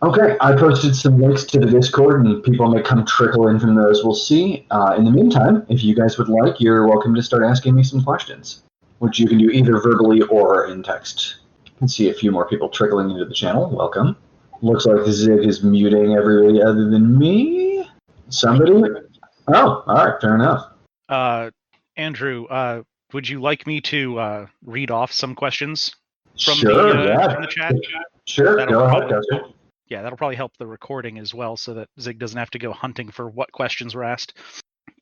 Okay, I posted some links to the Discord, and people may come trickle in from those. We'll see. In the meantime, if you guys would like, you're welcome to start asking me some questions, which you can do either verbally or in text. You can see a few more people trickling into the channel. Welcome. Looks like Zig is muting everybody other than me. Somebody? Oh, all right, fair enough. Andrew, would you like me to read off some questions from Sure, from the chat? Sure, go ahead, Kelsey. Yeah, that'll probably help the recording as well, so that Zig doesn't have to go hunting for what questions were asked.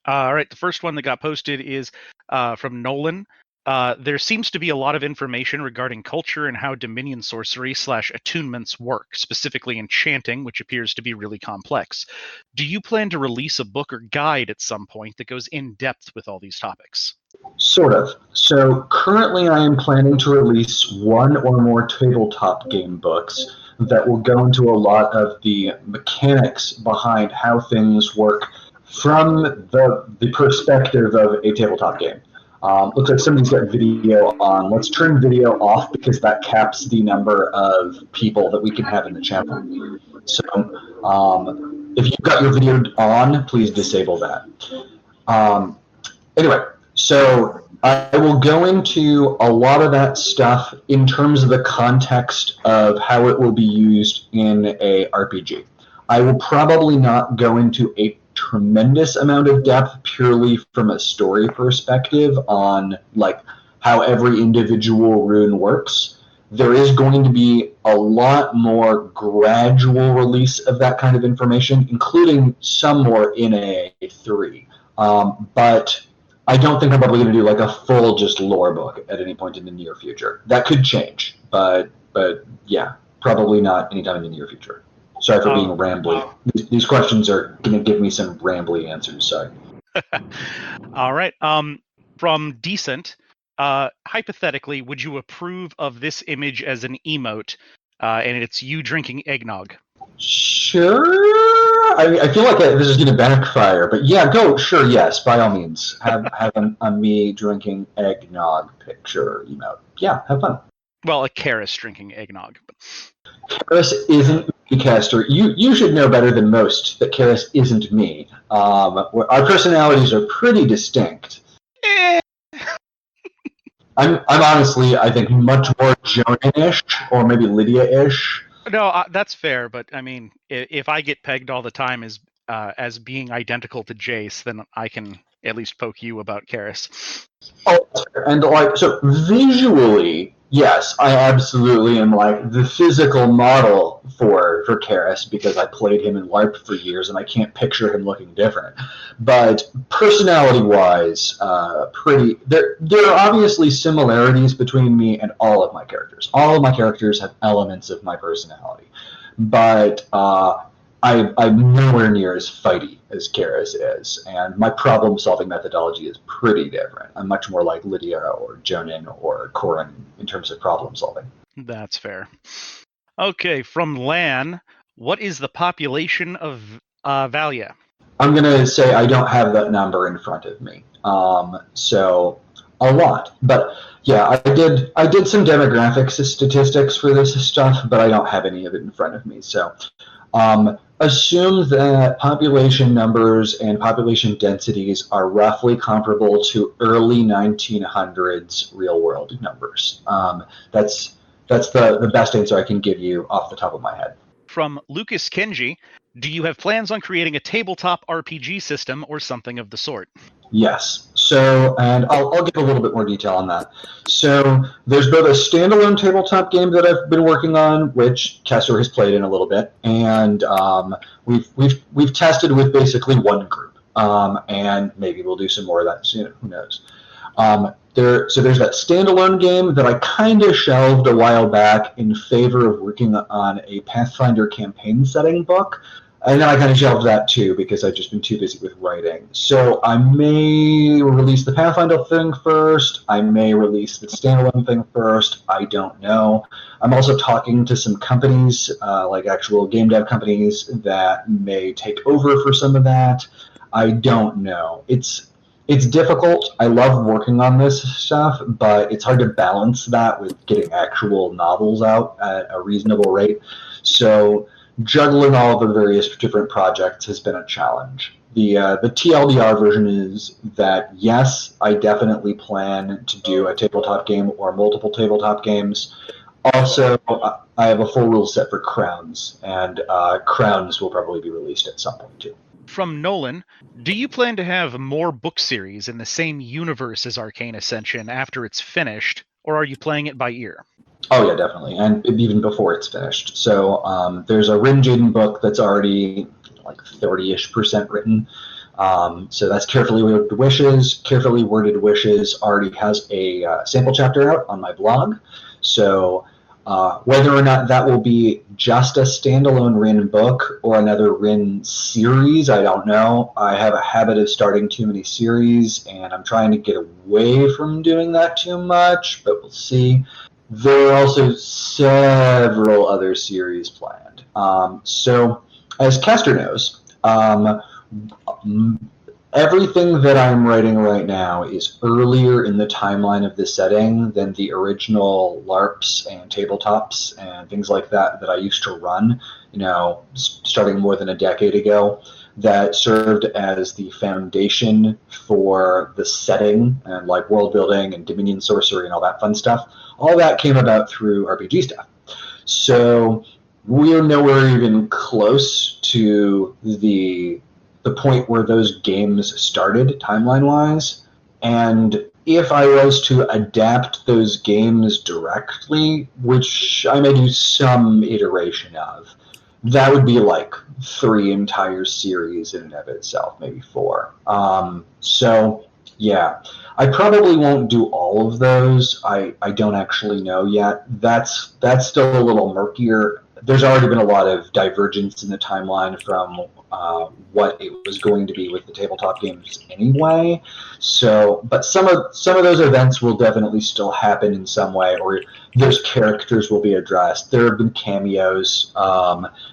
All right, the first one that got posted is from Nolan. There seems to be a lot of information regarding culture and how Dominion sorcery / attunements work, specifically enchanting, which appears to be really complex. Do you plan to release a book or guide at some point that goes in depth with all these topics? Sort of. So currently I am planning to release one or more tabletop game books that will go into a lot of the mechanics behind how things work from the perspective of a tabletop game. Looks like somebody's got video on. Let's turn video off because that caps the number of people that we can have in the channel. So if you've got your video on, please disable that. Anyway, so I will go into a lot of that stuff in terms of the context of how it will be used in a RPG. I will probably not go into a tremendous amount of depth purely from a story perspective on like how every individual rune works. There is going to be a lot more gradual release of that kind of information, including some more in A3. But I don't think I'm probably going to do like a full just lore book at any point in the near future. That could change, but yeah, probably not anytime in the near future. Sorry for being rambly. These questions are going to give me some rambly answers. Sorry. All right. From Decent, hypothetically, would you approve of this image as an emote, and it's you drinking eggnog? Sure. I feel like this is going to backfire, but yeah, go. Sure, yes, by all means. Have a me drinking eggnog picture emote. Yeah, have fun. Well, a Karis drinking eggnog. Karis isn't me, Caster. You should know better than most that Karis isn't me. Our personalities are pretty distinct. I'm honestly, I think, much more Jonah-ish or maybe Lydia-ish. No, that's fair, but I mean, if I get pegged all the time as being identical to Jace, then I can at least poke you about Karis. Oh, and like, so visually, yes, I absolutely am like the physical model for Karis because I played him in LARP for years and I can't picture him looking different. But personality-wise, there are obviously similarities between me and all of my characters. All of my characters have elements of my personality, but I'm nowhere near as fighty as Karis is, and my problem-solving methodology is pretty different. I'm much more like Lydia or Jonin or Corin in terms of problem-solving. That's fair. Okay, from Lan, what is the population of Valia? I'm going to say I don't have that number in front of me. So a lot. But yeah, I did some demographics statistics for this stuff, but I don't have any of it in front of me. So assume that population numbers and population densities are roughly comparable to early 1900s real-world numbers. That's the best answer I can give you off the top of my head. From Lucas Kenji, do you have plans on creating a tabletop RPG system or something of the sort? Yes. So, and I'll give a little bit more detail on that. So, there's both a standalone tabletop game that I've been working on, which Kessler has played in a little bit, and we've tested with basically one group, and maybe we'll do some more of that soon. Who knows? So there's that standalone game that I kind of shelved a while back in favor of working on a Pathfinder campaign setting book. And then I kind of shelved that too because I've just been too busy with writing. So I may release the Pathfinder thing first. I may release the standalone thing first. I don't know. I'm also talking to some companies, like actual game dev companies, that may take over for some of that. I don't know. It's difficult. I love working on this stuff, but it's hard to balance that with getting actual novels out at a reasonable rate. So juggling all the various different projects has been a challenge. The TLDR version is that, yes, I definitely plan to do a tabletop game or multiple tabletop games. Also, I have a full rule set for Crowns, and Crowns will probably be released at some point too. From Nolan, do you plan to have more book series in the same universe as Arcane Ascension after it's finished, or are you playing it by ear? Oh yeah, definitely, and even before it's finished. So there's a Rin Jaden book that's already like 30-ish% written. So that's Carefully Worded Wishes. Carefully Worded Wishes already has a sample chapter out on my blog. So whether or not that will be just a standalone Rin book or another Rin series, I don't know. I have a habit of starting too many series, and I'm trying to get away from doing that too much, but we'll see. There are also several other series planned. So, as Castor knows, everything that I'm writing right now is earlier in the timeline of the setting than the original LARPs and tabletops and things like that I used to run, starting more than a decade ago, that served as the foundation for the setting and like world building and Dominion sorcery and all that fun stuff. All that came about through RPG stuff. So we're nowhere even close to the point where those games started timeline-wise. And if I was to adapt those games directly, which I may do some iteration of, that would be like 3 entire series in and of itself, maybe 4. So, yeah. I probably won't do all of those. I don't actually know yet. That's still a little murkier. There's already been a lot of divergence in the timeline from what it was going to be with the tabletop games anyway. So, but some of those events will definitely still happen in some way, or those characters will be addressed. There have been cameos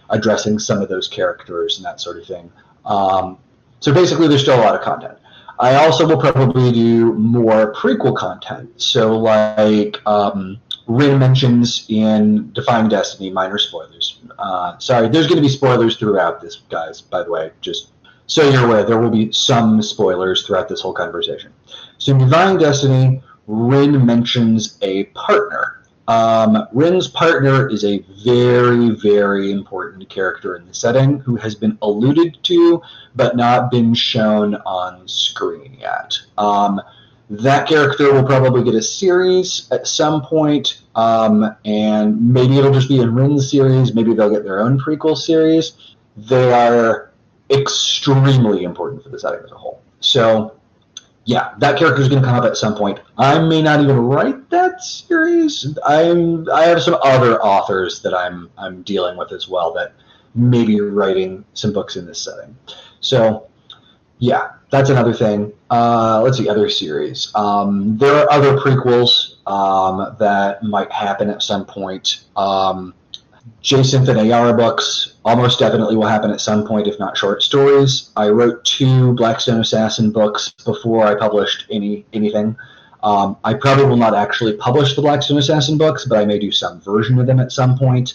addressing some of those characters and that sort of thing. So basically, there's still a lot of content. I also will probably do more prequel content. So like Rin mentions in Defying Destiny, minor spoilers. Sorry, there's going to be spoilers throughout this, guys, by the way. Just so you're aware, there will be some spoilers throughout this whole conversation. So in Defying Destiny, Rin mentions a partner. Rin's partner is a very, very important character in the setting who has been alluded to but not been shown on screen yet. That character will probably get a series at some point, and maybe it'll just be in Rin's series, maybe they'll get their own prequel series. They are extremely important for the setting as a whole. So yeah, that character is going to come up at some point. I may not even write that series. I have some other authors that I'm dealing with as well that may be writing some books in this setting. So, yeah, that's another thing. Let's see, other series. There are other prequels that might happen at some point. Jason Finayara books almost definitely will happen at some point, if not short stories. I wrote 2 Blackstone Assassin books before I published anything. I probably will not actually publish the Blackstone Assassin books, but I may do some version of them at some point.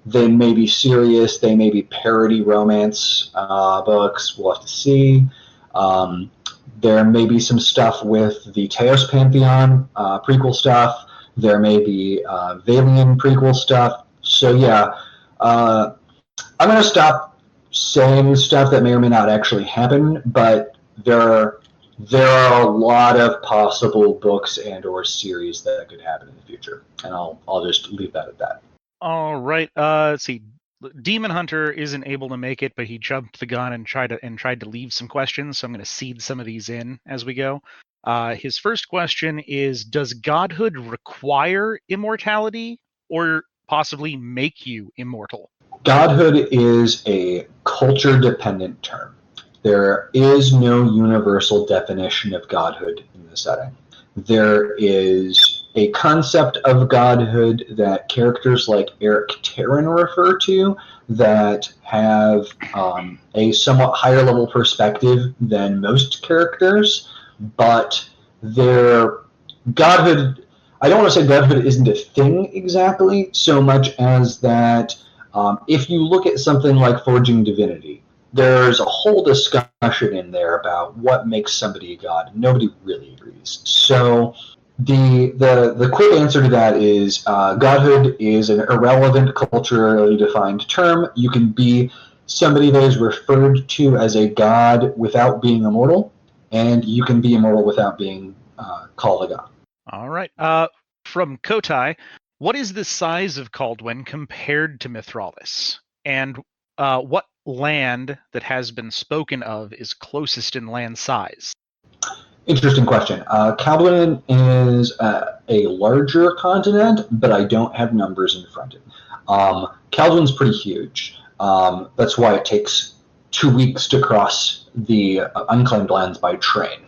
They may be serious, they may be parody romance books, we'll have to see. There may be some stuff with the Teos Pantheon prequel stuff. There may be Valiant prequel stuff. So yeah, I'm going to stop saying stuff that may or may not actually happen, but there are a lot of possible books and or series that could happen in the future, and I'll just leave that at that. All right. Let's see. Demon Hunter isn't able to make it, but he jumped the gun and tried to leave some questions. So I'm going to seed some of these in as we go. His first question is: does godhood require immortality, or possibly make you immortal? Godhood is a culture-dependent term. There is no universal definition of godhood in the setting. There is a concept of godhood that characters like Eric Terran refer to that have a somewhat higher level perspective than most characters, but their godhood, I don't want to say godhood isn't a thing exactly, so much as that If you look at something like Forging Divinity, there's a whole discussion in there about what makes somebody a god. Nobody really agrees. So the quick answer to that is godhood is an irrelevant, culturally defined term. You can be somebody that is referred to as a god without being immortal, and you can be immortal without being called a god. All right. From Kotai, what is the size of Kaldwin compared to Mithralis? And what land that has been spoken of is closest in land size? Interesting question. Kaldwin is a larger continent, but I don't have numbers in front of me. Kaldwin's pretty huge. That's why it takes 2 weeks to cross the unclaimed lands by train.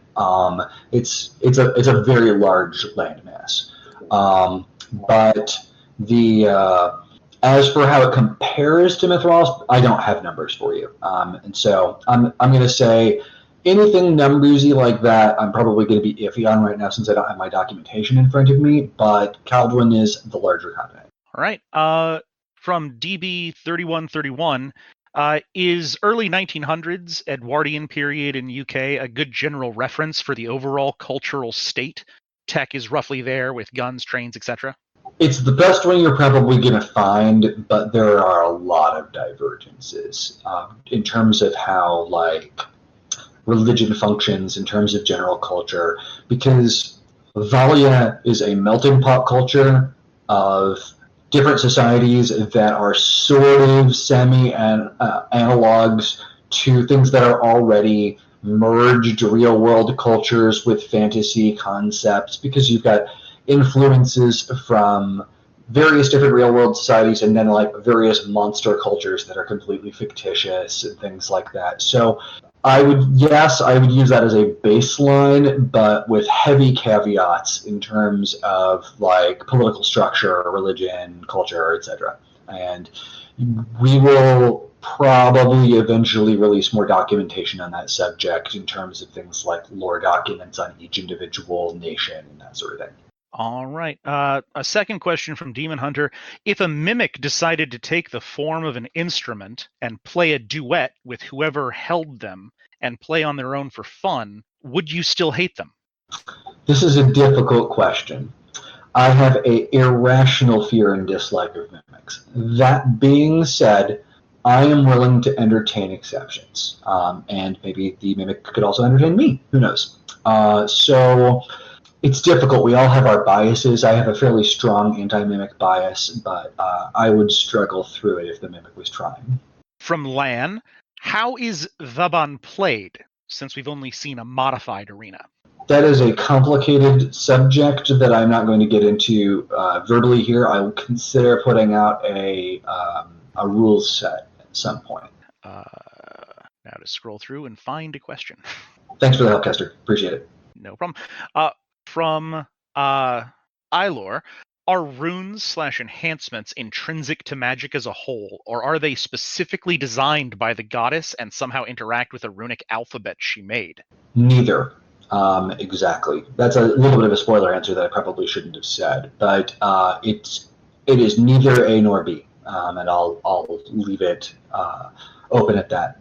It's a very large landmass. But as for how it compares to Mithralis, I don't have numbers for you. And so I'm going to say anything numbersy like that, I'm probably going to be iffy on right now since I don't have my documentation in front of me. But Kaldwin is the larger continent. All right. From DB3131, is early 1900s Edwardian period in UK a good general reference for the overall cultural state? Tech is roughly there with guns, trains, etc. It's the best one you're probably going to find, but there are a lot of divergences in terms of how religion functions, in terms of general culture, because Valia is a melting pot culture of different societies that are sort of semi-analogs to things that are already merged real-world cultures with fantasy concepts, because you've got influences from various different real-world societies and then various monster cultures that are completely fictitious and things like that. So I would use that as a baseline, but with heavy caveats in terms of political structure, religion, culture, etc. And we will probably eventually release more documentation on that subject in terms of things like lore documents on each individual nation and that sort of thing. All right. A second question from Demon Hunter. If a mimic decided to take the form of an instrument and play a duet with whoever held them and play on their own for fun, would you still hate them? This is a difficult question. I have an irrational fear and dislike of mimics. That being said, I am willing to entertain exceptions. And maybe the mimic could also entertain me. Who knows? So it's difficult. We all have our biases. I have a fairly strong anti-mimic bias, but I would struggle through it if the mimic was trying. From Lan, how is Vaban played, since we've only seen a modified arena? That is a complicated subject that I'm not going to get into verbally here. I will consider putting out a rules set at some point. Now to scroll through and find a question. Thanks for the help, Kester. Appreciate it. No problem. From Ilor, are runes/enhancements intrinsic to magic as a whole, or are they specifically designed by the goddess and somehow interact with a runic alphabet she made? Neither. Exactly. That's a little bit of a spoiler answer that I probably shouldn't have said, but it is neither A nor B, and I'll leave it open at that.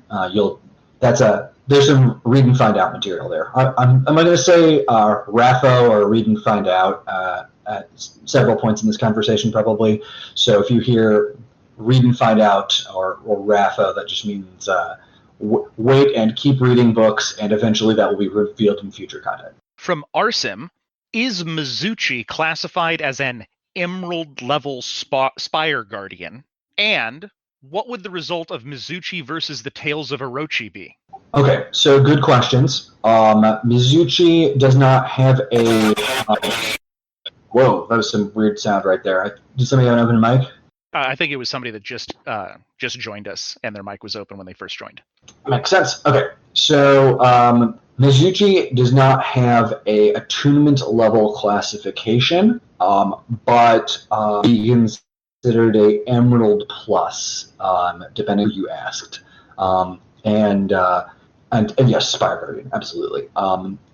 There's some read and find out material there. I'm going to say RAFO or read and find out at several points in this conversation probably. So if you hear read and find out or RAFO, that just means wait and keep reading books, and eventually that will be revealed in future content. From Arsim, is Mizuchi classified as an Emerald level Spire Guardian? And what would the result of Mizuchi versus the Tales of Orochi be? Okay, so good questions. Mizuchi does not have a... whoa, that was some weird sound right there. Did somebody have an open mic? I think it was somebody that just joined us, and their mic was open when they first joined. Makes sense. Okay, so Mizuchi does not have a attunement level classification, but he is considered a Emerald Plus, depending who you asked. And yes, Spire Guardian, absolutely.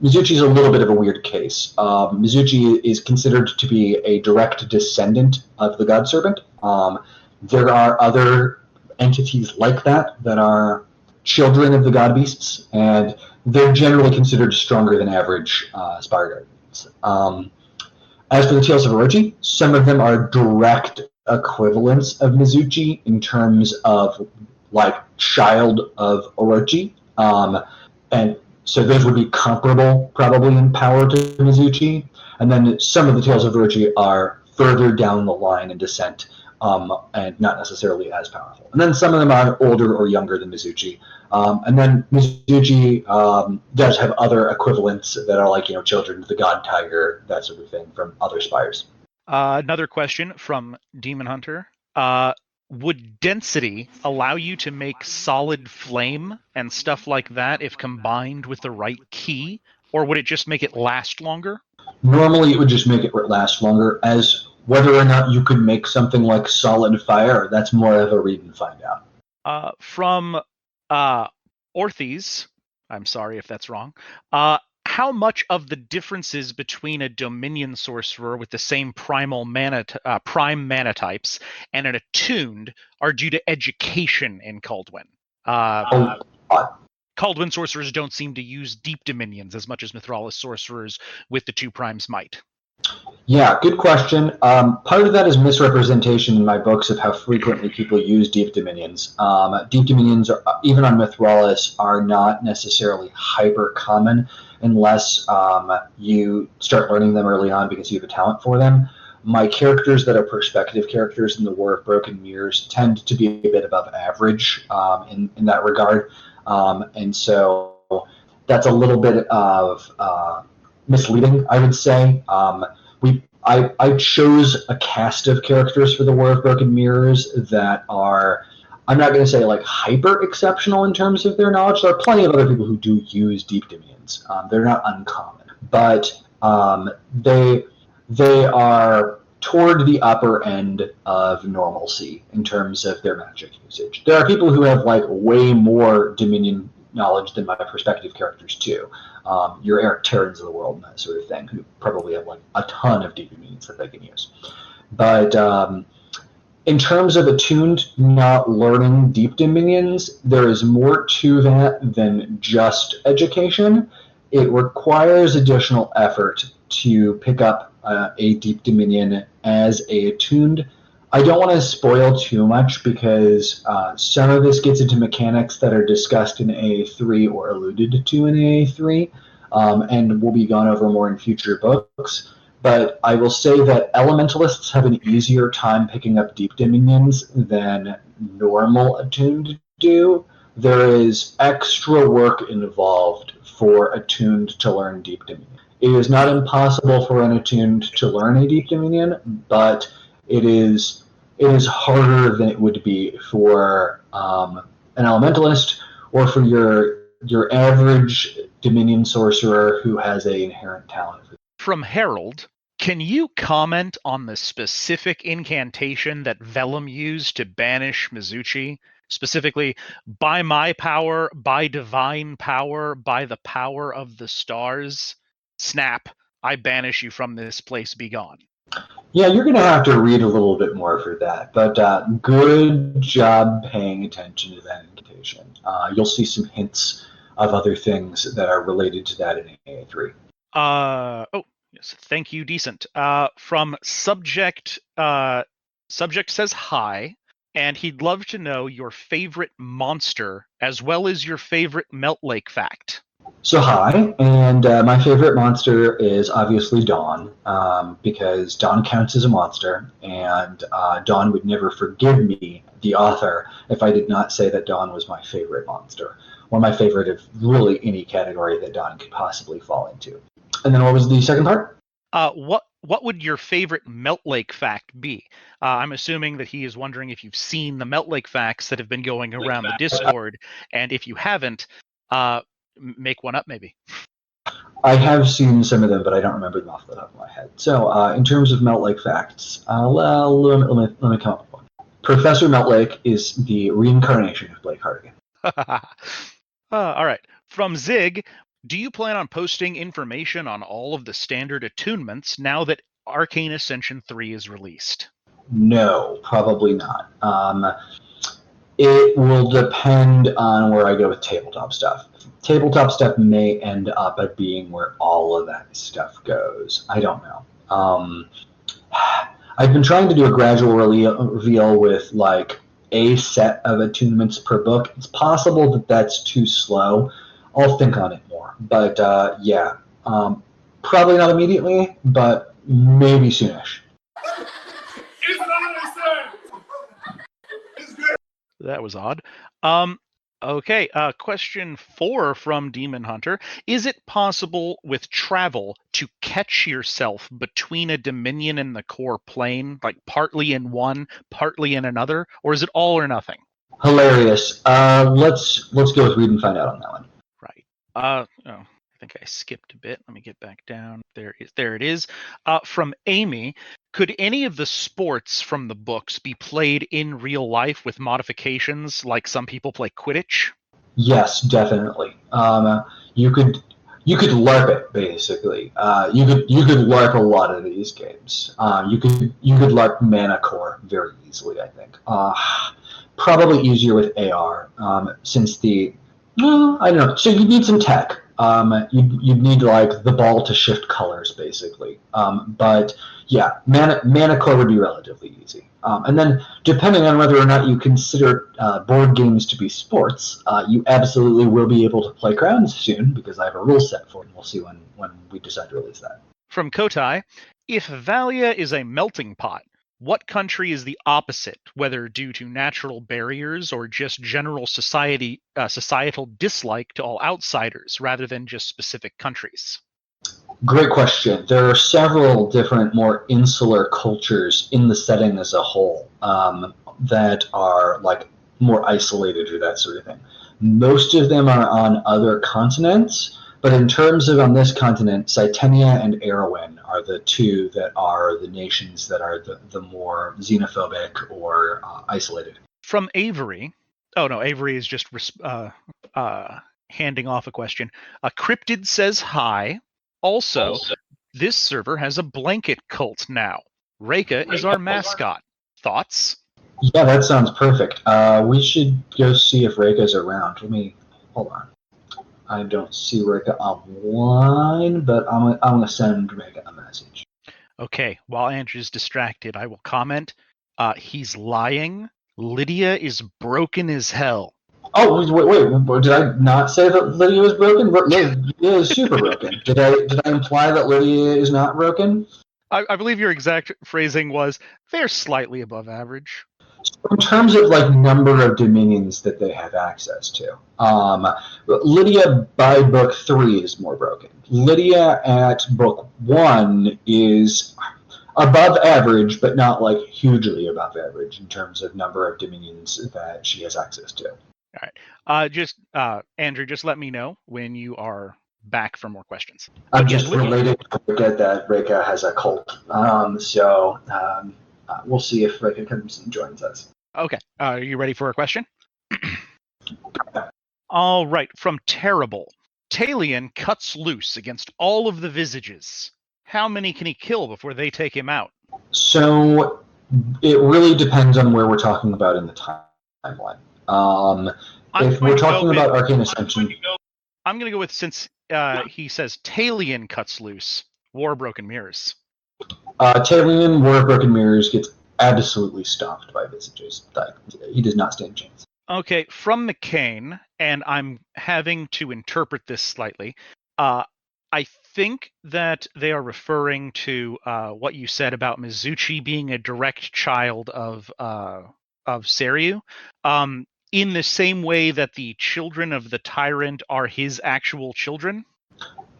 Mizuchi's a little bit of a weird case. Mizuchi is considered to be a direct descendant of the God Serpent. There are other entities like that are children of the god beasts, and they're generally considered stronger than average Spire Guardians. As for the Tales of Orochi, some of them are direct equivalents of Mizuchi in terms of like child of Orochi, and so those would be comparable probably in power to Mizuchi. And then some of the Tales of Orochi are further down the line in descent, and not necessarily as powerful. And then some of them are older or younger than Mizuchi. And then Mizuchi does have other equivalents that are like, children of the god tiger, that sort of thing, from other spires. Another question from Demon Hunter. Would density allow you to make solid flame and stuff like that if combined with the right key, or would it just make it last longer? Normally, it would just make it last longer. As whether or not you could make something like solid fire, that's more of a read and find out. From Orthes, I'm sorry if that's wrong. How much of the differences between a Dominion sorcerer with the same prime mana types and an attuned are due to education in Kaldwin? Kaldwin sorcerers don't seem to use deep dominions as much as Mithralis sorcerers with the 2 primes might. Yeah, good question. Part of that is misrepresentation in my books of how frequently people use deep dominions. Deep dominions, even on Mithralis, are not necessarily hyper common unless you start learning them early on because you have a talent for them. My characters that are perspective characters in the War of Broken Mirrors tend to be a bit above average in that regard. And so that's a little bit of misleading, I would say. I chose a cast of characters for the War of Broken Mirrors that are, I'm not going to say like hyper exceptional in terms of their knowledge. There are plenty of other people who do use deep dominions. They're not uncommon, but they are toward the upper end of normalcy in terms of their magic usage. There are people who have like way more dominion knowledge than my perspective characters too. Your Eric Terrans of the world and that sort of thing, who probably have like a ton of deep dominions that they can use. But in terms of attuned not learning deep dominions, there is more to that than just education. It requires additional effort to pick up a deep dominion as a attuned. I don't want to spoil too much because some of this gets into mechanics that are discussed in AA3 or alluded to in AA3, and will be gone over more in future books. But I will say that elementalists have an easier time picking up deep dominions than normal attuned do. There is extra work involved for attuned to learn deep dominion. It is not impossible for an attuned to learn a deep dominion, but it is harder than it would be for an elementalist or for your average dominion sorcerer who has an inherent talent. From Harold, can you comment on the specific incantation that Vellum used to banish Mizuchi? Specifically, by my power, by divine power, by the power of the stars, snap, I banish you from this place, be gone. Yeah, you're going to have to read a little bit more for that, but good job paying attention to that incantation. You'll see some hints of other things that are related to that in AA3. Yes, thank you, Decent. From Subject says hi, and he'd love to know your favorite monster as well as your favorite Melt Lake fact. So hi, and my favorite monster is obviously Dawn, because Dawn counts as a monster, and Dawn would never forgive me, the author, if I did not say that Dawn was my favorite monster, or my favorite of really any category that Dawn could possibly fall into. And then what was the second part? What would your favorite Melt Lake fact be? I'm assuming that he is wondering if you've seen the Melt Lake facts that have been going around the Discord, and if you haven't, make one up maybe. I have seen some of them, but I don't remember them off the top of my head. So in terms of Melt Lake facts, let me come up with one. Professor Melt Lake is the reincarnation of Blake Hardigan. All right. From Zig, do you plan on posting information on all of the standard attunements now that Arcane Ascension 3 is released? No, probably not. It will depend on where I go with tabletop stuff. Tabletop stuff may end up at being where all of that stuff goes. I don't know. I've been trying to do a gradual reveal with like a set of attunements per book. It's possible that that's too slow. I'll think on it more. But yeah, probably not immediately, but maybe soonish. That was odd. Okay, question 4 from Demon Hunter. Is it possible with travel to catch yourself between a dominion and the core plane, like partly in one, partly in another, or is it all or nothing? Hilarious. Let's go with read and find out on that one. Right. I think I skipped a bit. Let me get back down. There it is. From Amy, could any of the sports from the books be played in real life with modifications, like some people play Quidditch? Yes, definitely. You could LARP it basically. You could LARP a lot of these games. You could LARP Mana Core very easily. I think. Probably easier with AR since I don't know. So you need some tech. You'd need like the ball to shift colors basically. But yeah, Mana Core would be relatively easy. And then, depending on whether or not you consider board games to be sports, you absolutely will be able to play Crowns soon because I have a rule set for it. We'll see when we decide to release that. From Kotai, if Valia is a melting pot, what country is the opposite, whether due to natural barriers or just general societal dislike to all outsiders rather than just specific countries? Great question. There are several different, more insular cultures in the setting as a whole that are like more isolated or that sort of thing. Most of them are on other continents, but in terms of on this continent, Cytenia and Erewhon are the two that are the nations that are the more xenophobic or isolated. From Avery, oh no, Avery is just handing off a question. Cryptid says hi. Also, this server has a blanket cult now. Reika is our mascot. Thoughts? Yeah, that sounds perfect. We should go see if Reika's around. Let me hold on. I don't see Reika online, but I'm gonna send Reika a message. Okay, while Andrew's distracted, I will comment. He's lying. Lydia is broken as hell. Oh, wait, did I not say that Lydia was broken? Lydia is super broken. Did I imply that Lydia is not broken? I believe your exact phrasing was, they're slightly above average. In terms of like number of dominions that they have access to, Lydia by book 3 is more broken. Lydia at book 1 is above average, but not like hugely above average in terms of number of dominions that she has access to. All right. Andrew, just let me know when you are back for more questions. I'm just related to Rika that Rika has a cult. We'll see if Rika comes and joins us. Okay. Are you ready for a question? All right. From Terrible. Talion cuts loose against all of the visages. How many can he kill before they take him out? So it really depends on where we're talking about in the timeline. If we're talking about Arcane Ascension, I'm going to go with, since he says Talion cuts loose, War of Broken Mirrors. Talion, War of Broken Mirrors gets absolutely stomped by visages. He does not stand a chance. Okay, from McCain, and I'm having to interpret this slightly. I think that they are referring to what you said about Mizuchi being a direct child of Seiryu. In the same way that the children of the tyrant are his actual children?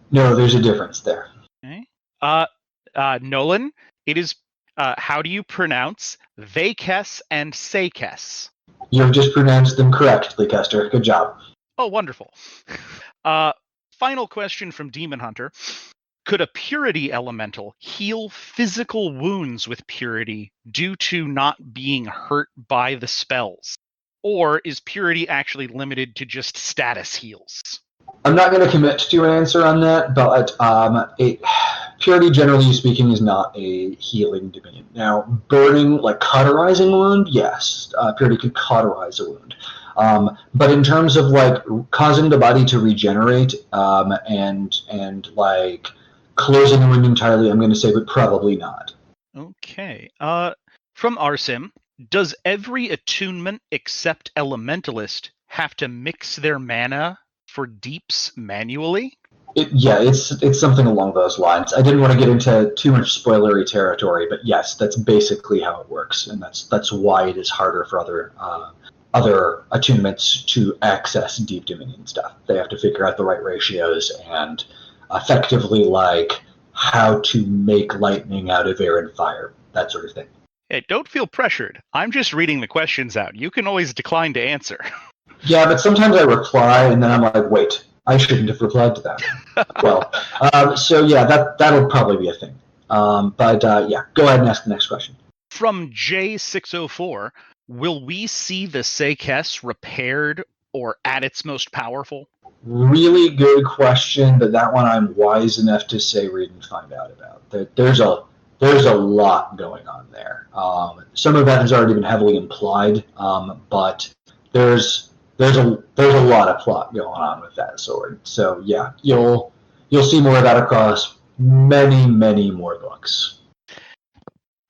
No, there's a difference there. Okay. Nolan, it is, how do you pronounce Veikes and Seikes? You've just pronounced them correctly, Kester. Good job. Oh, wonderful. Final question from Demon Hunter. Could a purity elemental heal physical wounds with purity due to not being hurt by the spells? Or is purity actually limited to just status heals? I'm not going to commit to an answer on that, but purity, generally speaking, is not a healing dominion. Now, burning, like cauterizing a wound, yes, purity can cauterize a wound. But in terms of like causing the body to regenerate and like closing the wound entirely, I'm going to say, but probably not. Okay. From Arsim, does every attunement except Elementalist have to mix their mana for deeps manually? It's something along those lines. I didn't want to get into too much spoilery territory, but yes, that's basically how it works, and that's why it is harder for other attunements to access Deep Dominion stuff. They have to figure out the right ratios and effectively like how to make lightning out of air and fire, that sort of thing. Hey, don't feel pressured. I'm just reading the questions out. You can always decline to answer. Yeah, but sometimes I reply and then I'm like, wait, I shouldn't have replied to that. Well, so yeah, that'll probably be a thing. Yeah, go ahead and ask the next question. From J604, will we see the Seikes repaired or at its most powerful? Really good question, but that one I'm wise enough to say read and find out about. There's a lot going on there. Some of that has already been heavily implied, but there's a lot of plot going on with that sword. So yeah, you'll see more of that across many more books.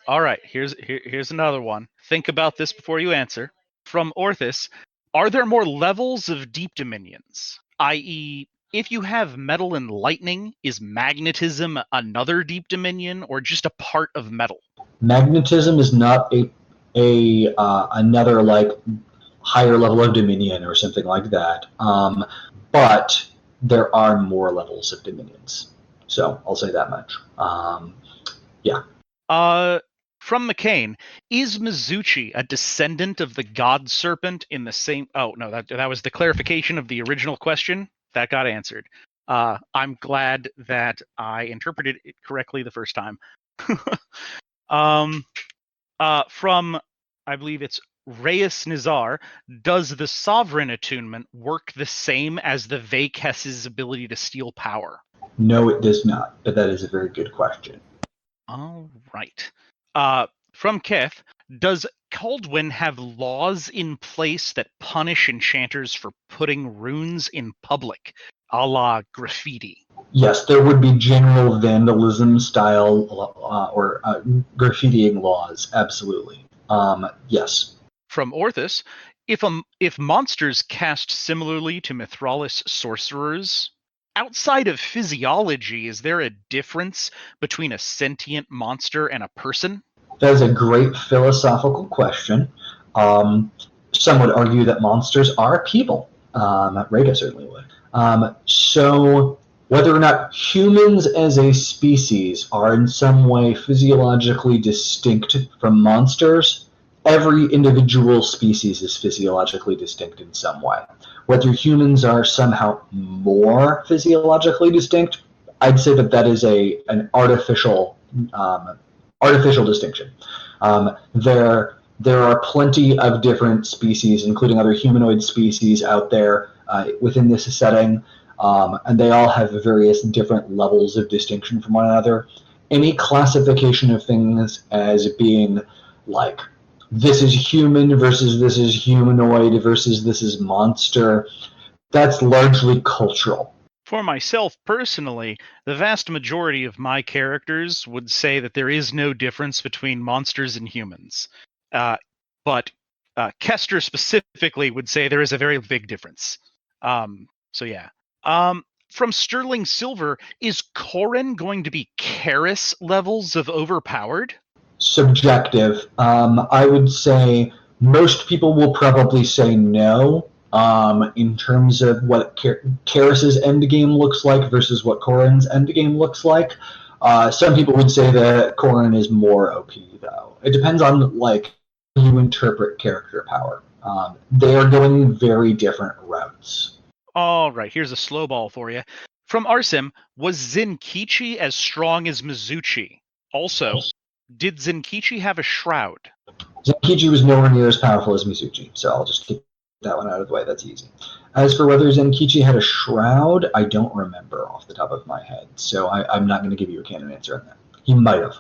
All right, here's another one. Think about this before you answer. From Orthus, are there more levels of deep dominions? I.e., if you have metal and lightning, is magnetism another deep dominion or just a part of metal? Magnetism is not another like higher level of dominion or something like that. But there are more levels of dominions. So I'll say that much. Yeah. From McCain, is Mizuchi a descendant of the God Serpent in the same... Oh, no, that was the clarification of the original question. That got answered. I'm glad that I interpreted it correctly the first time. From, I believe it's Reyes Nizar, does the Sovereign attunement work the same as the Veikes's ability to steal power? No, it does not, but that is a very good question. All right. From Keth, does Caldwin have laws in place that punish enchanters for putting runes in public, a la graffiti? Yes, there would be general vandalism style or graffitiing laws, absolutely. Yes. From Orthus, if monsters cast similarly to Mithralis sorcerers, outside of physiology, is there a difference between a sentient monster and a person? That is a great philosophical question. Some would argue that monsters are people. Rega certainly would. So whether or not humans as a species are in some way physiologically distinct from monsters, every individual species is physiologically distinct in some way. Whether humans are somehow more physiologically distinct, I'd say that is an artificial distinction. There are plenty of different species, including other humanoid species out there within this setting, and they all have various different levels of distinction from one another. Any classification of things as being like, this is human versus this is humanoid versus this is monster, that's largely cultural. For myself personally, the vast majority of my characters would say that there is no difference between monsters and humans. But Kester specifically would say there is a very big difference. So yeah. From Sterling Silver, is Corrin going to be Karis levels of overpowered? Subjective. I would say most people will probably say no. In terms of what Karis's endgame looks like versus what Corrin's endgame looks like. Some people would say that Corrin is more OP, though. It depends on like how you interpret character power. They are going very different routes. All right, here's a slow ball for you. From Arsim, was Zenkichi as strong as Mizuchi? Also, did Zenkichi have a shroud? Zenkichi was nowhere near as powerful as Mizuchi, so I'll just keep that one out of the way. That's easy. As for whether Zenkichi had a shroud, I don't remember off the top of my head, so I'm not going to give you a canon answer on that. He might have.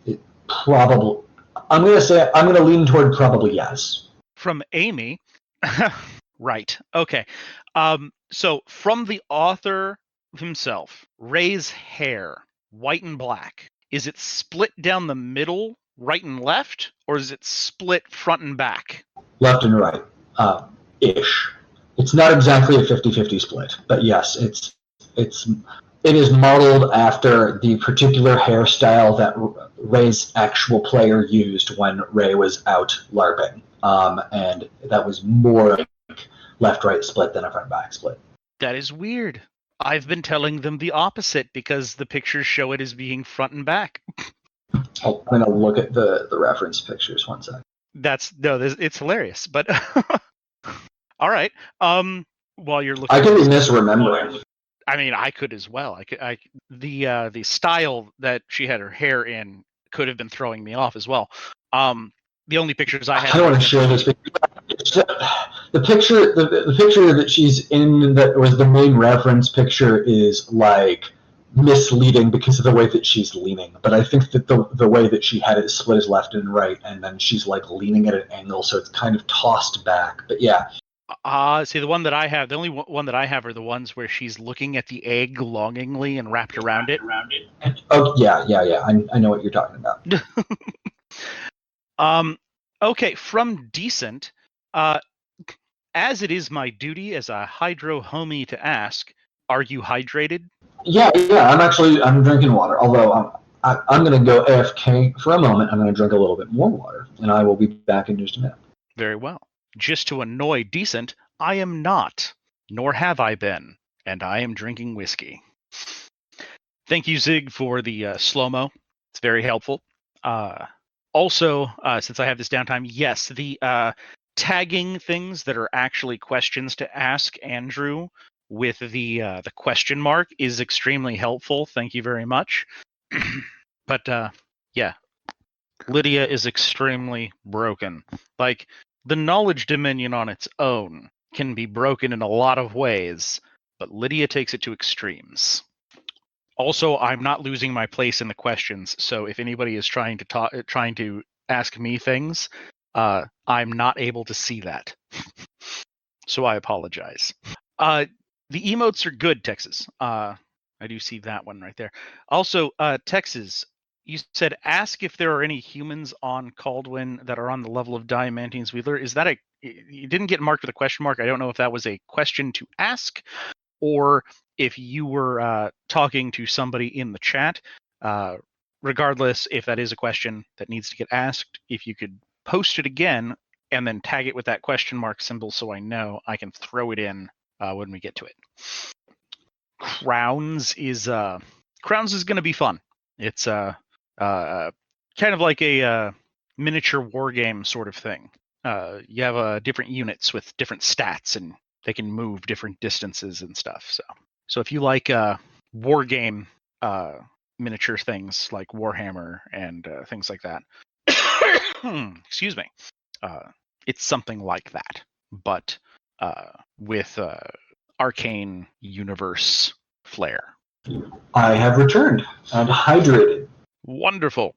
It probably. I'm going to lean toward probably yes. From Amy, right? Okay. So from the author himself, Ray's hair, white and black, is it split down the middle, right and left, or is it split front and back? Left and right, ish. It's not exactly a 50-50 split, but yes, it is modeled after the particular hairstyle that Ray's actual player used when Ray was out LARPing, and that was more left-right split than a front-back split. That is weird. I've been telling them the opposite because the pictures show it as being front and back. I'm going to look at the reference pictures one second. It's hilarious, but all right. While you're looking, I could be misremembering. I mean, I could as well. The style that she had her hair in could have been throwing me off as well. The only pictures I had. I don't want to share this picture. The picture that she's in that was the main reference picture is like misleading because of the way that she's leaning. But I think that the way that she had it split is left and right, and then she's like leaning at an angle, so it's kind of tossed back. But yeah. See, the only one that I have are the ones where she's looking at the egg longingly and wrapped around it. Oh yeah. I know what you're talking about. Okay, from Decent, as it is my duty as a hydro homie to ask, are you hydrated? Yeah, I'm drinking water, although I'm going to go AFK for a moment. I'm going to drink a little bit more water, and I will be back in just a minute. Very well. Just to annoy Decent, I am not, nor have I been, and I am drinking whiskey. Thank you, Zig, for the slow-mo. It's very helpful. Also, since I have this downtime, yes, the tagging things that are actually questions to ask Andrew with the question mark is extremely helpful. Thank you very much. But yeah, Lydia is extremely broken. Like, the knowledge dominion on its own can be broken in a lot of ways, but Lydia takes it to extremes. Also, I'm not losing my place in the questions, so if anybody is trying to ask me things, I'm not able to see that. So I apologize. The emotes are good, Texas. I do see that one right there. Also, Texas, you said ask if there are any humans on Caldwin that are on the level of Diamantine's Wheeler. Is that you didn't get marked with a question mark. I don't know if that was a question to ask or if you were talking to somebody in the chat. Regardless, if that is a question that needs to get asked, if you could post it again and then tag it with that question mark symbol so I know, I can throw it in when we get to it. Crowns is going to be fun. It's kind of like a miniature war game sort of thing. You have different units with different stats, and they can move different distances and stuff. So if you like war game miniature things like Warhammer and things like that, excuse me, it's something like that, but with Arcane universe flair. I have returned and hydrated. Wonderful.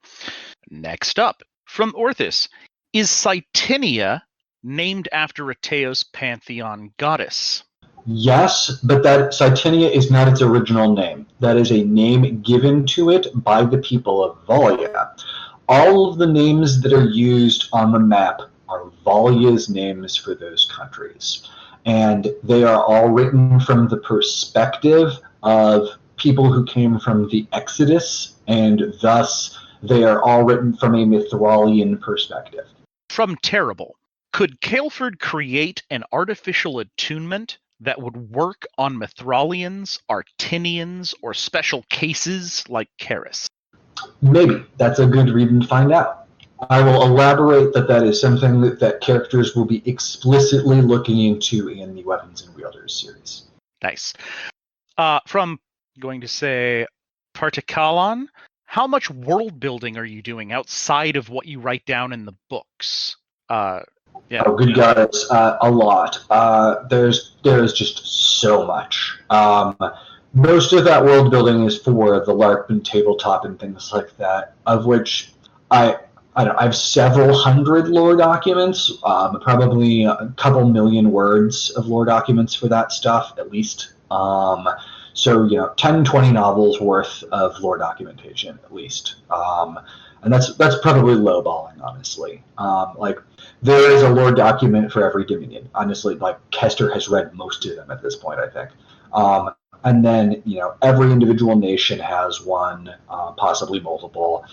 Next up, from Orthus, is Cytinia named after a Teos pantheon goddess? Yes, but that Cytinia is not its original name. That is a name given to it by the people of Valia. All of the names that are used on the map are Valia's names for those countries. And they are all written from the perspective of people who came from the Exodus, and thus they are all written from a Mithralian perspective. From Terrible, could Caelford create an artificial attunement that would work on Mithralians, Artinians, or special cases like Karis? Maybe. That's a good reason to find out. I will elaborate that is something that characters will be explicitly looking into in the Weapons and Wielders series. Nice. From, going to say, Partikalon, how much world building are you doing outside of what you write down in the books? Yeah. Oh, good gods, a lot. There's just so much. Most of that world building is for the LARP and tabletop and things like that, of which I I have several hundred lore documents, probably a couple million words of lore documents for that stuff at least. So 10, 20 novels worth of lore documentation at least. And that's probably lowballing, honestly. Like there is a lore document for every Dominion. Honestly, like Kester has read most of them at this point, I think. And then every individual nation has one, possibly multiple.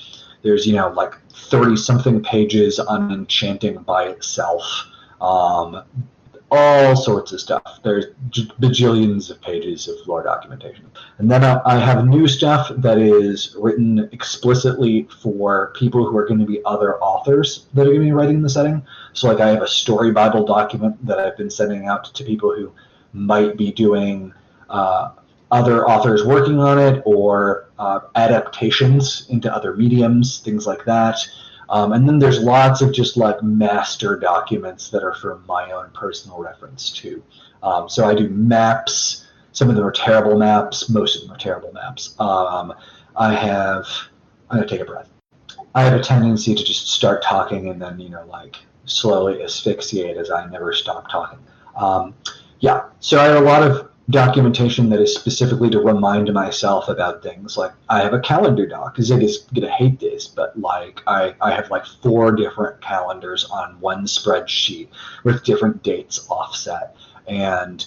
There's like 30 something pages on enchanting by itself. All sorts of stuff. There's bajillions of pages of lore documentation. And then I have new stuff that is written explicitly for people who are going to be other authors that are going to be writing the setting. So like I have a story Bible document that I've been sending out to people who might be doing other authors working on it, or adaptations into other mediums, things like that. And then there's lots of just like master documents that are for my own personal reference too. So I do maps. Some of them are terrible maps. Most of them are terrible maps. I'm gonna take a breath. I have a tendency to just start talking and then like slowly asphyxiate as I never stop talking. Yeah, so I have a lot of documentation that is specifically to remind myself about things. Like I have a calendar doc. Zig is gonna hate this, but like I have like 4 different calendars on one spreadsheet with different dates offset, and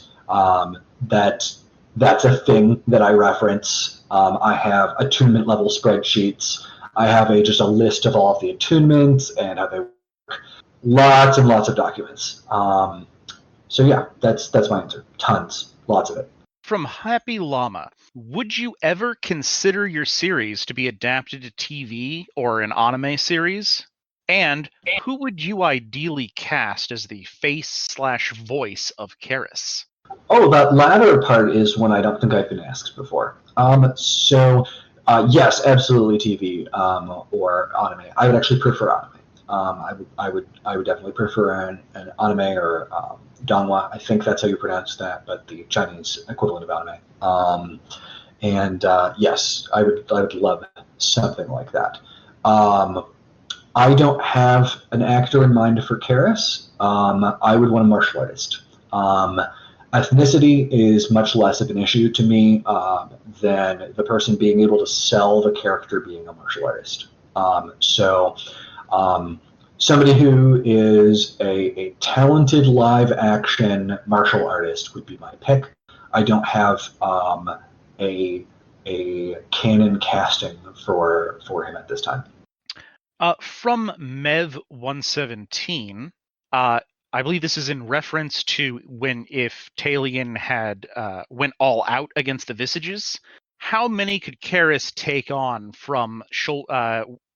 that's a thing that I reference. I have attunement level spreadsheets. I have just a list of all of the attunements and how they work. Lots and lots of documents. So yeah, that's my answer. Tons. Lots of it. From Happy Llama, would you ever consider your series to be adapted to TV or an anime series? And who would you ideally cast as the face/voice of Karis? Oh, that latter part is one I don't think I've been asked before. Yes, absolutely TV or anime. I would actually prefer anime. I would definitely prefer an anime or Donghua. I think that's how you pronounce that, but the Chinese equivalent of anime. Yes, I would love something like that. I don't have an actor in mind for Karis. I would want a martial artist. Ethnicity is much less of an issue to me than the person being able to sell the character being a martial artist. Somebody who is a talented live action martial artist would be my pick. I don't have a canon casting for him at this time. From Mev117, I believe this is in reference to if Talion had went all out against the Visages. How many could Karis take on from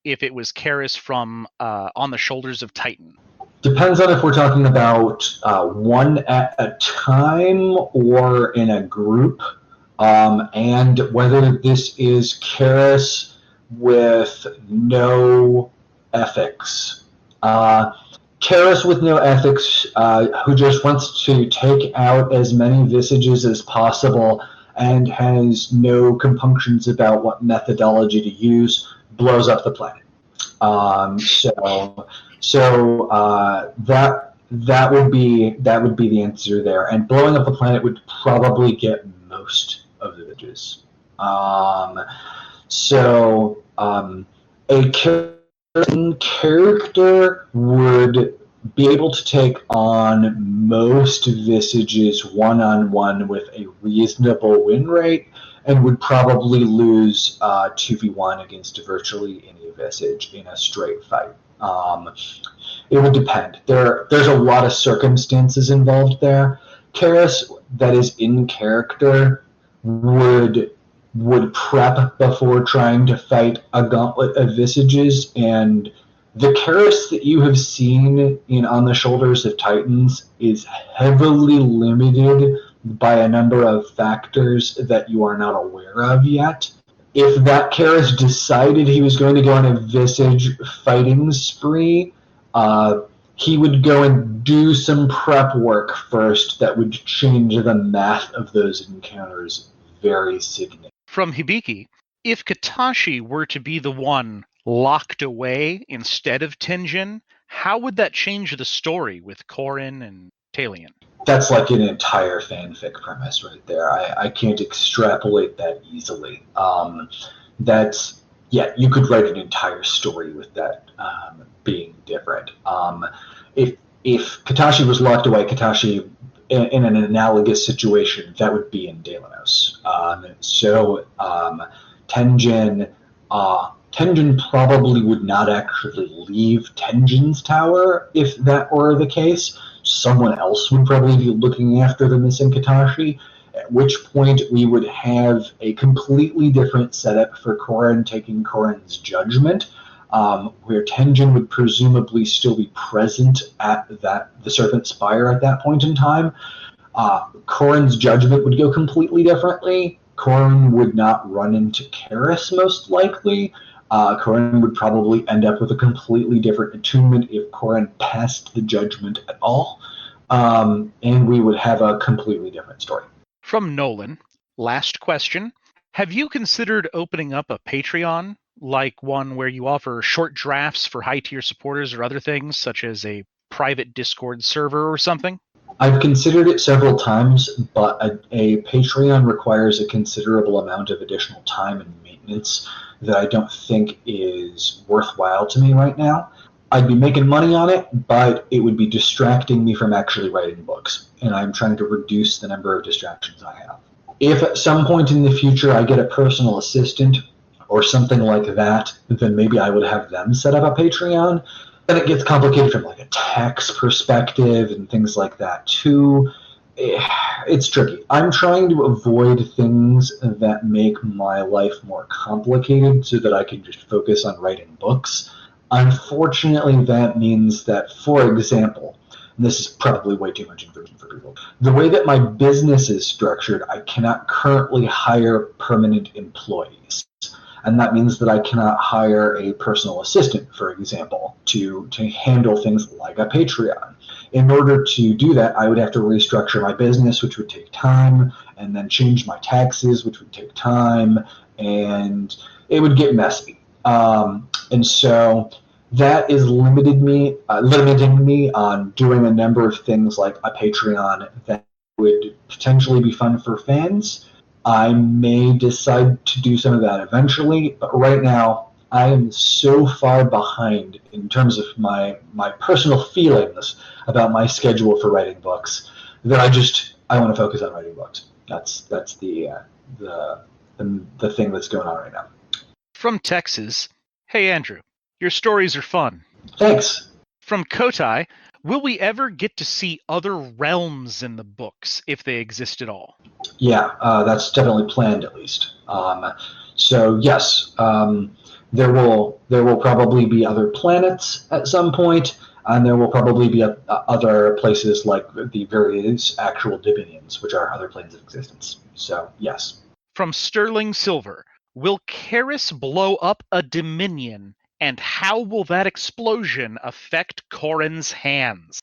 if it was Karis from On the Shoulders of Titan? Depends on if we're talking about one at a time or in a group, and whether this is Karis with no ethics. Karis with no ethics, who just wants to take out as many Visages as possible and has no compunctions about what methodology to use, blows up the planet. That would be the answer there. And blowing up the planet would probably get most of the Visages. A character would be able to take on most Visages one-on-one with a reasonable win rate, and would probably lose 2v1 against virtually any Visage in a straight fight. It would depend. There's a lot of circumstances involved there. Karis that is in character would prep before trying to fight a gauntlet of Visages, and the Karis that you have seen in On the Shoulders of Titans is heavily limited by a number of factors that you are not aware of yet. If that Karis decided he was going to go on a Visage fighting spree, he would go and do some prep work first that would change the math of those encounters very significantly. From Hibiki, if Katashi were to be the one locked away instead of Tenjin, how would that change the story with Korin and Talion? That's like an entire fanfic premise right there. I can't extrapolate that easily. You could write an entire story with that being different. If Katashi was locked away, Katashi in an analogous situation, that would be in Delanos. Tenjin probably would not actually leave Tenjin's tower if that were the case. Someone else would probably be looking after the missing Katashi, at which point we would have a completely different setup for Korin taking Korin's judgment, where Tenjin would presumably still be present at the Serpent Spire at that point in time. Korin's judgment would go completely differently. Korin would not run into Karis, most likely. Korin would probably end up with a completely different attunement if Korin passed the judgment at all. And we would have a completely different story. From Nolan, last question. Have you considered opening up a Patreon, like one where you offer short drafts for high-tier supporters or other things, such as a private Discord server or something? I've considered it several times, but a Patreon requires a considerable amount of additional time and maintenance that I don't think is worthwhile to me right now. I'd be making money on it, but it would be distracting me from actually writing books, and I'm trying to reduce the number of distractions I have. If at some point in the future I get a personal assistant or something like that, then maybe I would have them set up a Patreon. Then it gets complicated from like a tax perspective and things like that too. It's tricky. I'm trying to avoid things that make my life more complicated so that I can just focus on writing books. Unfortunately, that means that, for example, and this is probably way too much information for people, the way that my business is structured, I cannot currently hire permanent employees. And that means that I cannot hire a personal assistant, for example, to handle things like a Patreon. In order to do that, I would have to restructure my business, which would take time, and then change my taxes, which would take time, and it would get messy. And so that is limiting me on doing a number of things like a Patreon that would potentially be fun for fans. I may decide to do some of that eventually, but right now I am so far behind in terms of my personal feelings about my schedule for writing books that I want to focus on writing books. That's the thing that's going on right now. From Texas, hey Andrew, your stories are fun. Thanks. From Kotai, will we ever get to see other realms in the books, if they exist at all? Yeah, that's definitely planned at least. So yes, there will probably be other planets at some point, and there will probably be other places like the various actual dominions, which are other planes of existence. So yes. From Sterling Silver, will Karis blow up a dominion, and how will that explosion affect Korin's hands?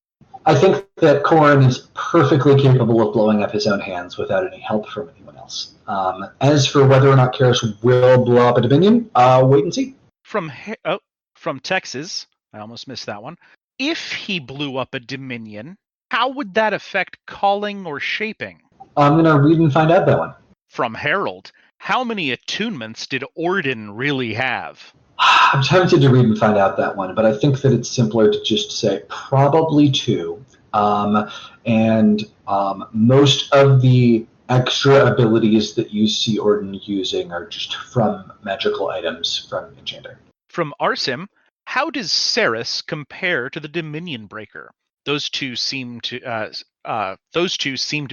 I think that Korin is perfectly capable of blowing up his own hands without any help from anyone else. As for whether or not Karis will blow up a dominion, wait and see. From Texas, I almost missed that one. If he blew up a dominion, how would that affect calling or shaping? I'm going to read and find out that one. From Harold, how many attunements did Orden really have? I'm tempted to read and find out that one, but I think that it's simpler to just say probably 2. Most of the extra abilities that you see Orden using are just from magical items from Enchanter. From Arsim, how does Ceres compare to the Dominion Breaker? Those two seem to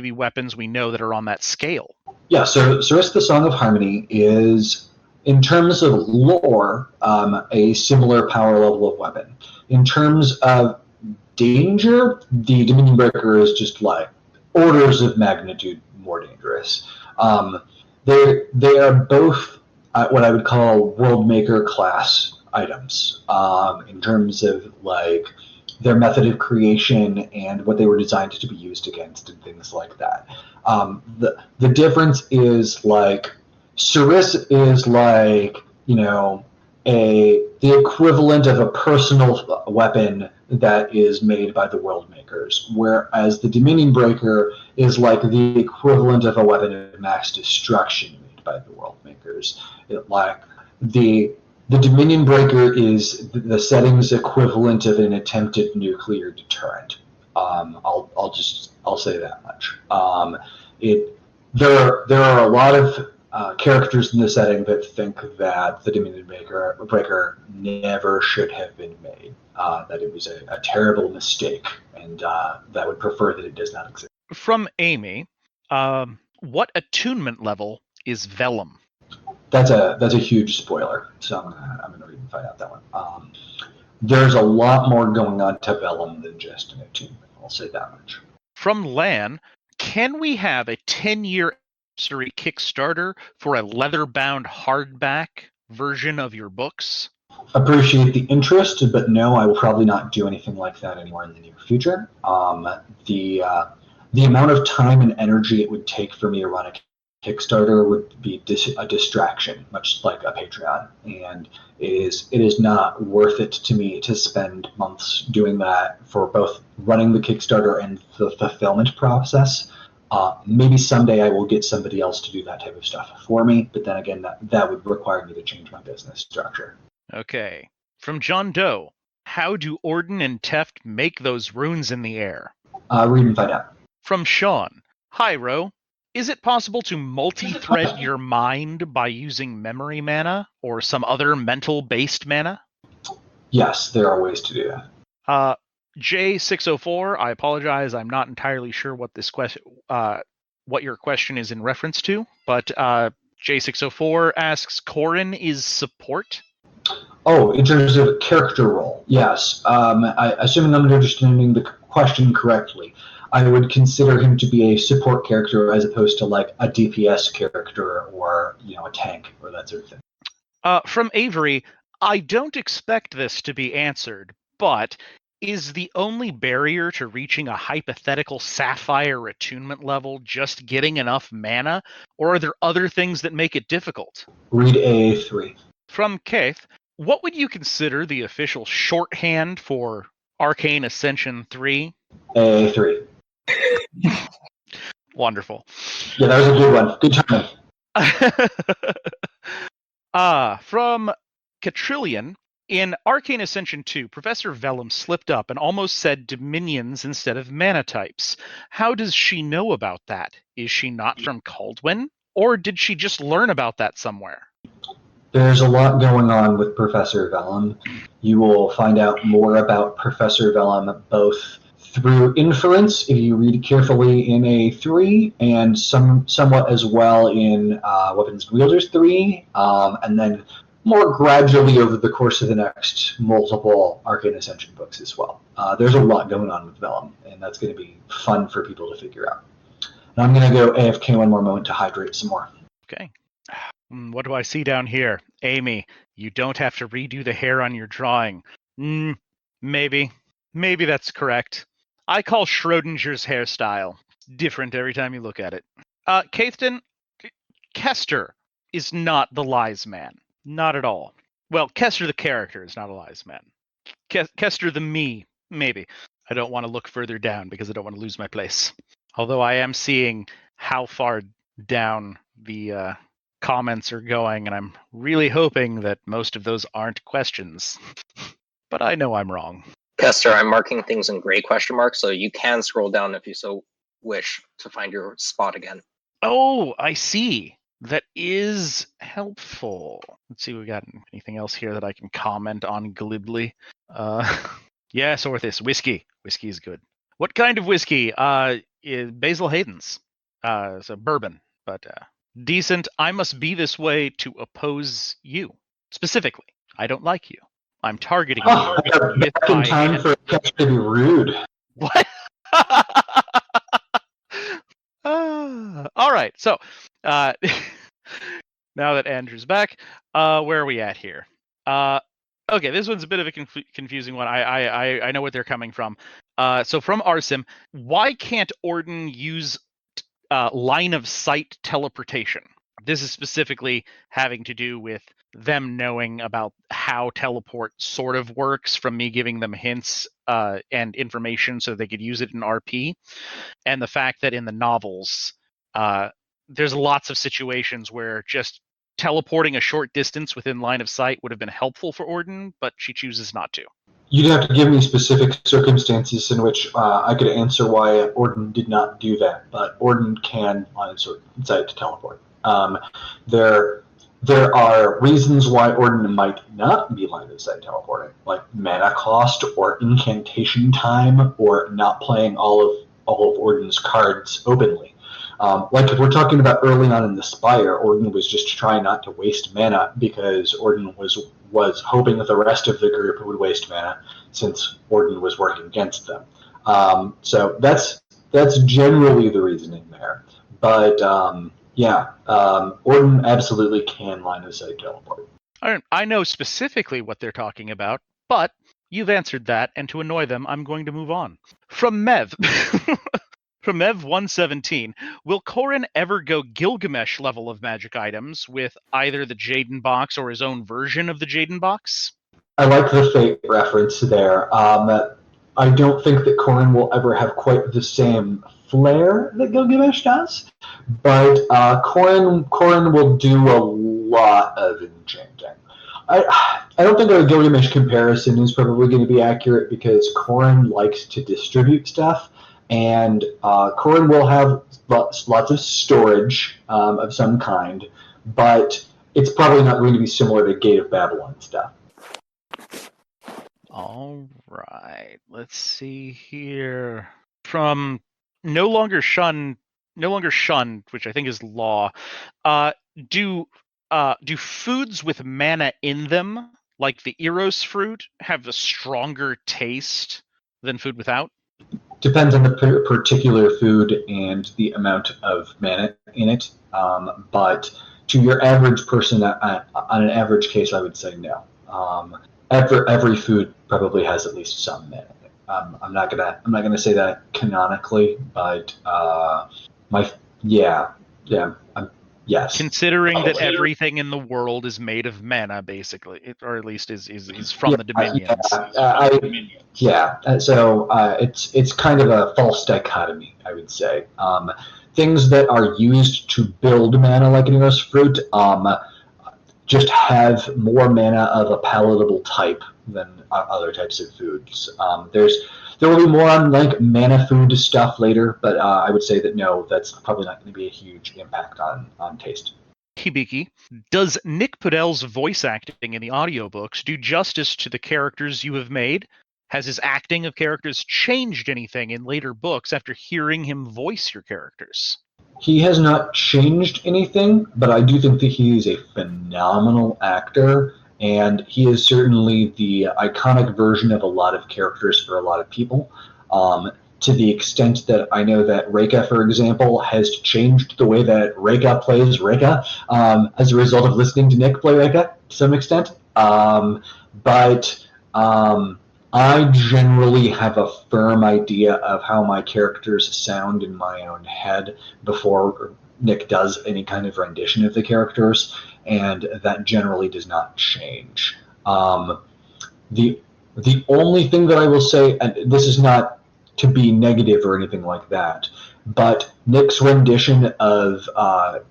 be weapons we know that are on that scale. Yeah, so Ceres the Song of Harmony is, in terms of lore, a similar power level of weapon. In terms of danger, the Dominion Breaker is just like orders of magnitude more dangerous. They are both what I would call World Maker class items in terms of like their method of creation and what they were designed to be used against and things like that. The difference is like Ceris is like, you know, the equivalent of a personal weapon that is made by the world makers, whereas the Dominion Breaker is like the equivalent of a weapon of mass destruction made by the world makers. Like the Dominion Breaker is the setting's equivalent of an attempted nuclear deterrent. I'll say that much. There are a lot of characters in the setting that think that the Dominion Breaker never should have been made, that it was a terrible mistake, and that would prefer that it does not exist. From Amy, what attunement level is Vellum? That's a huge spoiler, so I'm gonna read and find out that one. There's a lot more going on to Vellum than just an attunement. I'll say that much. From Lan, can we have a 10-year anniversary Kickstarter for a leather-bound hardback version of your books? Appreciate the interest, but no, I will probably not do anything like that anywhere in the near future. The amount of time and energy it would take for me to run a Kickstarter would be a distraction, much like a Patreon, and it is not worth it to me to spend months doing that for both running the Kickstarter and the fulfillment process. Maybe someday I will get somebody else to do that type of stuff for me, but then again, that would require me to change my business structure. Okay. From John Doe, how do Orden and Teft make those runes in the air? Read and find out. From Sean, hi Ro. Is it possible to multi-thread your mind by using memory mana or some other mental-based mana? Yes, there are ways to do that. J604, I apologize. I'm not entirely sure what this what your question is in reference to, but J604 asks, Corrin is support? Oh, in terms of character role, yes. Assuming I'm understanding the question correctly, I would consider him to be a support character as opposed to like a DPS character or, you know, a tank or that sort of thing. From Avery, I don't expect this to be answered, but is the only barrier to reaching a hypothetical Sapphire attunement level just getting enough mana, or are there other things that make it difficult? Read A3. From Keith, what would you consider the official shorthand for Arcane Ascension 3? A3. Wonderful. Yeah, that was a good one. Good time. From Catrillion, in Arcane Ascension 2, Professor Vellum slipped up and almost said dominions instead of mana types. How does she know about that? Is she not from Caldwyn? Or did she just learn about that somewhere? There's a lot going on with Professor Vellum. You will find out more about Professor Vellum both through inference, if you read carefully in A3, and somewhat as well in Weapons and Wielders 3, and then more gradually over the course of the next multiple Arcane Ascension books as well. There's a lot going on with Vellum, and that's going to be fun for people to figure out. And I'm going to go AFK one more moment to hydrate some more. Okay. What do I see down here? Amy, you don't have to redo the hair on your drawing. Maybe that's correct. I call Schrodinger's hairstyle different every time you look at it. Caithton, Kester is not the Lies Man. Not at all. Well, Kester the character is not a Lies Man. Kester the me, maybe. I don't want to look further down because I don't want to lose my place. Although I am seeing how far down the comments are going, and I'm really hoping that most of those aren't questions. But I know I'm wrong. Kester, I'm marking things in gray question marks, so you can scroll down if you so wish to find your spot again. Oh, I see. That is helpful. Let's see, we got anything else here that I can comment on glibly. Yes, Orthis, whiskey. Whiskey is good. What kind of whiskey? Is Basil Hayden's. So bourbon, but decent. I must be this way to oppose you. Specifically, I don't like you. I'm targeting you with back in time for Kesh to be rude. What? All right, so now that Andrew's back, where are we at here? Okay, this one's a bit of a confusing one. I know what they're coming from. So from Arsim, why can't Orden use line of sight teleportation? This is specifically having to do with them knowing about how teleport sort of works from me giving them hints and information so they could use it in RP, and the fact that in the novels, there's lots of situations where just teleporting a short distance within line of sight would have been helpful for Orden, but she chooses not to. You'd have to give me specific circumstances in which I could answer why Orden did not do that, but Orden can line of sight to teleport. There are reasons why Orden might not be line of sight teleporting, like mana cost or incantation time, or not playing all of Orden's cards openly. Like if we're talking about early on in the Spire, Orden was just trying not to waste mana because Orden was hoping that the rest of the group would waste mana since Orden was working against them. So that's generally the reasoning there. But Orden absolutely can line of sight teleport. I know specifically what they're talking about, but you've answered that, and to annoy them, I'm going to move on. From Mev. From Mev117, will Corrin ever go Gilgamesh level of magic items with either the Jaden box or his own version of the Jaden box? I like the Fate reference there. I don't think that Corrin will ever have quite the same flair that Gilgamesh does, but Corrin will do a lot of enchanting. I don't think a Gilgamesh comparison is probably going to be accurate because Corrin likes to distribute stuff, and Corrin will have lots of storage of some kind, but it's probably not going to be similar to Gate of Babylon stuff. All right, let's see here. From No Longer Shunned, which I think is Law. Do foods with mana in them, like the Eros fruit, have a stronger taste than food without? Depends on the particular food and the amount of mana in it. But to your average person, on an average case, I would say no. Every food probably has at least some mana in it. I'm not gonna say that canonically, but yes. Considering that everything in the world is made of mana, basically, or at least is from the Dominions. So it's kind of a false dichotomy, I would say. Things that are used to build mana, like an Eros fruit, just have more mana of a palatable type than other types of foods. There will be more on like mana food stuff later, but I would say that no, that's probably not going to be a huge impact on taste. Hibiki, does Nick Podel's voice acting in the audiobooks do justice to the characters you have made? Has his acting of characters changed anything in later books after hearing him voice your characters? He has not changed anything, but I do think that he is a phenomenal actor, and he is certainly the iconic version of a lot of characters for a lot of people. To the extent that I know that Reika, for example, has changed the way that Reika plays Reika as a result of listening to Nick play Reika to some extent. But I generally have a firm idea of how my characters sound in my own head before Nick does any kind of rendition of the characters, and that generally does not change. The only thing that I will say, and this is not to be negative or anything like that, but Nick's rendition of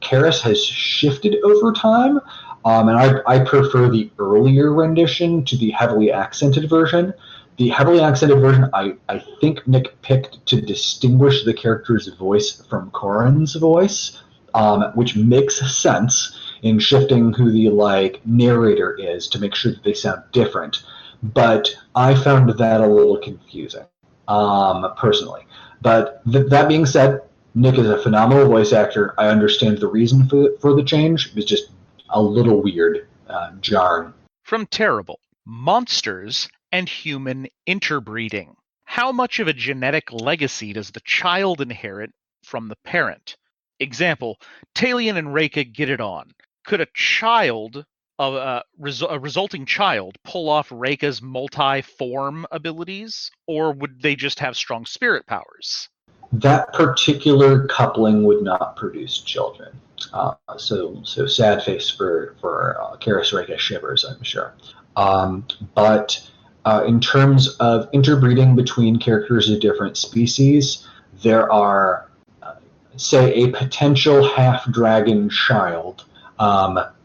Karis has shifted over time, and I prefer the earlier rendition to the heavily accented version. The heavily accented version, I think Nick picked to distinguish the character's voice from Corrin's voice, which makes sense in shifting who the narrator is to make sure that they sound different. But I found that a little confusing, personally. But that being said, Nick is a phenomenal voice actor. I understand the reason for the change. It was just a little weird, jarring. From Terrible, monsters and human interbreeding. How much of a genetic legacy does the child inherit from the parent? Example, Talion and Reika get it on. Could a child a resulting child pull off Reika's multi-form abilities, or would they just have strong spirit powers? That particular coupling would not produce children. So sad face for Karis Reika shivers, I'm sure. But in terms of interbreeding between characters of different species, there are, say, a potential half-dragon child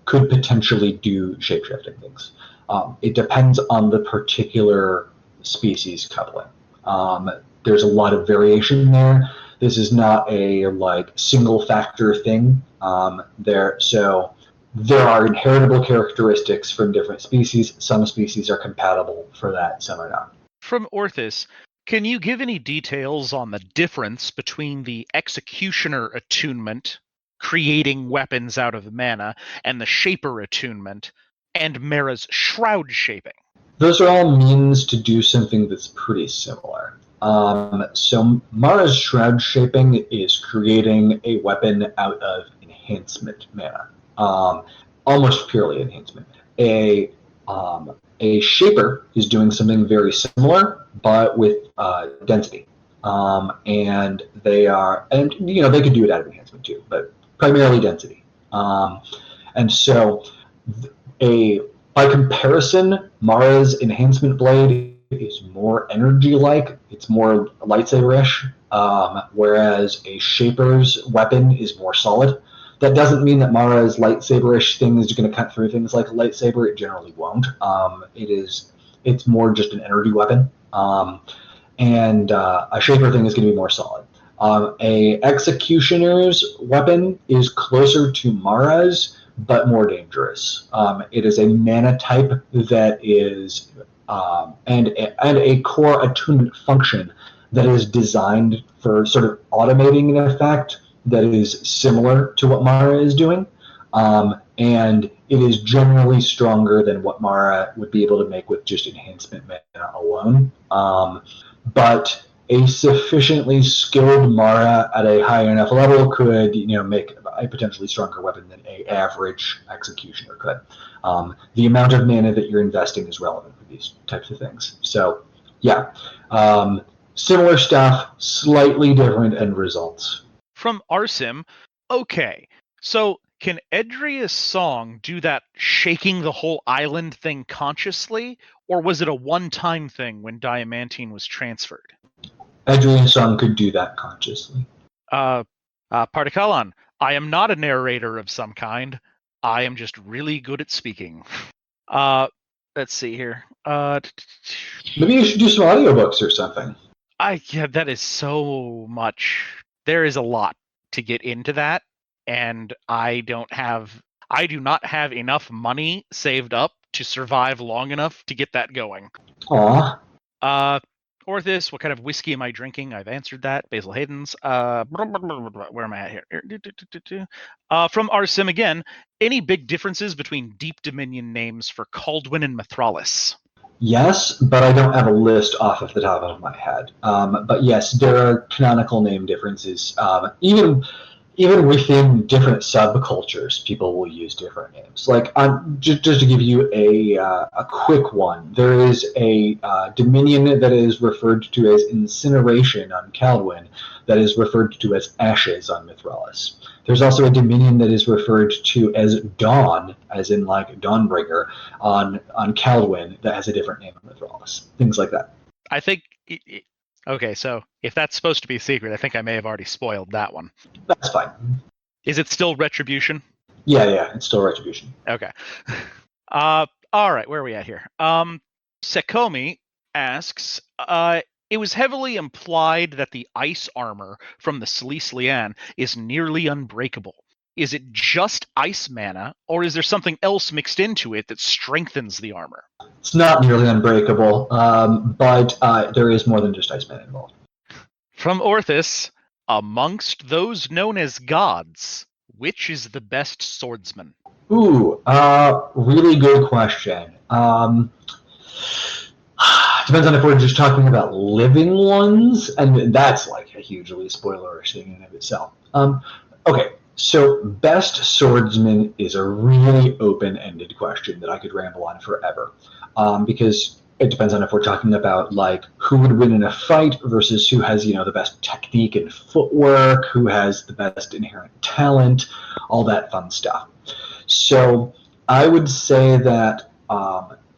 could potentially do shape-shifting things. It depends on the particular species coupling. There's a lot of variation there. This is not a single factor thing. There are inheritable characteristics from different species. Some species are compatible for that, some are not. From Orthus, can you give any details on the difference between the Executioner attunement, creating weapons out of mana, and the Shaper attunement, and Mara's Shroud shaping? Those are all means to do something that's pretty similar. So Mara's Shroud shaping is creating a weapon out of enhancement mana. Almost purely enhancement. A Shaper is doing something very similar, but with density. And they could do it out of enhancement too, but primarily density. And so by comparison, Mara's enhancement blade is more energy-like. It's more lightsaber-ish, whereas a Shaper's weapon is more solid. That doesn't mean that Mara's lightsaber-ish thing is going to cut through things like a lightsaber. It generally won't. It's more just an energy weapon. And a Shaper thing is going to be more solid. A Executioner's weapon is closer to Mara's, but more dangerous. It is a mana type that is, and a core attunement function that is designed for sort of automating an effect that is similar to what Mara is doing, and it is generally stronger than what Mara would be able to make with just enhancement mana alone. But a sufficiently skilled Mara at a high enough level could, make a potentially stronger weapon than an average Executioner could. The amount of mana that you're investing is relevant for these types of things. So, yeah, similar stuff, slightly different end results. From Arsim, okay, so can Edria's song do that shaking the whole island thing consciously, or was it a one-time thing when Diamantine was transferred? Edria's song could do that consciously. Partikalan, I am not a narrator of some kind. I am just really good at speaking. Let's see here. Maybe you should do some audiobooks or something. Yeah, that is so much. There is a lot to get into that, and I do not have enough money saved up to survive long enough to get that going. Aw. Orthus, what kind of whiskey am I drinking? I've answered that. Basil Hayden's. Where am I at here? From Arsim again, any big differences between Deep Dominion names for Kaldwin and Mithralis? Yes, but I don't have a list off of the top of my head. But yes, there are canonical name differences. Even within different subcultures, people will use different names. Like, just to give you a quick one, there is a Dominion that is referred to as Incineration on Kaldwin, that is referred to as Ashes on Mithralis. There's also a Dominion that is referred to as Dawn, as in like Dawnbringer, on Kaldwin, that has a different name on Mithralis. Things like that. I think... Okay, so if that's supposed to be a secret, I think I may have already spoiled that one. That's fine. Is it still Retribution? Yeah, it's still Retribution. Okay. All right, where are we at here? Sekomi asks, it was heavily implied that the ice armor from the Sleece Lian is nearly unbreakable. Is it just ice mana, or is there something else mixed into it that strengthens the armor? It's not nearly unbreakable, but there is more than just ice mana involved. From Orthus, amongst those known as gods, which is the best swordsman? Ooh, really good question. Depends on if we're just talking about living ones, and that's like a hugely spoilerish thing in and of itself. Okay, So, best swordsman is a really open-ended question that I could ramble on forever, because it depends on if we're talking about like who would win in a fight versus who has the best technique and footwork, who has the best inherent talent, all that fun stuff. So, I would say that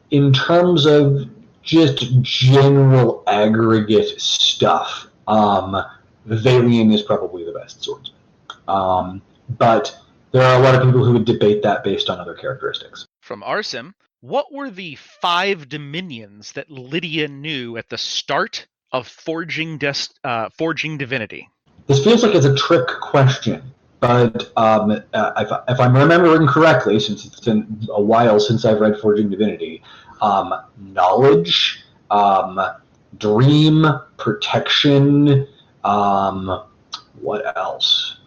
in terms of just general aggregate stuff, Valian is probably the best swordsman. But there are a lot of people who would debate that based on other characteristics. From Arsim, what were the 5 dominions that Lydia knew at the start of Forging Divinity? This feels like it's a trick question, but if I'm remembering correctly, since it's been a while since I've read Forging Divinity, knowledge, dream, protection, what else?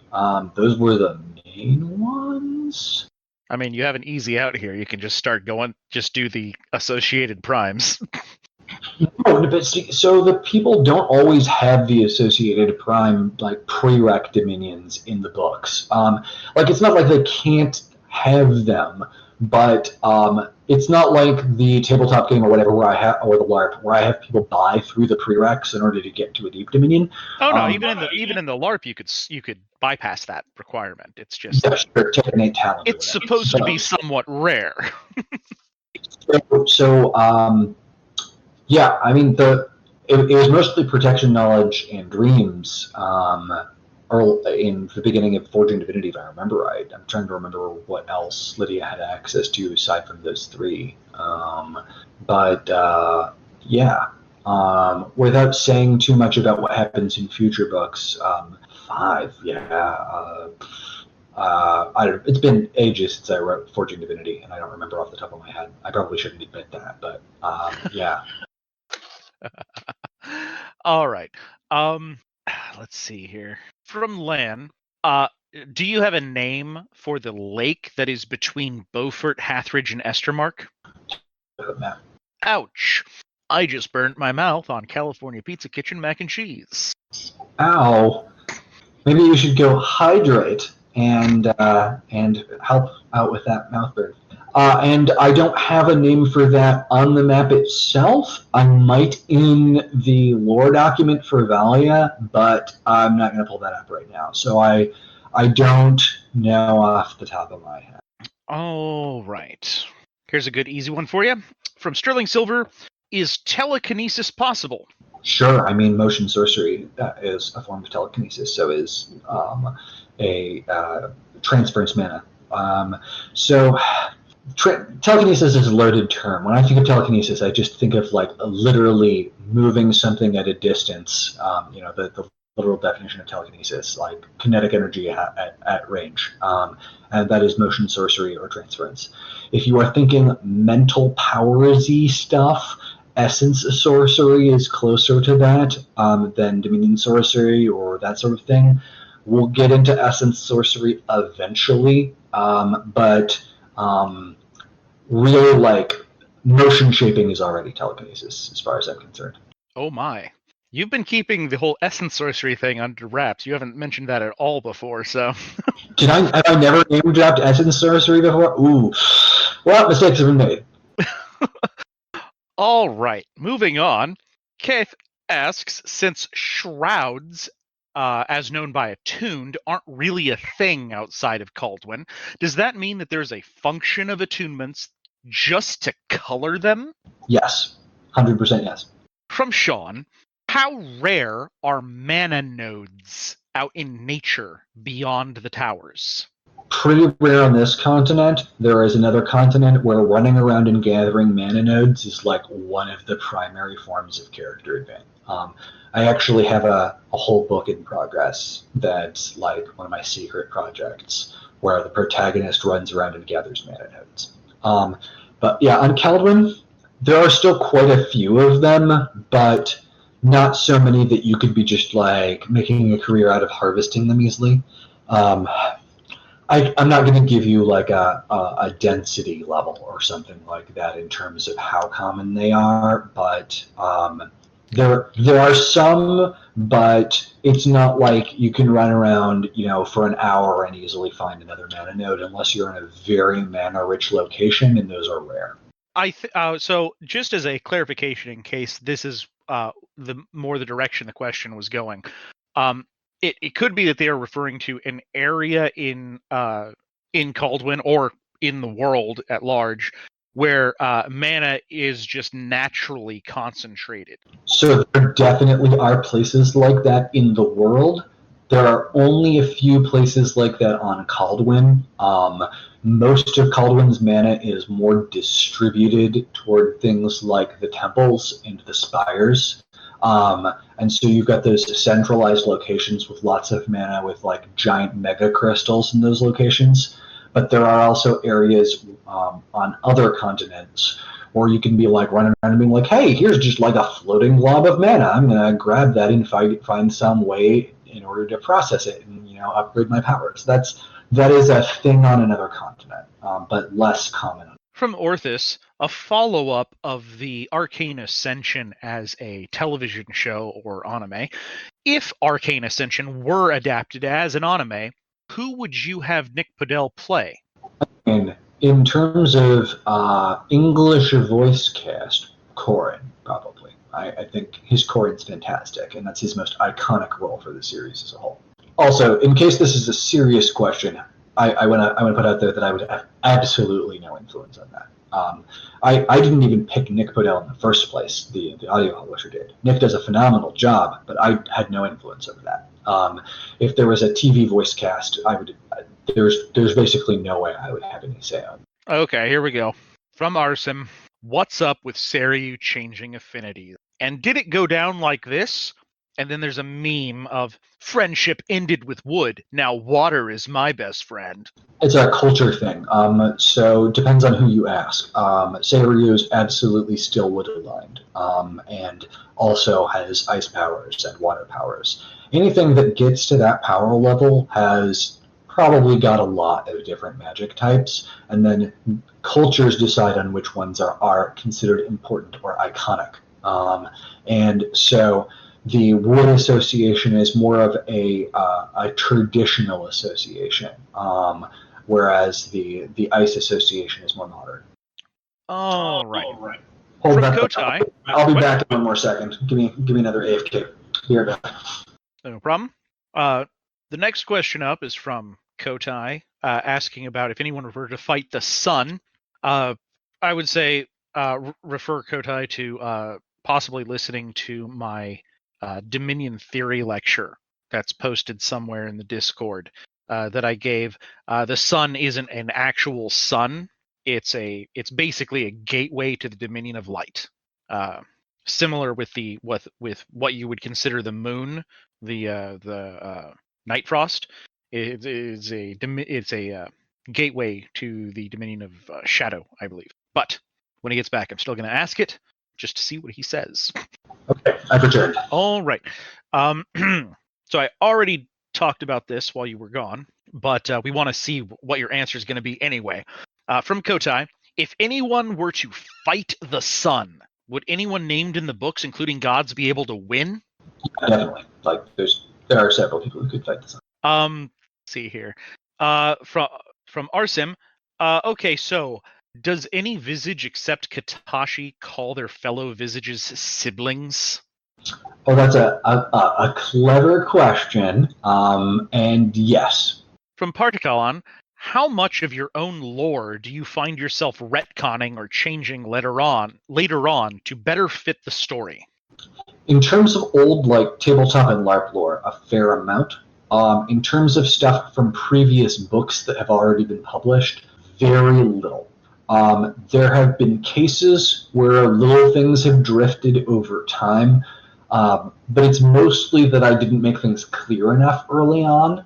Those were the main ones. I mean, you have an easy out here. You can just start going, just do the associated primes. No, but see, so the people don't always have the associated prime like prereq dominions in the books. Like it's not like they can't have them, but it's not like the tabletop game or whatever where or the LARP where I have people buy through the prereqs in order to get to a deep dominion. Oh no, even in the LARP you could bypass that requirement. It's just take innate talent. It's supposed to be somewhat rare. Yeah, I mean it was mostly protection, knowledge, and dreams. In the beginning of Forging Divinity, if I remember right. I'm trying to remember what else Lydia had access to aside from those 3. Without saying too much about what happens in future books, 5, yeah. It's been ages since I wrote Forging Divinity, and I don't remember off the top of my head. I probably shouldn't admit that, but yeah. All right. Let's see here. From Lan, do you have a name for the lake that is between Beaufort, Hathridge, and Estermark? Ouch. I just burnt my mouth on California Pizza Kitchen mac and cheese. Ow. Maybe you should go hydrate and help out with that mouth burn. And I don't have a name for that on the map itself. I might in the lore document for Valia, but I'm not going to pull that up right now. So I don't know off the top of my head. All right. Here's a good easy one for you. From Sterling Silver, is telekinesis possible? Sure. I mean, motion sorcery is a form of telekinesis, so is a transference mana. Telekinesis is a loaded term. When I think of telekinesis, I just think of like literally moving something at a distance. The literal definition of telekinesis, like kinetic energy at range, and that is motion sorcery or transference. If you are thinking mental powersy stuff, essence sorcery is closer to that than dominion sorcery or that sort of thing. We'll get into essence sorcery eventually, but really, like, motion shaping is already telekinesis, as far as I'm concerned. Oh my. You've been keeping the whole essence sorcery thing under wraps. You haven't mentioned that at all before, so... Have I never name-dropped essence sorcery before? Ooh. Well, mistakes have been made. All right, moving on. Keith asks, since shrouds, as known by Attuned, aren't really a thing outside of Caldwin, does that mean that there's a function of attunements just to color them? Yes. 100% yes. From Sean, how rare are mana nodes out in nature beyond the towers? Pretty rare on this continent. There is another continent where running around and gathering mana nodes is like one of the primary forms of character advance. I actually have a whole book in progress that's like one of my secret projects where the protagonist runs around and gathers mana nodes. But yeah, on Caldwin, there are still quite a few of them, but not so many that you could be just like making a career out of harvesting them easily. I'm not going to give you like a density level or something like that in terms of how common they are, but There are some, but it's not like you can run around, for an hour and easily find another mana node unless you're in a very mana-rich location, and those are rare. So just as a clarification, in case this is the direction the question was going, it could be that they are referring to an area in Caldwin or in the world at large where mana is just naturally concentrated. So there definitely are places like that in the world. There are only a few places like that on Caldwin. Most of Caldwin's mana is more distributed toward things like the temples and the spires. And so you've got those centralized locations with lots of mana with like giant mega crystals in those locations. But there are also areas on other continents where you can be like running around and being like, hey, here's just like a floating blob of mana. I'm going to grab that and find some way in order to process it and upgrade my powers. That is a thing on another continent, but less common. From Orthus, a follow-up of the Arcane Ascension as a television show or anime. If Arcane Ascension were adapted as an anime, who would you have Nick Podell play? In terms of English voice cast, Corrin, probably. I think his Corrin's fantastic, and that's his most iconic role for the series as a whole. Also, in case this is a serious question, I want to put out there that I would have absolutely no influence on that. I didn't even pick Nick Podell in the first place. The audio publisher did. Nick does a phenomenal job, but I had no influence over that. If there was a TV voice cast, there's basically no way I would have any say on it. Okay, here we go. From Arsim, what's up with Saryu changing affinities? And did it go down like this? And then there's a meme of friendship ended with wood. Now water is my best friend. It's a culture thing. So it depends on who you ask. Saryu is absolutely still wood aligned, and also has ice powers and water powers. Anything that gets to that power level has probably got a lot of different magic types, and then cultures decide on which ones are considered important or iconic. And so the wood association is more of a traditional association, whereas the ice association is more modern. Oh, right. Hold From that. Kotai, I'll be back in one more second. Give me another AFK. Be right back. No problem. The next question up is from Kotai, asking about if anyone were to fight the sun. I would say refer Kotai to possibly listening to my Dominion Theory lecture that's posted somewhere in the Discord that I gave. The sun isn't an actual sun. It's basically a gateway to the Dominion of Light. Similar with what you would consider the moon, the Night Frost. It's a gateway to the Dominion of Shadow, I believe. But when he gets back, I'm still going to ask it just to see what he says. Okay, I've returned. All right. So I already talked about this while you were gone, but we want to see what your answer is going to be anyway. From Kotai, if anyone were to fight the sun, would anyone named in the books, including gods, be able to win? Definitely. Like there are several people who could fight the sun. Let's see here. From Arsim. Okay, so does any visage except Katashi call their fellow visages siblings? Oh, that's a clever question. And yes. From Partikalan, how much of your own lore do you find yourself retconning or changing later on to better fit the story? In terms of old tabletop and LARP lore, a fair amount. In terms of stuff from previous books that have already been published, very little. There have been cases where little things have drifted over time, but it's mostly that I didn't make things clear enough early on.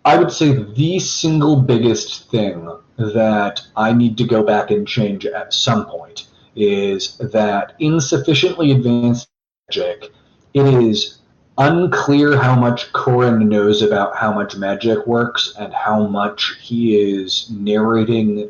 I would say the single biggest thing that I need to go back and change at some point is that in sufficiently advanced magic, it is unclear how much Corrin knows about how much magic works and how much he is narrating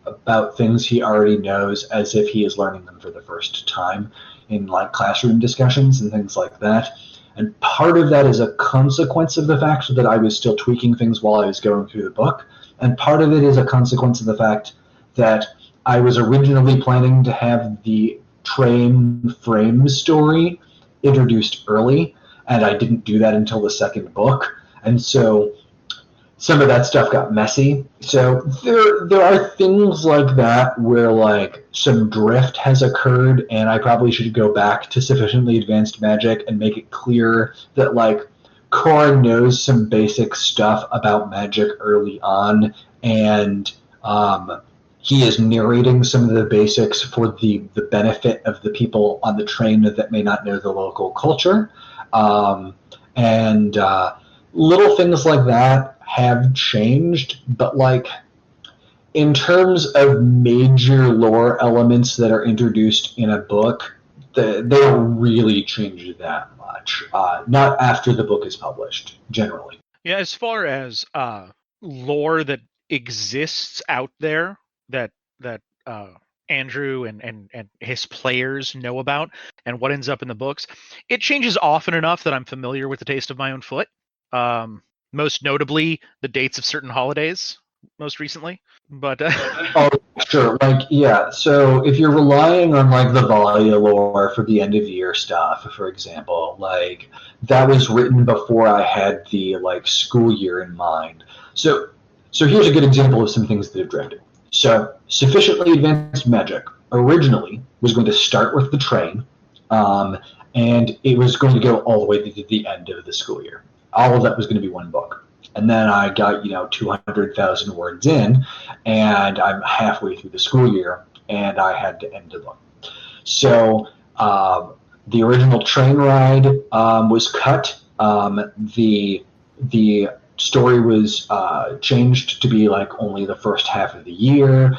about things he already knows as if he is learning them for the first time in like classroom discussions and things like that. And part of that is a consequence of the fact that I was still tweaking things while I was going through the book. And part of it is a consequence of the fact that I was originally planning to have the train frame story introduced early, and I didn't do that until the second book. And so some of that stuff got messy. So there are things like that where like some drift has occurred, and I probably should go back to Sufficiently Advanced Magic and make it clear that like Corin knows some basic stuff about magic early on, and he is narrating some of the basics for the benefit of the people on the train that may not know the local culture. And little things like that have changed, but like in terms of major lore elements that are introduced in a book, they don't really change that much. Not after the book is published, generally. Yeah, as far as lore that exists out there that Andrew and his players know about and what ends up in the books, it changes often enough that I'm familiar with the taste of my own foot. Most notably, the dates of certain holidays, most recently. But oh, sure, like yeah. So if you're relying on like the Valia lore for the end of year stuff, for example, like that was written before I had the like school year in mind. So here's a good example of some things that have drifted. So Sufficiently Advanced Magic originally was going to start with the train, and it was going to go all the way to the end of the school year. All of that was going to be one book. And then I got, 200,000 words in, and I'm halfway through the school year, and I had to end the book. So the original train ride was cut. The story was changed to be like only the first half of the year.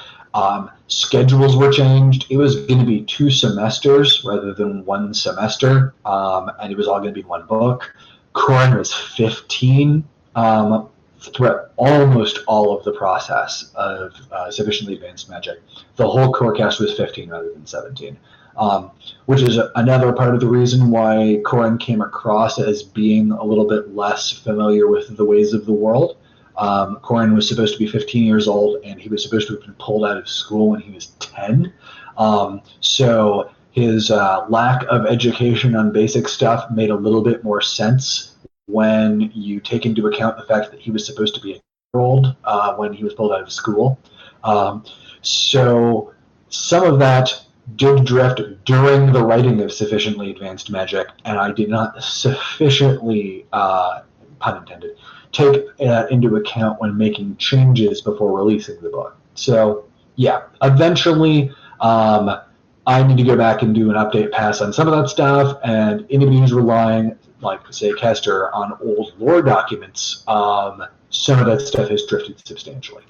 Schedules were changed. It was going to be 2 semesters rather than 1 semester, and it was all going to be one book. Corin was 15 throughout almost all of the process of Sufficiently Advanced Magic. The whole core cast was 15 rather than 17, which is another part of the reason why Corin came across as being a little bit less familiar with the ways of the world. Corin was supposed to be 15 years old, and he was supposed to have been pulled out of school when he was 10. So his lack of education on basic stuff made a little bit more sense when you take into account the fact that he was supposed to be a year-old when he was pulled out of school. So some of that did drift during the writing of Sufficiently Advanced Magic, and I did not sufficiently, pun intended, take that into account when making changes before releasing the book. So yeah, eventually I need to go back and do an update pass on some of that stuff, and anybody who's relying, like, say, Kester, on old lore documents, some of that stuff has drifted substantially.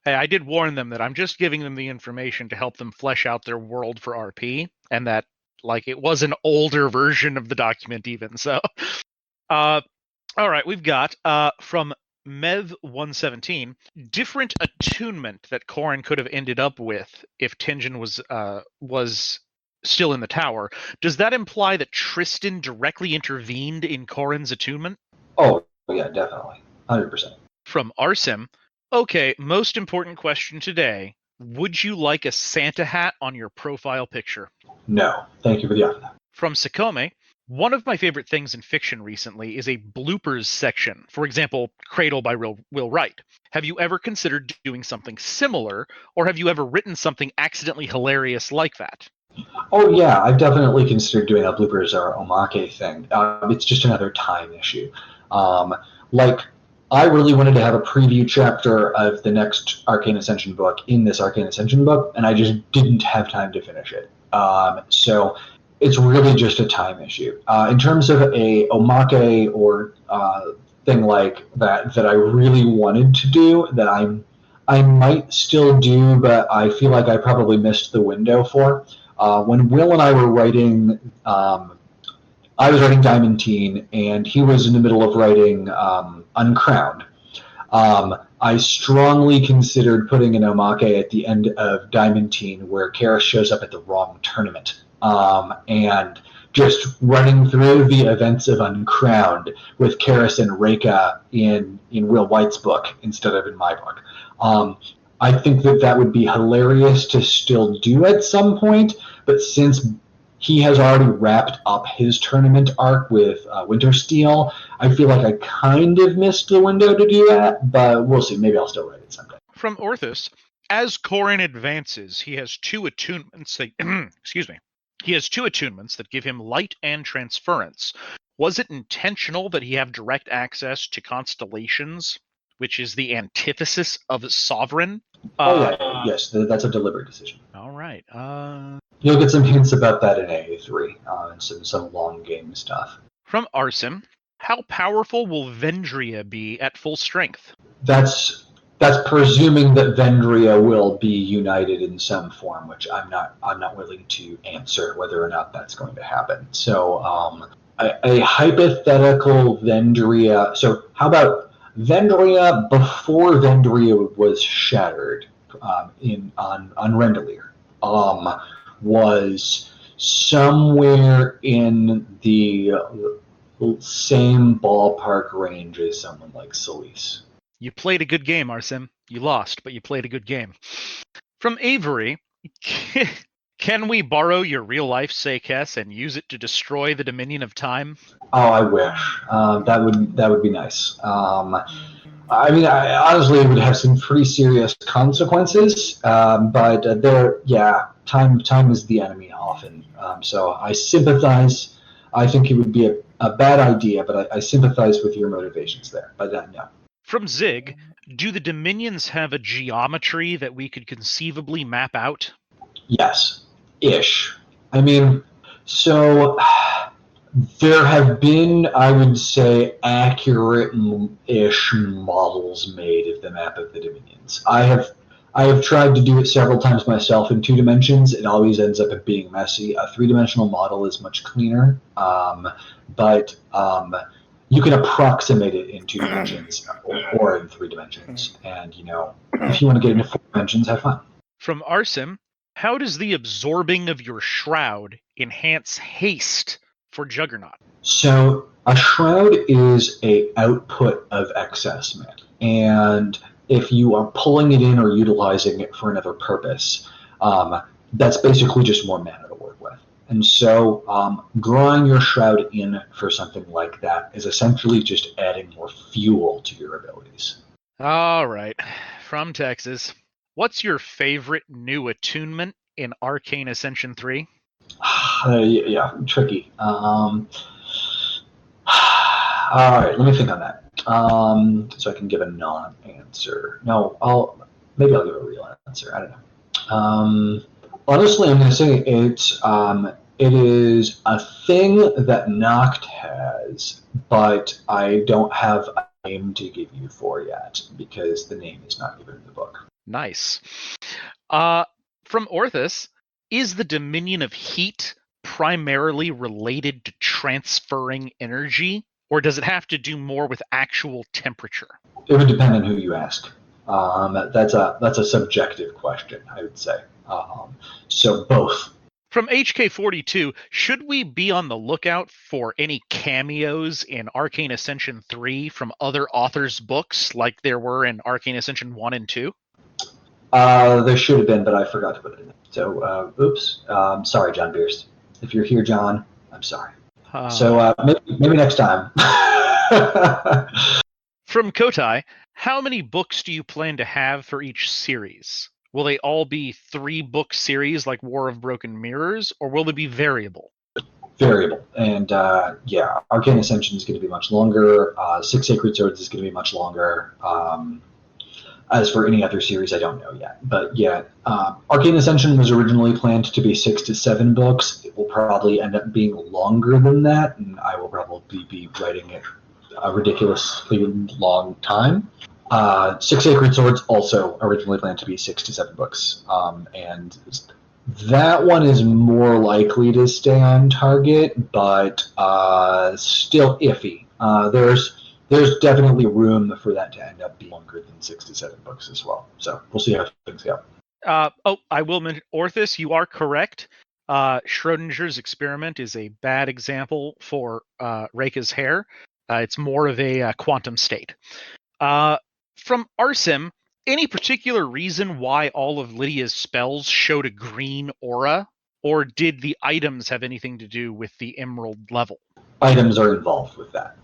Hey, I did warn them that I'm just giving them the information to help them flesh out their world for RP, and that, like, it was an older version of the document even, so. All right, we've got, from Mev117, different attunement that Corin could have ended up with if Tingen was still in the tower. Does that imply that Tristan directly intervened in Corin's attunement? Oh, yeah, definitely. 100%. From Arsim, okay, most important question today. Would you like a Santa hat on your profile picture? No, thank you for the offer. From Sakome, one of my favorite things in fiction recently is a bloopers section. For example, Cradle by Will Wright. Have you ever considered doing something similar, or have you ever written something accidentally hilarious like that? Oh yeah, I've definitely considered doing a bloopers or omake thing. It's just another time issue. I really wanted to have a preview chapter of the next Arcane Ascension book in this Arcane Ascension book, and I just didn't have time to finish it. So it's really just a time issue. In terms of a omake or thing like that I really wanted to do, that I might still do, but I feel like I probably missed the window for. When Will and I were writing, I was writing Diamantine, and he was in the middle of writing Uncrowned. I strongly considered putting an omake at the end of Diamantine where Karis shows up at the wrong tournament. And just running through the events of Uncrowned with Karis and Reika in Will White's book instead of in my book. I think that would be hilarious to still do at some point, but since he has already wrapped up his tournament arc with Wintersteel, I feel like I kind of missed the window to do that, but we'll see. Maybe I'll still write it someday. From Orthus, as Corrin advances, he has two attunements that excuse me. He has two attunements that give him light and transference. Was it intentional that he have direct access to constellations, which is the antithesis of Sovereign? Yes, that's a deliberate decision. All right. You'll get some hints about that in AA3 and some long game stuff. From Arsim, how powerful will Vendria be at full strength? That's presuming that Vendria will be united in some form, which I'm not willing to answer whether or not that's going to happen. So a hypothetical Vendria. So how about Vendria before Vendria was shattered on Rendelier? Was somewhere in the same ballpark range as someone like Solis. You played a good game, Arsim. You lost, but you played a good game. From Avery, can we borrow your real-life Seikes and use it to destroy the Dominion of Time? Oh, I wish. That would be nice. I mean, honestly, it would have some pretty serious consequences, but time is the enemy often. So I sympathize. I think it would be a bad idea, but I sympathize with your motivations there. But no. From Zig, do the Dominions have a geometry that we could conceivably map out? Yes. Ish. I mean, so there have been, I would say, accurate-ish models made of the map of the Dominions. I have tried to do it several times myself in 2 dimensions. It always ends up being messy. A 3-dimensional model is much cleaner, but you can approximate it in 2 dimensions or in 3 dimensions. And, if you want to get into 4 dimensions, have fun. From Arsim, how does the absorbing of your shroud enhance haste for Juggernaut? So a shroud is a output of excess mana. And if you are pulling it in or utilizing it for another purpose, that's basically just more mana to work with. And so drawing your shroud in for something like that is essentially just adding more fuel to your abilities. All right. From Texas, what's your favorite new attunement in Arcane Ascension 3? Yeah, tricky. All right, let me think on that. So I can give a non-answer. No, maybe I'll give a real answer. I don't know. Honestly, I'm going to say it is a thing that Noct has, but I don't have a name to give you for yet because the name is not given in the book. Nice. From Orthus, is the Dominion of Heat primarily related to transferring energy, or does it have to do more with actual temperature? It would depend on who you ask. That's a subjective question, I would say. So both. From HK42, should we be on the lookout for any cameos in Arcane Ascension 3 from other authors' books like there were in Arcane Ascension 1 and 2? There should have been, but I forgot to put it in. So, oops. Sorry, John Bierce. If you're here, John, I'm sorry. So maybe next time. From Kotai, how many books do you plan to have for each series? Will they all be 3-book series like War of Broken Mirrors, or will they be variable? Variable. And Arcane Ascension is going to be much longer. 6 Sacred Swords is going to be much longer. As for any other series, I don't know yet. But yeah, Arcane Ascension was originally planned to be 6 to 7 books. It will probably end up being longer than that, and I will probably be writing it a ridiculously long time. 6 Sacred Swords also originally planned to be 6 to 7 books, and that one is more likely to stay on target, but still iffy. there's definitely room for that to end up being longer than 6 to 7 books as well. So we'll see how things go. I will mention, Orthus, you are correct. Schrodinger's experiment is a bad example for Reika's hair. It's more of a quantum state. From Arsim, any particular reason why all of Lydia's spells showed a green aura? Or did the items have anything to do with the emerald level? Items are involved with that.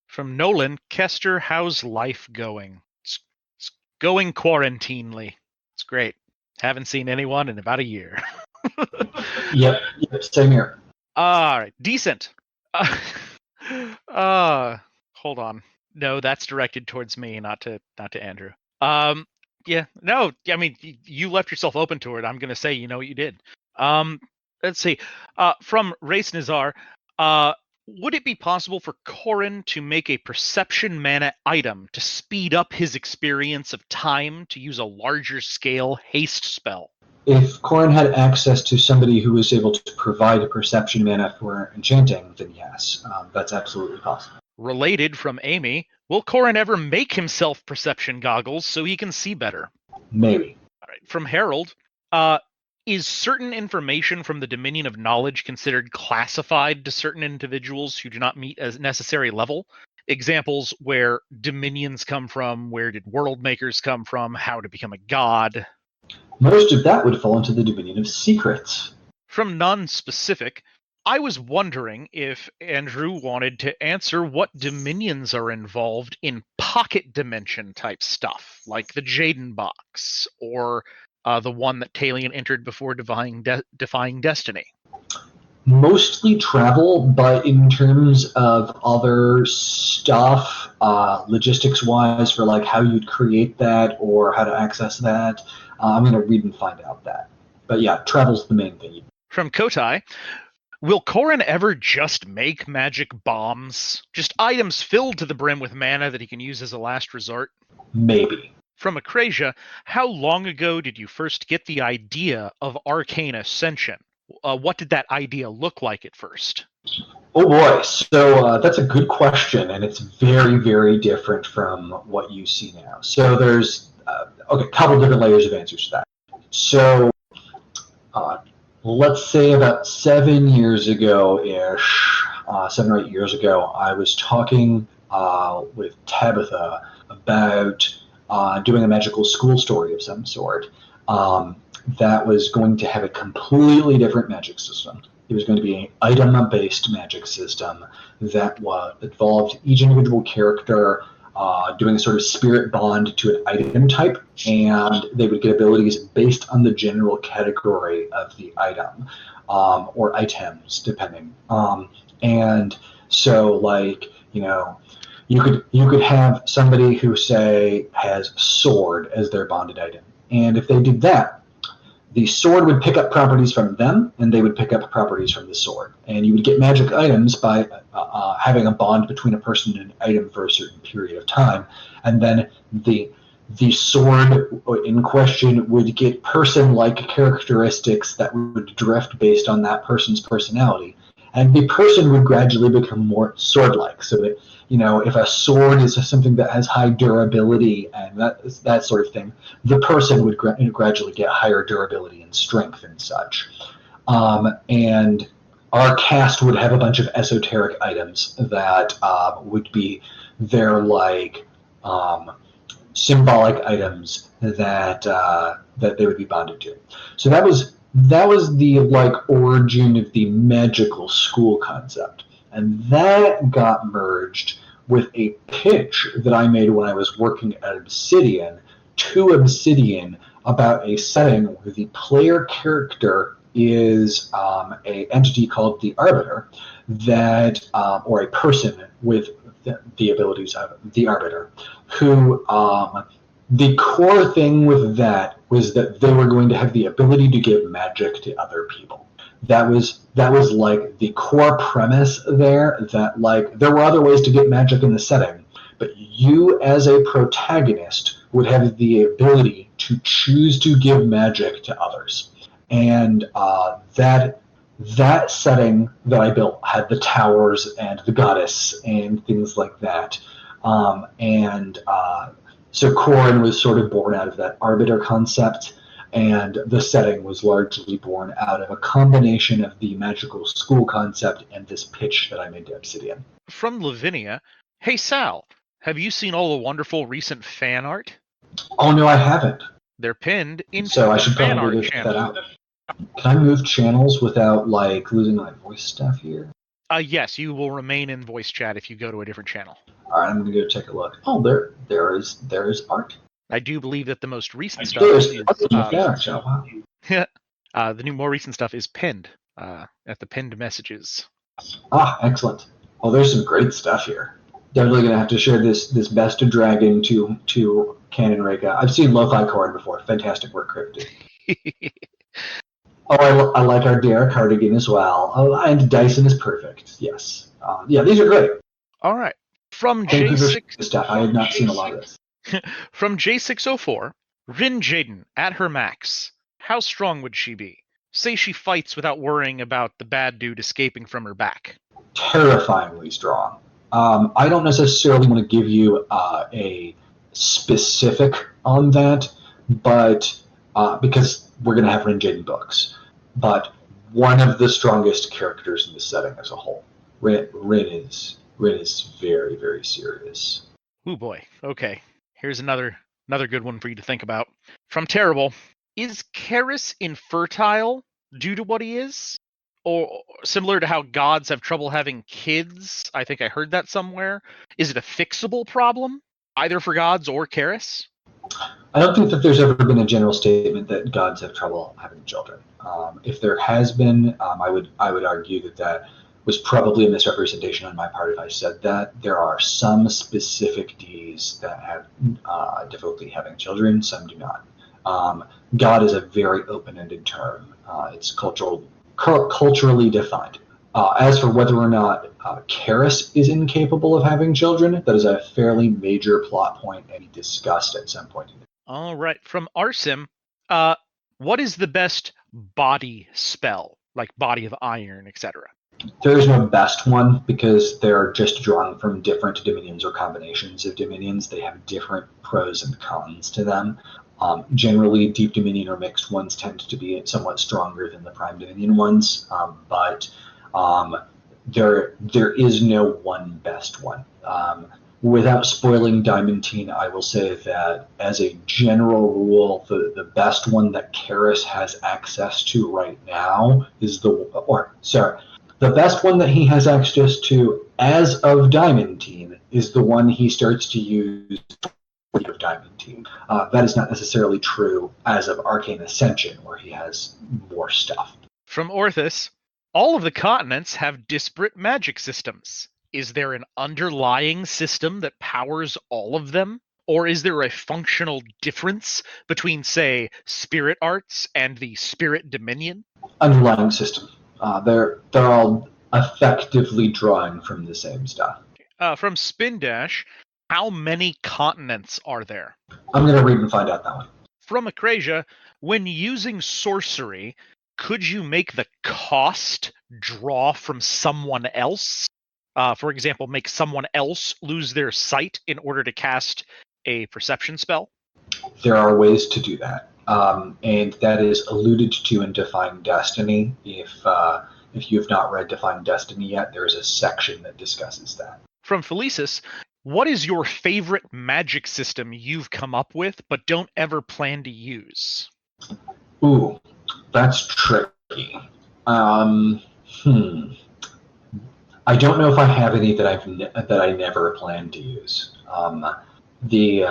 From Nolan, Kester, how's life going? It's going quarantinely. It's great. Haven't seen anyone in about a year. Yep, same here. All right, decent. Hold on. No, that's directed towards me, not to Andrew. Yeah, no, I mean, you left yourself open to it. I'm going to say, you know what you did. Let's see. From Race Nazar, would it be possible for Corin to make a perception mana item to speed up his experience of time to use a larger scale haste spell? If Corin had access to somebody who was able to provide a perception mana for enchanting, then yes, that's absolutely possible. Related from Amy, will Corin ever make himself perception goggles so he can see better? Maybe. All right, from Harold, is certain information from the Dominion of Knowledge considered classified to certain individuals who do not meet a necessary level? Examples where dominions come from, where did world makers come from, how to become a god? Most of that would fall into the Dominion of Secrets. From non-specific, I was wondering if Andrew wanted to answer what dominions are involved in pocket dimension type stuff, like the Jaden box, or the one that Talion entered before defying destiny. Mostly travel, but in terms of other stuff, logistics-wise, for like how you'd create that or how to access that, I'm going to read and find out that. But yeah, travel's the main thing. From Kotai, will Corin ever just make magic bombs? Just items filled to the brim with mana that he can use as a last resort? Maybe. From Acrasia, how long ago did you first get the idea of Arcane Ascension? What did that idea look like at first? Oh boy, so that's a good question, and it's very, very different from what you see now. So there's a couple different layers of answers to that. So let's say about 7 years ago-ish, 7 or 8 years ago, I was talking with Tabitha about doing a magical school story of some sort that was going to have a completely different magic system. It was going to be an item-based magic system that involved each individual character doing a sort of spirit bond to an item type, and they would get abilities based on the general category of the item, or items, depending. And so, like, you know, you could have somebody who, say, has sword as their bonded item, and if they did that, the sword would pick up properties from them, and they would pick up properties from the sword. And you would get magic items by having a bond between a person and an item for a certain period of time. And then the sword in question would get person-like characteristics that would drift based on that person's personality. And the person would gradually become more sword-like. So that, you know, if a sword is something that has high durability and that sort of thing, the person would gradually get higher durability and strength and such. And our cast would have a bunch of esoteric items that would be their like symbolic items that they would be bonded to. So that was the like origin of the magical school concept. And that got merged with a pitch that I made when I was working at Obsidian to Obsidian about a setting where the player character is an entity called the Arbiter, that or a person with the abilities of the Arbiter, who the core thing with that was that they were going to have the ability to give magic to other people. That was like the core premise there, that like there were other ways to get magic in the setting, but you as a protagonist would have the ability to choose to give magic to others. And that setting that I built had the towers and the goddess and things like that. So Corin was sort of born out of that arbiter concept, and the setting was largely born out of a combination of the magical school concept and this pitch that I made to Obsidian. From Lavinia, hey Sal, have you seen all the wonderful recent fan art? Oh no, I haven't. They're pinned into So I the should fan probably art check channel. that out. Can I move channels without losing my voice stuff here? Yes, you will remain in voice chat if you go to a different channel. All right, I'm gonna go take a look. Oh, there is art. I do believe that the most recent stuff There is is art in the fan art show. Wow. the new more recent stuff is pinned at the pinned messages. Ah, excellent. Oh, there's some great stuff here. Definitely gonna have to share this best of dragon to Canon Reka. I've seen Lo-Fi Corin before. Fantastic work, Cryptid. Oh, I like our Derek Hardigan as well. Oh, and Dyson is perfect. Yes. Yeah, these are great. All right. From Thank you for J6 this stuff. I had not seen a lot of this. from J604, Rin Jaden at her max. How strong would she be? Say she fights without worrying about the bad dude escaping from her back. Terrifyingly strong. I don't necessarily want to give you a specific on that, but because we're going to have Rin Jaden books, but one of the strongest characters in the setting as a whole. Rin is very, very serious. Ooh boy. Okay. Here's another good one for you to think about. From Terrible, is Karis infertile due to what he is? Or similar to how gods have trouble having kids? I think I heard that somewhere. Is it a fixable problem, either for gods or Karis? I don't think that there's ever been a general statement that gods have trouble having children. If there has been, I would argue that was probably a misrepresentation on my part if I said that. There are some specific deities that have difficulty having children, some do not. God is a very open-ended term. It's culturally defined. As for whether or not Karis is incapable of having children, that is a fairly major plot point and be discussed at some point. All right. From Arsim, what is the best body spell, like body of iron, etc.? There is no best one because they're just drawn from different dominions or combinations of dominions. They have different pros and cons to them. Generally, deep dominion or mixed ones tend to be somewhat stronger than the prime dominion ones, but there is no one best one. Without spoiling Diamantine, I will say that as a general rule, the best one that Karis has access to right now is the best one that he has access to as of Diamantine is the one he starts to use of Diamantine. That is not necessarily true as of Arcane Ascension, where he has more stuff. From Orthus, all of the continents have disparate magic systems. Is there an underlying system that powers all of them? Or is there a functional difference between, say, spirit arts and the spirit dominion? Underlying system. They're all effectively drawing from the same stuff. From Spin Dash, how many continents are there? I'm going to read and find out that one. From Acrasia, when using sorcery, could you make the cost draw from someone else? For example, make someone else lose their sight in order to cast a perception spell? There are ways to do that. And that is alluded to in Define Destiny. If you have not read Define Destiny yet, there is a section that discusses that. From Felicis, what is your favorite magic system you've come up with but don't ever plan to use? Ooh, that's tricky. I don't know if I have any that I never plan to use. The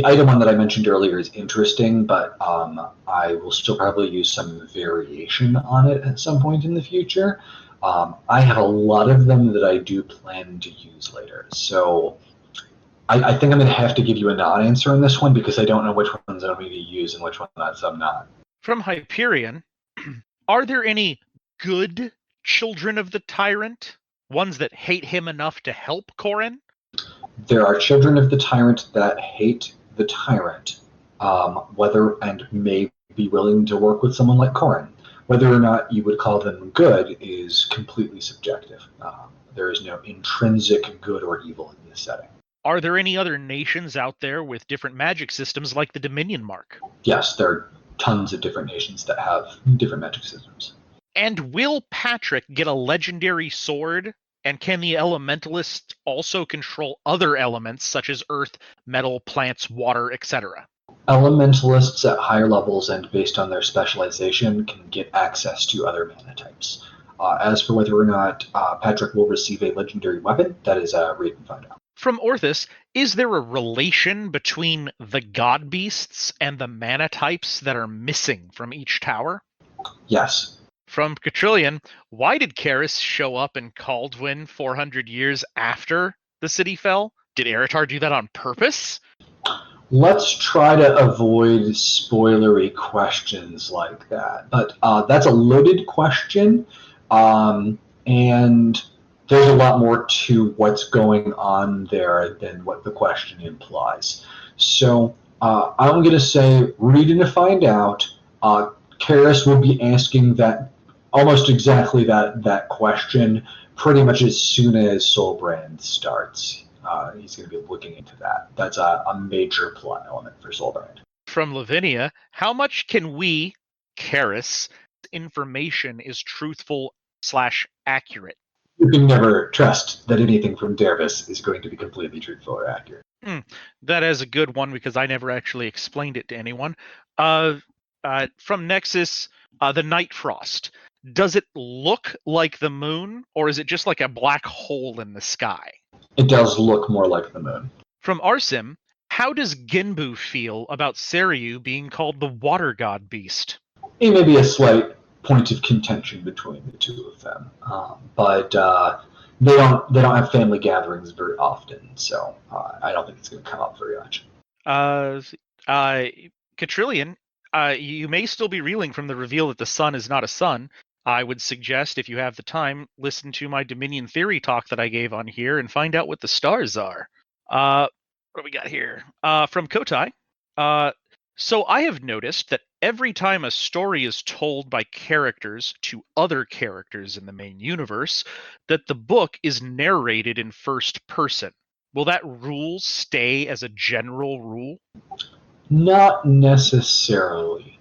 item one that I mentioned earlier is interesting, but I will still probably use some variation on it at some point in the future. I have a lot of them that I do plan to use later. So I think I'm going to have to give you a non-answer on this one because I don't know which ones I'm going to use and which ones I'm not. From Hyperion, are there any good children of the tyrant? Ones that hate him enough to help Corin? There are children of the tyrant that hate the tyrant, whether and may be willing to work with someone like Corin. Whether or not you would call them good is completely subjective. There is no intrinsic good or evil in this setting. Are there any other nations out there with different magic systems like the Dominion Mark? Yes, there are tons of different nations that have different magic systems. And will Patrick get a legendary sword? And can the elementalist also control other elements such as earth, metal, plants, water, etc.? Elementalists at higher levels and based on their specialization can get access to other mana types. As for whether or not Patrick will receive a legendary weapon, that is read and find out. From Orthus, is there a relation between the god beasts and the mana types that are missing from each tower? Yes. From Catrillion, why did Karis show up in Caldwyn 400 years after the city fell? Did Eritar do that on purpose? Let's try to avoid spoilery questions like that. But that's a loaded question, and there's a lot more to what's going on there than what the question implies. So I'm going to say read and to find out. Karis will be asking that almost exactly that question pretty much as soon as Soulbrand starts. He's going to be looking into that. That's a major plot element for Soulbrand. From Lavinia, how much can we, Karis, information is truthful/accurate? You can never trust that anything from Dervis is going to be completely truthful or accurate. That is a good one because I never actually explained it to anyone. From Nexus, the Night Frost. Does it look like the moon, or is it just like a black hole in the sky? It does look more like the moon. From Arsim, how does Ginbu feel about Seryu being called the Water God Beast? It may be a slight point of contention between the two of them, but they don't have family gatherings very often, so I don't think it's going to come up very much. Catrillion, you may still be reeling from the reveal that the sun is not a sun. I would suggest, if you have the time, listen to my Dominion Theory talk that I gave on here and find out what the stars are. What do we got here? From Kotai. So I have noticed that every time a story is told by characters to other characters in the main universe, that the book is narrated in first person. Will that rule stay as a general rule? Not necessarily.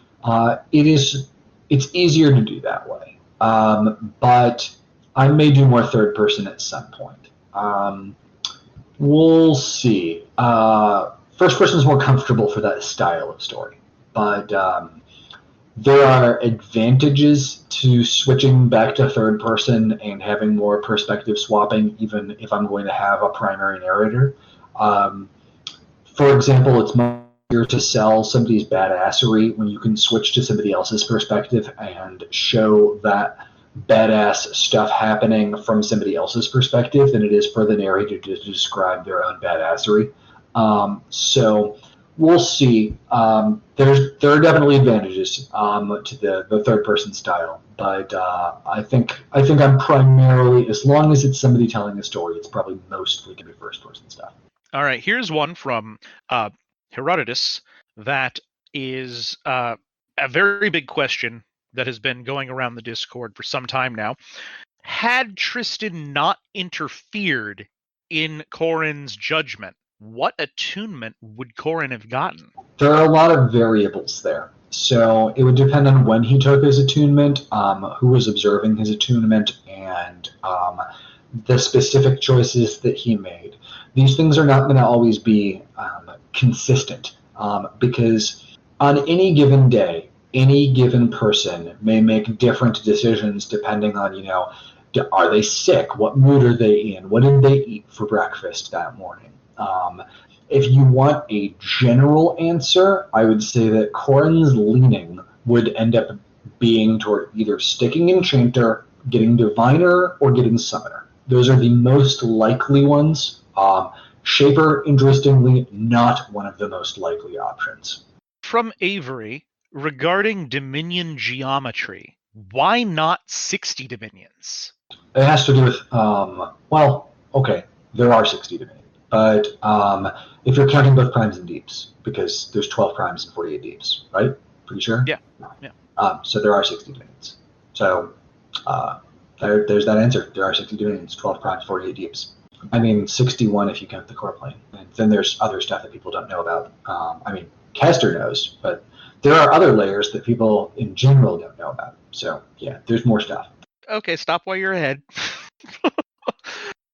It's easier to do that way. But I may do more third person at some point. We'll see. First person is more comfortable for that style of story. But there are advantages to switching back to third person and having more perspective swapping, even if I'm going to have a primary narrator. For example, it's much easier to sell somebody's badassery when you can switch to somebody else's perspective and show that badass stuff happening from somebody else's perspective than it is for the narrator to describe their own badassery. So we'll see. There are definitely advantages to the third person style, but I think I'm primarily, as long as it's somebody telling a story, it's probably mostly going to be first person stuff. All right, here's one from Herodotus that is a very big question that has been going around the Discord for some time now. Had Tristan not interfered in Corin's judgment, what attunement would Corin have gotten? There are a lot of variables there. So it would depend on when he took his attunement, who was observing his attunement, and the specific choices that he made. These things are not going to always be consistent because on any given day, any given person may make different decisions depending on, are they sick? What mood are they in? What did they eat for breakfast that morning? If you want a general answer, I would say that Corin's leaning would end up being toward either sticking Enchanter, getting Diviner, or getting Summoner. Those are the most likely ones. Shaper, interestingly, not one of the most likely options. From Avery, regarding Dominion geometry, why not 60 Dominions? It has to do with, there are 60 Dominions. But if you're counting both primes and deeps, because there's 12 primes and 48 deeps, right? Pretty sure? Yeah. So there are 60 Dominions. So there's that answer. There are 60 Dominions, 12 primes, 48 deeps. I mean, 61 if you count the core plane. And then there's other stuff that people don't know about. Caster knows, but there are other layers that people in general don't know about. So, yeah, there's more stuff. Okay, stop while you're ahead.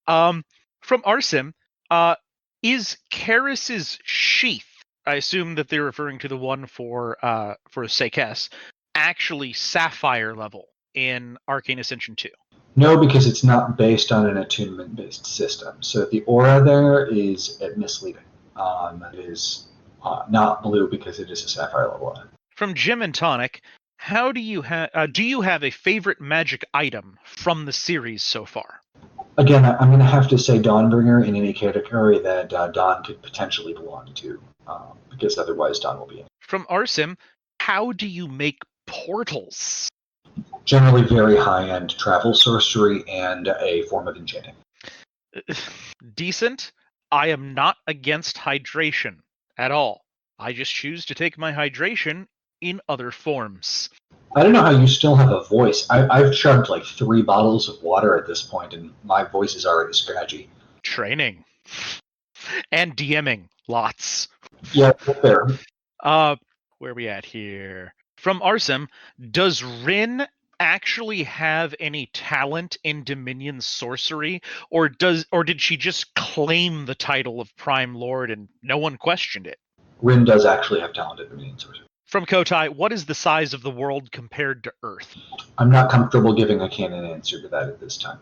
From Arsim, is Karis's sheath, I assume that they're referring to the one for Sekes, actually sapphire level in Arcane Ascension 2? No, because it's not based on an attunement-based system. So the aura there is misleading. It is not blue because it is a sapphire level. From Jim and Tonic, how do you have a favorite magic item from the series so far? Again, I'm going to have to say Dawnbringer in any category that Dawn could potentially belong to, because otherwise Dawn will be in. From Arsim, how do you make portals? Generally very high-end travel sorcery and a form of enchanting. Decent. I am not against hydration at all. I just choose to take my hydration in other forms. I don't know how you still have a voice. I've chugged like 3 bottles of water at this point, and my voice is already scratchy. Training. And DMing. Lots. Yeah, fair. Where are we at here? From Arsim, does Rin actually have any talent in Dominion sorcery, or did she just claim the title of Prime Lord and no one questioned it? Rin does actually have talent in Dominion sorcery. From Kotai, what is the size of the world compared to Earth? I'm not comfortable giving a canon answer to that at this time.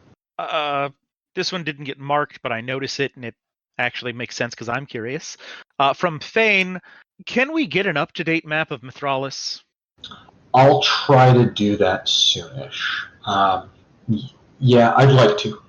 This one didn't get marked, but I notice it, and it actually makes sense because I'm curious. From Thane, can we get an up-to-date map of Mithralis? I'll try to do that soonish. Yeah, I'd like to.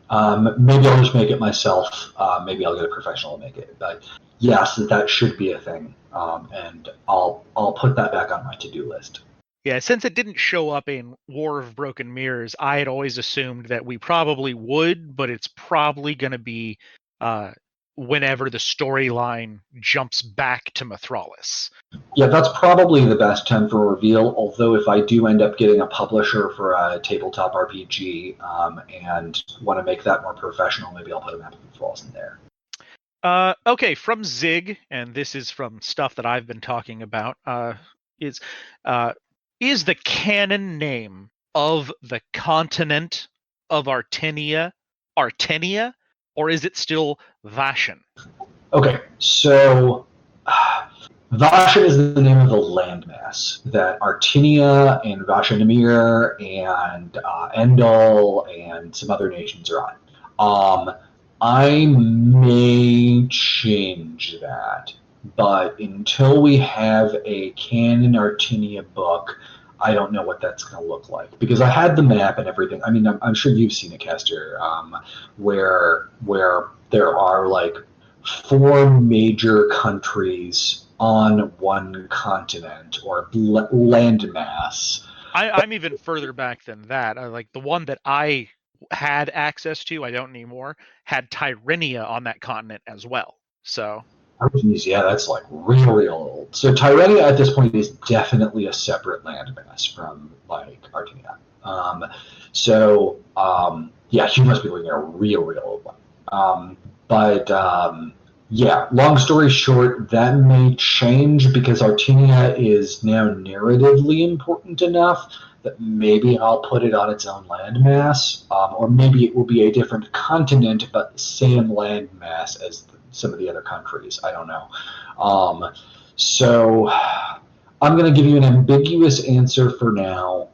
Maybe I'll just make it myself. Maybe I'll get a professional to make it. But yes, that should be a thing. And I'll put that back on my to-do list. Yeah, since it didn't show up in War of Broken Mirrors, I had always assumed that we probably would, but it's probably going to be whenever the storyline jumps back to Mithralis. Yeah, that's probably the best time for reveal, although if I do end up getting a publisher for a tabletop RPG and want to make that more professional, maybe I'll put a map of Mithralis in there. Okay, from Zig, and this is from stuff that I've been talking about, is the canon name of the continent of Artenia, or is it still Vashan? Okay, so Vashan is the name of the landmass that Artenia and Vashanamir and Endel and some other nations are on. I may change that, but until we have a canon Artenia book, I don't know what that's going to look like. Because I had the map and everything. I mean, I'm sure you've seen it, Caster, where there are like 4 major countries on one continent or landmass. I'm even further back than that. Like the one that I had access to, I don't anymore, had Tyrrhenia on that continent as well. So, yeah, that's like real old. So Tyrrhenia at this point is definitely a separate landmass from like Artenia. Yeah, you must be looking at a real old one. Yeah, long story short, that may change because Artenia is now narratively important enough that maybe I'll put it on its own landmass, or maybe it will be a different continent but the same landmass as some of the other countries. I don't know. So I'm going to give you an ambiguous answer for now.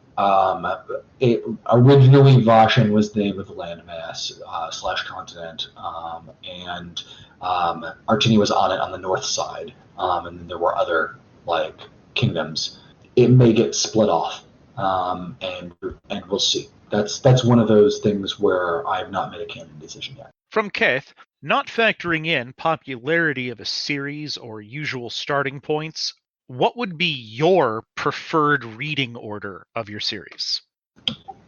Originally, Vashan was the name of the landmass / continent, and Artenia was on it on the north side, and then there were other like kingdoms. It may get split off. And we'll see. That's one of those things where I have not made a canon decision yet. From Keth, not factoring in popularity of a series or usual starting points, what would be your preferred reading order of your series?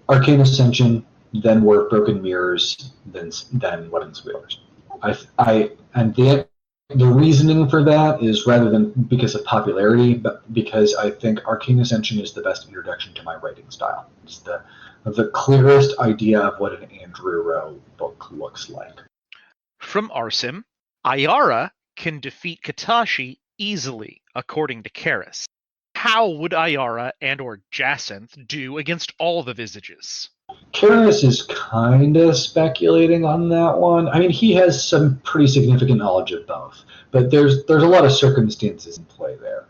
Arcane Ascension, then War of Broken Mirrors, then Weapons Wielders. The reasoning for that is rather than because of popularity, but because I think Arcane Ascension is the best introduction to my writing style. It's the clearest idea of what an Andrew Rowe book looks like. From Arsim, Ayara can defeat Katashi easily, according to Karis. How would Ayara and or Jacinth do against all the Visages? Karis is kind of speculating on that one. I mean, he has some pretty significant knowledge of both, but there's a lot of circumstances in play there.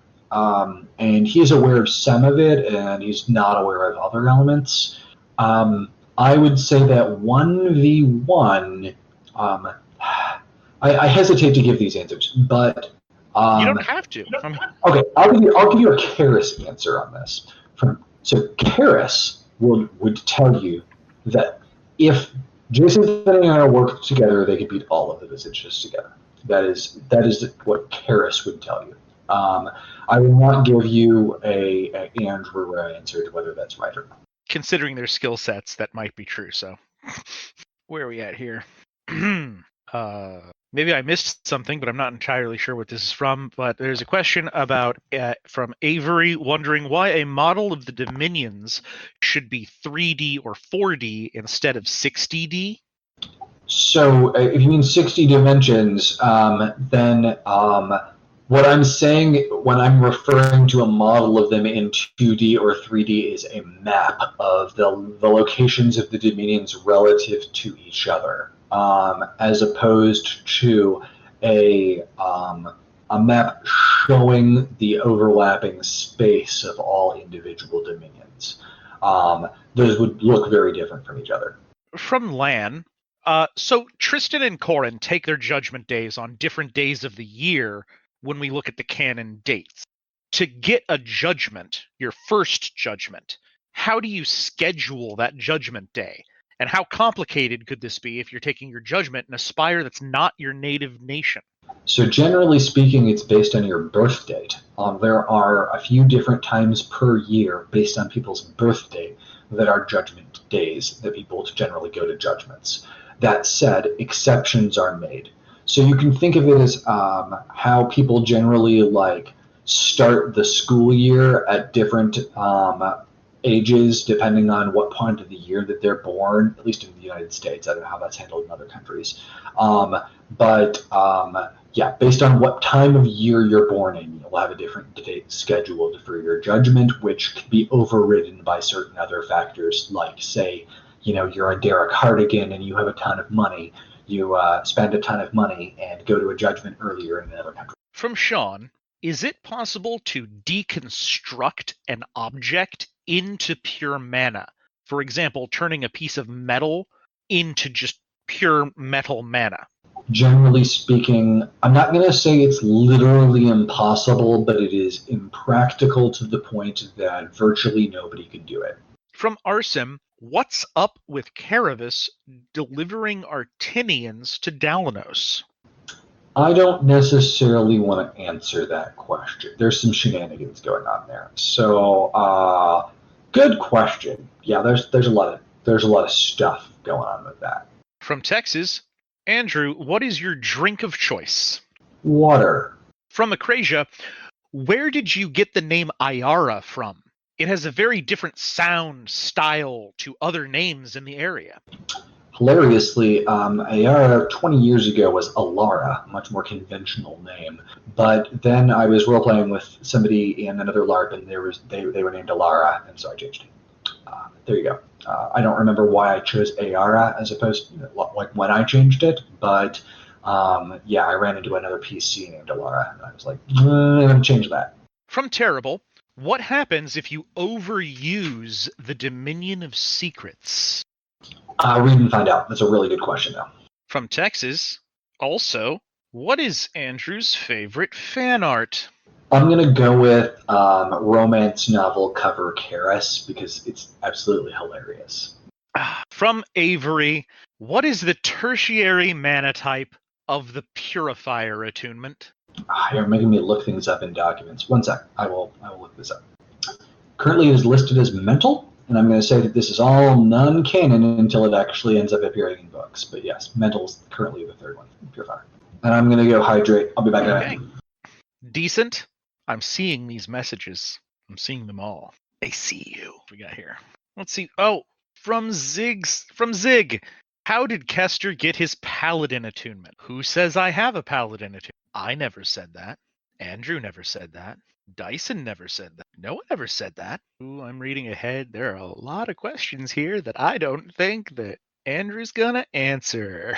And he's aware of some of it, and he's not aware of other elements. I would say that 1v1, I hesitate to give these answers, but You don't have to. okay, I'll give you a Karis answer on this. So Karis would tell you that if Jason and I worked together, they could beat all of the Visages together. That is what Karis would tell you. I will not give you a Andrew answer to whether that's right or not. Considering their skill sets, that might be true. So, where are we at here? Maybe I missed something, but I'm not entirely sure what this is from. But there's a question about from Avery wondering why a model of the Dominions should be 3D or 4D instead of 60D. So, if you mean 60 dimensions, then what I'm saying when I'm referring to a model of them in 2D or 3D is a map of the locations of the dominions relative to each other, as opposed to a map showing the overlapping space of all individual dominions. Those would look very different from each other. From Lan, so Tristan and Corin take their judgment days on different days of the year when we look at the canon dates. To get a judgment, your first judgment, how do you schedule that judgment day? And how complicated could this be if you're taking your judgment in a spire that's not your native nation? So generally speaking, it's based on your birth date. There are a few different times per year based on people's birth date that are judgment days that people generally go to judgments. That said, exceptions are made. So you can think of it as how people generally start the school year at different ages depending on what point of the year that they're born, at least in the United States. I don't know how that's handled in other countries. Yeah, based on what time of year you're born in, you'll have a different date scheduled for your judgment, which can be overridden by certain other factors, like, say, you're a Derek Hardigan and you have a ton of money. You spend a ton of money and go to a judgment earlier in another country. From Sean, is it possible to deconstruct an object into pure mana? For example, turning a piece of metal into just pure metal mana. Generally speaking, I'm not going to say it's literally impossible, but it is impractical to the point that virtually nobody can do it. From Arsim, what's up with Caravis delivering Artinians to Dalanos? I don't necessarily want to answer that question. There's some shenanigans going on there. So, good question. Yeah, there's a lot of stuff going on with that. From Texas, Andrew, what is your drink of choice? Water. From Acrasia, where did you get the name Ayara from? It has a very different sound style to other names in the area. Hilariously, Ayara 20 years ago was Alara, a much more conventional name. But then I was role-playing with somebody in another LARP, and they were named Alara, and so I changed it. There you go. I don't remember why I chose Ayara as opposed to when I changed it, but yeah, I ran into another PC named Alara, and I was like, I'm going to change that. From Terrible, what happens if you overuse the Dominion of Secrets? Read and find out. That's a really good question, though. From Texas, also, what is Andrew's favorite fan art? I'm going to go with romance novel cover Karis because it's absolutely hilarious. From Avery, what is the tertiary mana type of the Purifier attunement? You're making me look things up in documents. One sec. I will look this up. Currently it is listed as mental, and I'm going to say that this is all non-canon until it actually ends up appearing in books. But yes, mental is currently the third one, Purifier. And I'm going to go hydrate. I'll be back in a minute. Decent. I'm seeing these messages. I'm seeing them all. I see you. What we got here? Let's see. Oh, from Zig. How did Kester get his paladin attunement? Who says I have a paladin attunement? I never said that. Andrew never said that. Dyson never said that. No one ever said that. Ooh, I'm reading ahead. There are a lot of questions here that I don't think that Andrew's gonna answer.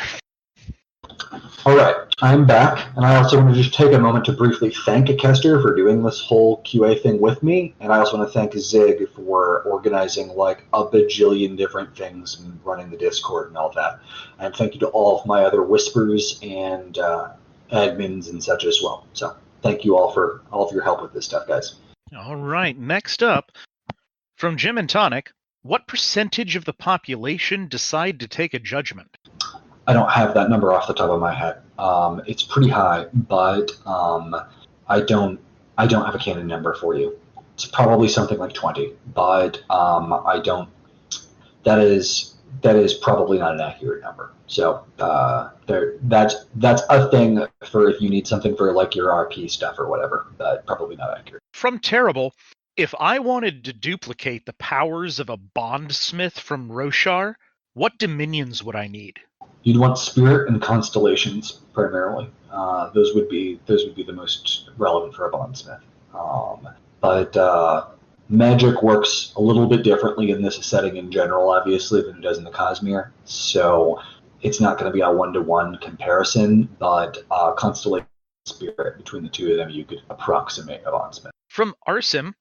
All right, I'm back, and I also want to just take a moment to briefly thank Kester for doing this whole QA thing with me, and I also want to thank Zig for organizing like a bajillion different things and running the Discord and all that. And thank you to all of my other whispers and admins and such as well. So thank you all for all of your help with this stuff, guys. All right, next up, from Jim and Tonic, what percentage of the population decide to take a judgment? I don't have that number off the top of my head. It's pretty high, but I don't have a canon number for you. It's probably something like 20, but I don't. That is probably not an accurate number. So that's a thing for if you need something for like your RP stuff or whatever, but probably not accurate. From Terrible, if I wanted to duplicate the powers of a bondsmith from Roshar, what dominions would I need? You'd want spirit and constellations primarily. Those would be the most relevant for a bondsmith. But magic works a little bit differently in this setting in general, obviously, than it does in the Cosmere. So it's not going to be a 1-to-1 comparison, but constellation and spirit between the two of them, you could approximate a bondsmith. From Arsim,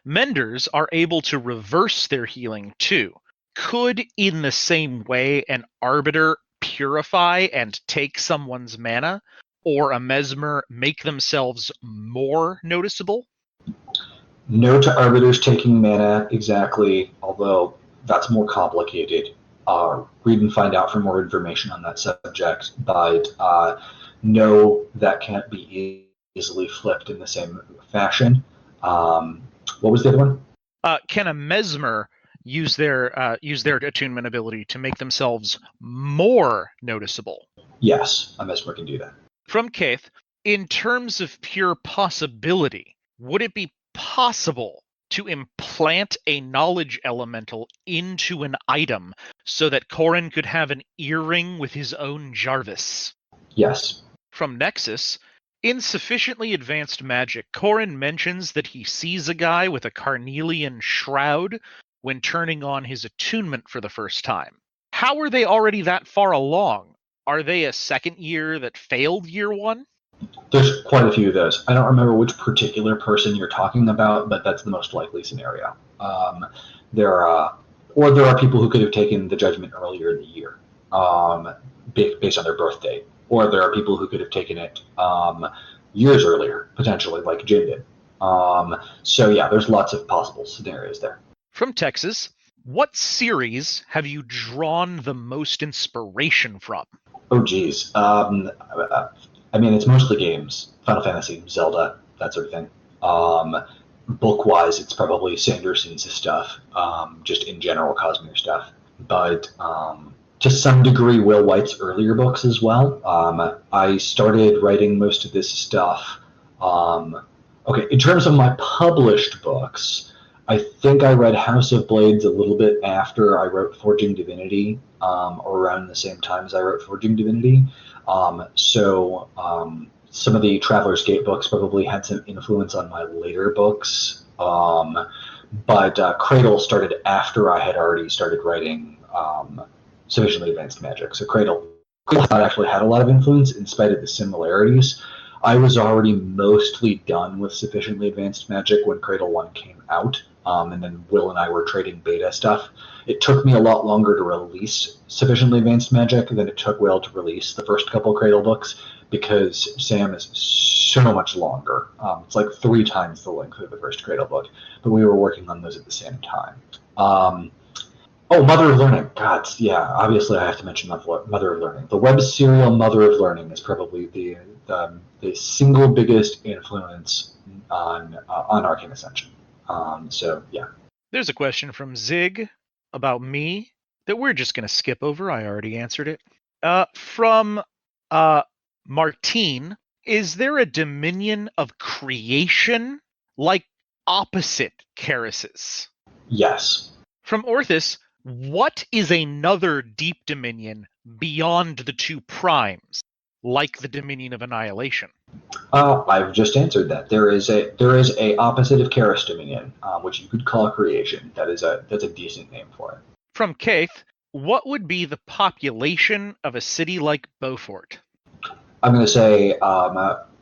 menders are able to reverse their healing too. Could, in the same way, an arbiter purify and take someone's mana, or a mesmer make themselves more noticeable? No to arbiters taking mana exactly, although that's more complicated. Read and find out for more information on that subject, but no, that can't be easily flipped in the same fashion. What was the other one? Can a mesmer use their attunement ability to make themselves more noticeable? Yes, a mesmer can do that. From Kaith, in terms of pure possibility, would it be possible to implant a knowledge elemental into an item so that Corin could have an earring with his own Jarvis? Yes. From Nexus, in sufficiently advanced magic, Corin mentions that he sees a guy with a carnelian shroud when turning on his attunement for the first time. How are they already that far along? Are they a second year that failed year one? There's quite a few of those. I don't remember which particular person you're talking about, but that's the most likely scenario. There are people who could have taken the judgment earlier in the year, based on their birth date, or there are people who could have taken it years earlier, potentially, like Jim did. So yeah, there's lots of possible scenarios there. From Texas, what series have you drawn the most inspiration from? Oh, geez. I mean, it's mostly games. Final Fantasy, Zelda, that sort of thing. Book-wise, it's probably Sanderson's stuff, just in general Cosmere stuff. But to some degree, Will White's earlier books as well. I started writing most of this stuff. Okay, in terms of my published books, I think I read House of Blades a little bit after I wrote Forging Divinity, or around the same time as I wrote Forging Divinity. So some of the Traveler's Gate books probably had some influence on my later books. But Cradle started after I had already started writing Sufficiently Advanced Magic. So Cradle actually had a lot of influence in spite of the similarities. I was already mostly done with Sufficiently Advanced Magic when Cradle 1 came out, and then Will and I were trading beta stuff. It took me a lot longer to release Sufficiently Advanced Magic than it took Will to release the first couple Cradle books, because Sam is so much longer. It's like 3 times the length of the first Cradle book, but we were working on those at the same time. Mother of Learning. God, yeah, obviously I have to mention Mother of Learning. The web serial Mother of Learning is probably the single biggest influence on Arcane Ascension. So, yeah. There's a question from Zig about me that we're just going to skip over. I already answered it. From Martine, is there a dominion of creation like opposite Keris's? Yes. From Orthus, What is another deep dominion beyond the two primes, like the Dominion of Annihilation? I've just answered that. There is a opposite of Karis Dominion, which you could call creation. That's a decent name for it. From Kaith, what would be the population of a city like Beaufort? I'm going to say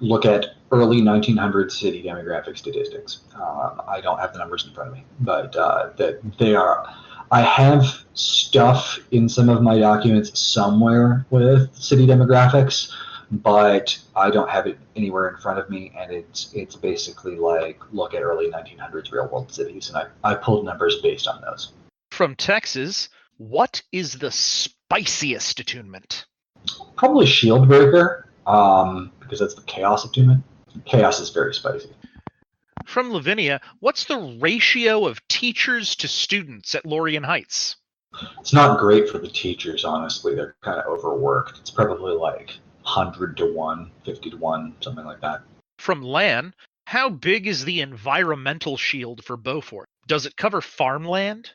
look at early 1900s city demographic statistics. I don't have the numbers in front of me, but that they are. I have stuff in some of my documents somewhere with city demographics, but I don't have it anywhere in front of me, and it's basically like look at early 1900s real world cities, and I pulled numbers based on those. From Texas, what is the spiciest attunement? Probably Shieldbreaker, because that's the Chaos attunement. Chaos is very spicy. From Lavinia, what's the ratio of teachers to students at Lorien Heights? It's not great for the teachers, honestly. They're kind of overworked. It's probably like 100 to 1, 50 to 1, something like that. From Lan, how big is the environmental shield for Beaufort? Does it cover farmland?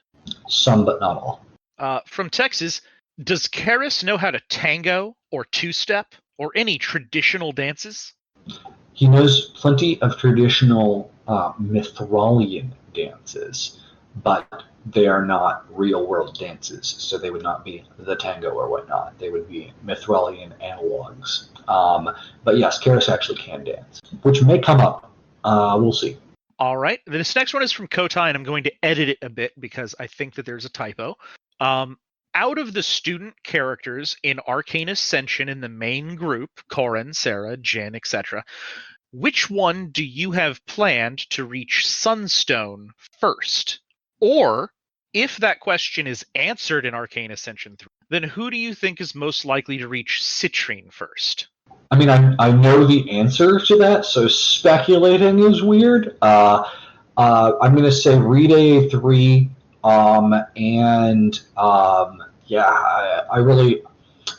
Some, but not all. From Texas, does Karis know how to tango or two-step or any traditional dances? He knows plenty of traditional Mithralian dances, but they are not real-world dances, so they would not be the tango or whatnot. They would be Mithralian analogs. But yes, Karis actually can dance, which may come up. We'll see. All right. This next one is from Kotai, and I'm going to edit it a bit because I think that there's a typo. Out of the student characters in Arcane Ascension in the main group, Corin, Sarah, Jin, etc., which one do you have planned to reach Sunstone first? Or, if that question is answered in Arcane Ascension 3, then who do you think is most likely to reach Citrine first? I mean, I know the answer to that, so speculating is weird. I'm going to say read A3,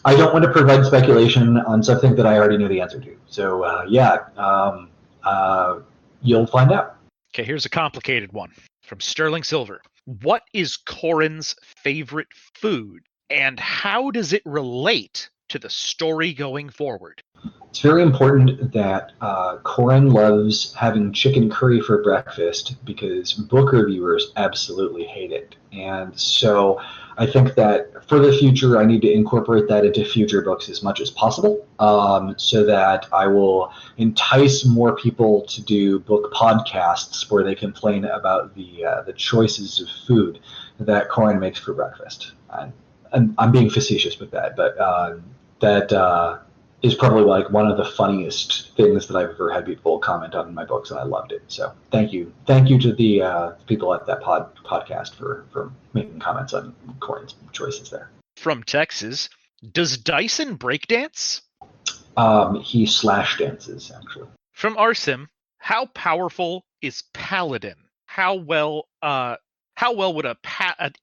I don't want to provide speculation on something that I already know the answer to. So, you'll find out. Okay, here's a complicated one from Sterling Silver. What is Corin's favorite food, and how does it relate to the story going forward? It's very important that Corin loves having chicken curry for breakfast because book reviewers absolutely hate it. And so I think that for the future, I need to incorporate that into future books as much as possible, so that I will entice more people to do book podcasts where they complain about the choices of food that Corin makes for breakfast. And I'm being facetious with that, but that is probably like one of the funniest things that I've ever had people comment on in my books, and I loved it. So thank you to the people at that podcast for making comments on Corin's choices there. From Texas, does Dyson breakdance? He slash dances, actually. From Arsim, how powerful is Paladin? How well would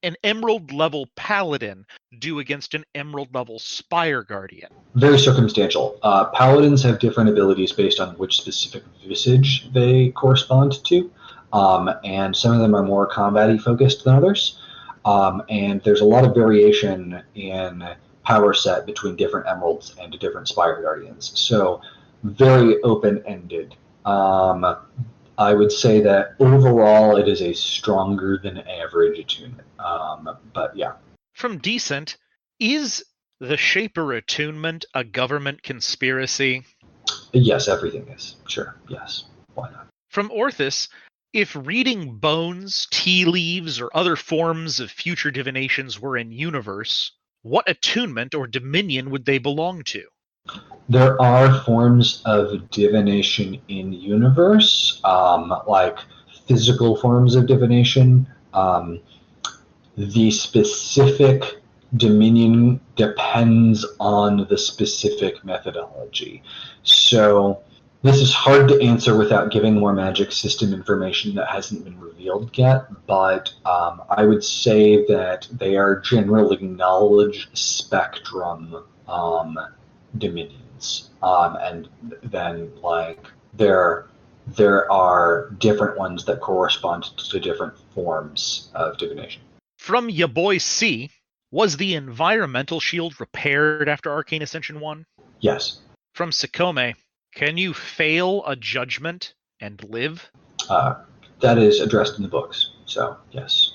an Emerald level Paladin do against an Emerald level Spire Guardian? Very circumstantial. Paladins have different abilities based on which specific visage they correspond to, and some of them are more combat-y focused than others. And there's a lot of variation in power set between different Emeralds and different Spire Guardians. So very open-ended. I would say that overall it is a stronger than average attunement. But yeah. From Decent, is the Shaper attunement a government conspiracy? Yes, everything is. Sure, yes. Why not? From Orthus, if reading bones, tea leaves, or other forms of future divinations were in universe, what attunement or dominion would they belong to? There are forms of divination in universe, like physical forms of divination. The specific dominion depends on the specific methodology. So this is hard to answer without giving more magic system information that hasn't been revealed yet, but I would say that they are generally knowledge spectrum dominions. And then like there are different ones that correspond to different forms of divination. From ya boy C, was the environmental shield repaired after Arcane Ascension 1? Yes. From Sakome, can you fail a judgment and live? That is addressed in the books. So, yes,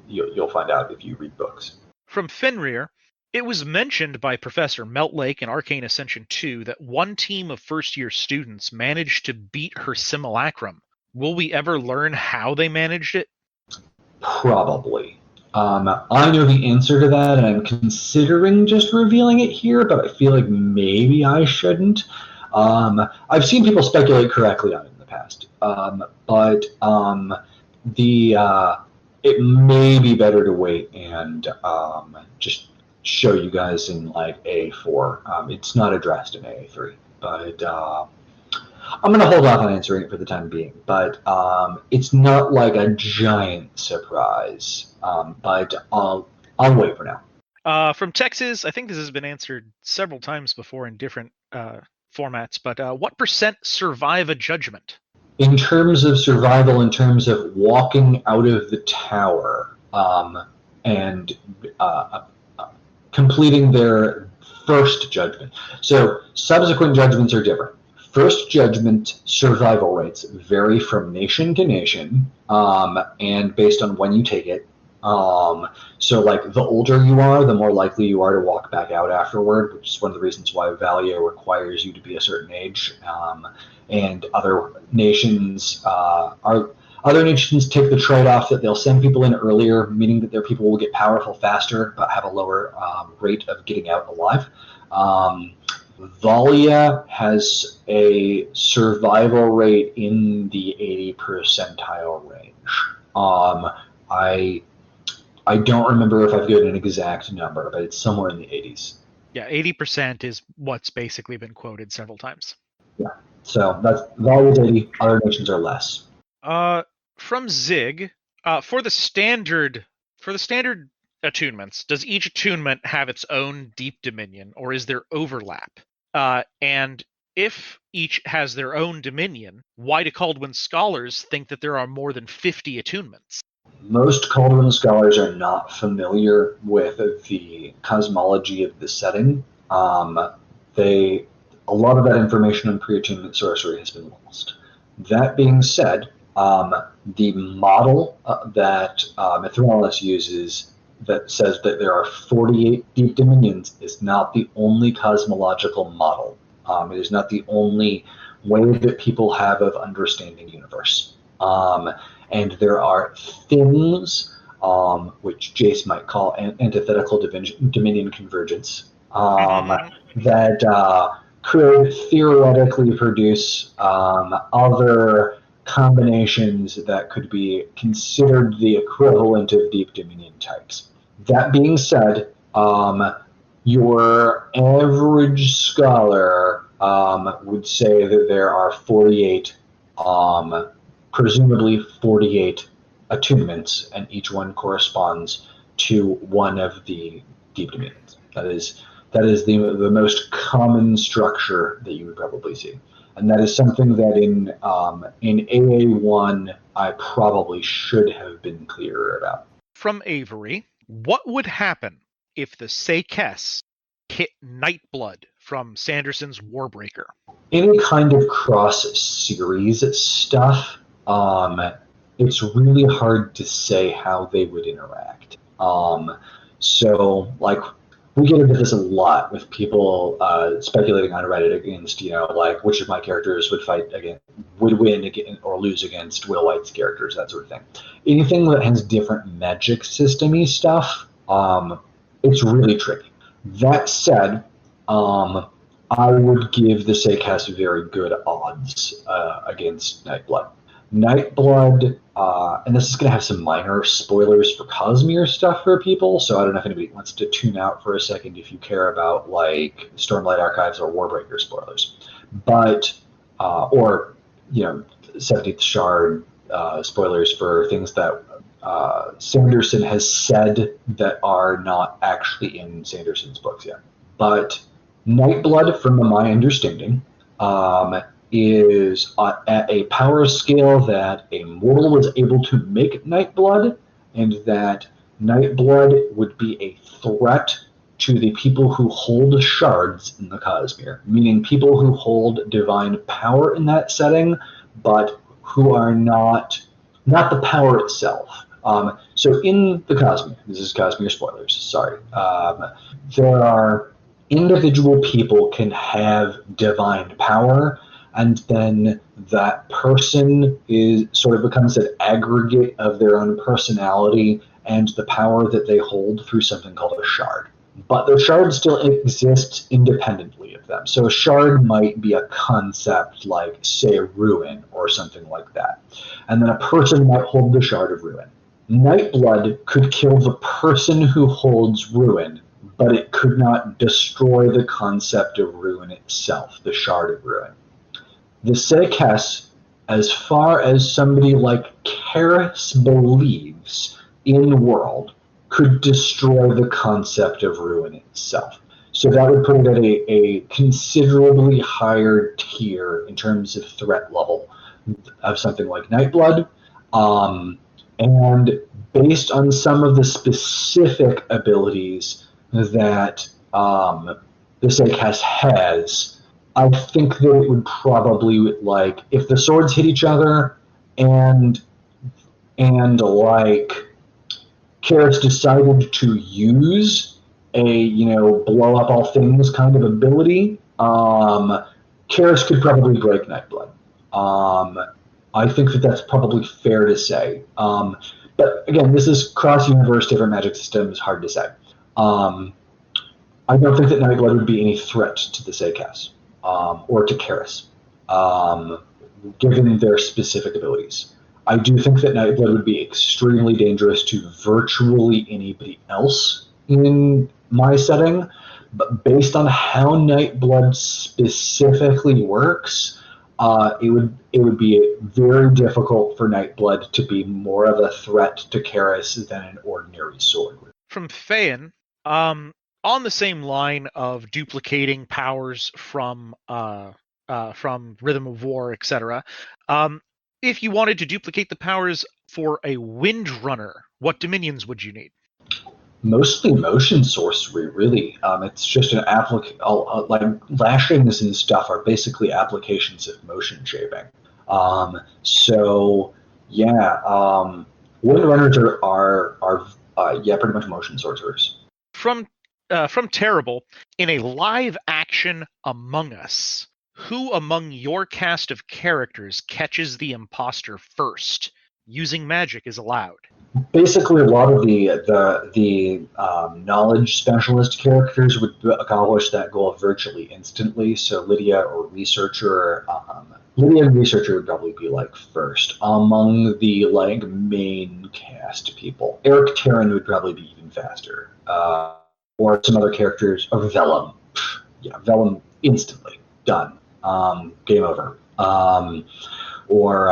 you'll find out if you read books. From Fenrir, it was mentioned by Professor Meltlake in Arcane Ascension 2 that one team of first-year students managed to beat her simulacrum. Will we ever learn how they managed it? Probably. I know the answer to that, and I'm considering just revealing it here, but I feel like maybe I shouldn't. I've seen people speculate correctly on it in the past, but it may be better to wait and just show you guys in like A4. It's not addressed in A3, but I'm going to hold off on answering it for the time being. But it's not like a giant surprise, but I'll wait for now. From Texas, I think this has been answered several times before in different formats, but what % survive a judgment? In terms of survival, in terms of walking out of the tower and completing their first judgment. So subsequent judgments are different. First judgment survival rates vary from nation to nation and based on when you take it. So like the older you are, the more likely you are to walk back out afterward, which is one of the reasons why Valia requires you to be a certain age. And other nations take the trade-off that they'll send people in earlier, meaning that their people will get powerful faster but have a lower rate of getting out alive. Valia has a survival rate in the 80 percentile range. I don't remember if I've given an exact number, but it's somewhere in the 80s. Yeah, 80% is what's basically been quoted several times. Yeah, so that's Valia's 80. Other nations are less. From Zig, for the standard attunements, does each attunement have its own deep dominion, or is there overlap? And if each has their own dominion, why do Kaldwin scholars think that there are more than 50 attunements? Most Kaldwin scholars are not familiar with the cosmology of the setting. A lot of that information on pre-attunement sorcery has been lost. That being said, the model that Mithralis uses that says that there are 48 deep dominions is not the only cosmological model. It is not the only way that people have of understanding the universe. And there are things, which Jace might call antithetical dominion convergence, that could theoretically produce other combinations that could be considered the equivalent of deep dominion types. That being said, your average scholar would say that there are 48, presumably 48 attunements, and each one corresponds to one of the deep dominions. That is the most common structure that you would probably see. And that is something that in AA1 I probably should have been clearer about. From Avery, what would happen if the Seikes hit Nightblood from Sanderson's Warbreaker? Any kind of cross-series stuff, it's really hard to say how they would interact. So, like, we get into this a lot with people speculating on Reddit against, like which of my characters would win against, or lose against Will White's characters, that sort of thing. Anything that has different magic system-y stuff, it's really tricky. That said, I would give the Seikes very good odds against Nightblood. Nightblood, and this is going to have some minor spoilers for Cosmere stuff for people, so I don't know if anybody wants to tune out for a second if you care about, like, Stormlight Archives or Warbreaker spoilers. But, or, 17th Shard spoilers for things that Sanderson has said that are not actually in Sanderson's books yet. But Nightblood, from my understanding, is at a power scale that a mortal was able to make Nightblood, and that Nightblood would be a threat to the people who hold shards in the Cosmere, meaning people who hold divine power in that setting, but who are not the power itself. So in the Cosmere, this is Cosmere spoilers, sorry, there are individual people can have divine power, and then that person is sort of becomes an aggregate of their own personality and the power that they hold through something called a shard. But the shard still exists independently of them. So a shard might be a concept like, say, ruin or something like that. And then a person might hold the shard of ruin. Nightblood could kill the person who holds ruin, but it could not destroy the concept of ruin itself, the shard of ruin. The Sekes, as far as somebody like Karis believes in world, could destroy the concept of ruin itself. So that would put it at a considerably higher tier in terms of threat level of something like Nightblood. And based on some of the specific abilities that the Sekes has, I think that it would probably, like, if the swords hit each other and like Karis decided to use a, blow up all things kind of ability, Karis could probably break Nightblood. I think that that's probably fair to say. But again, this is cross-universe, different magic systems, hard to say. I don't think that Nightblood would be any threat to the Sekes or to Karis, given their specific abilities. I do think that Nightblood would be extremely dangerous to virtually anybody else in my setting, but based on how Nightblood specifically works, it would be very difficult for Nightblood to be more of a threat to Karis than an ordinary sword would. From Phaeon, on the same line of duplicating powers from Rhythm of War, etc., if you wanted to duplicate the powers for a Windrunner, what dominions would you need? Mostly motion sorcery, really. It's just an like lashings and stuff are basically applications of motion shaping. So yeah, Windrunners are pretty much motion sorcerers. From Terrible, in a live action Among Us, who among your cast of characters catches the imposter first? Using magic is allowed. Basically, a lot of the knowledge specialist characters would accomplish that goal virtually instantly. So Lydia or Researcher, Lydia and Researcher would probably be like first among the like main cast people. Eric Terran would probably be even faster, or some other characters. Or Vellum, yeah, Vellum instantly done, game over. Or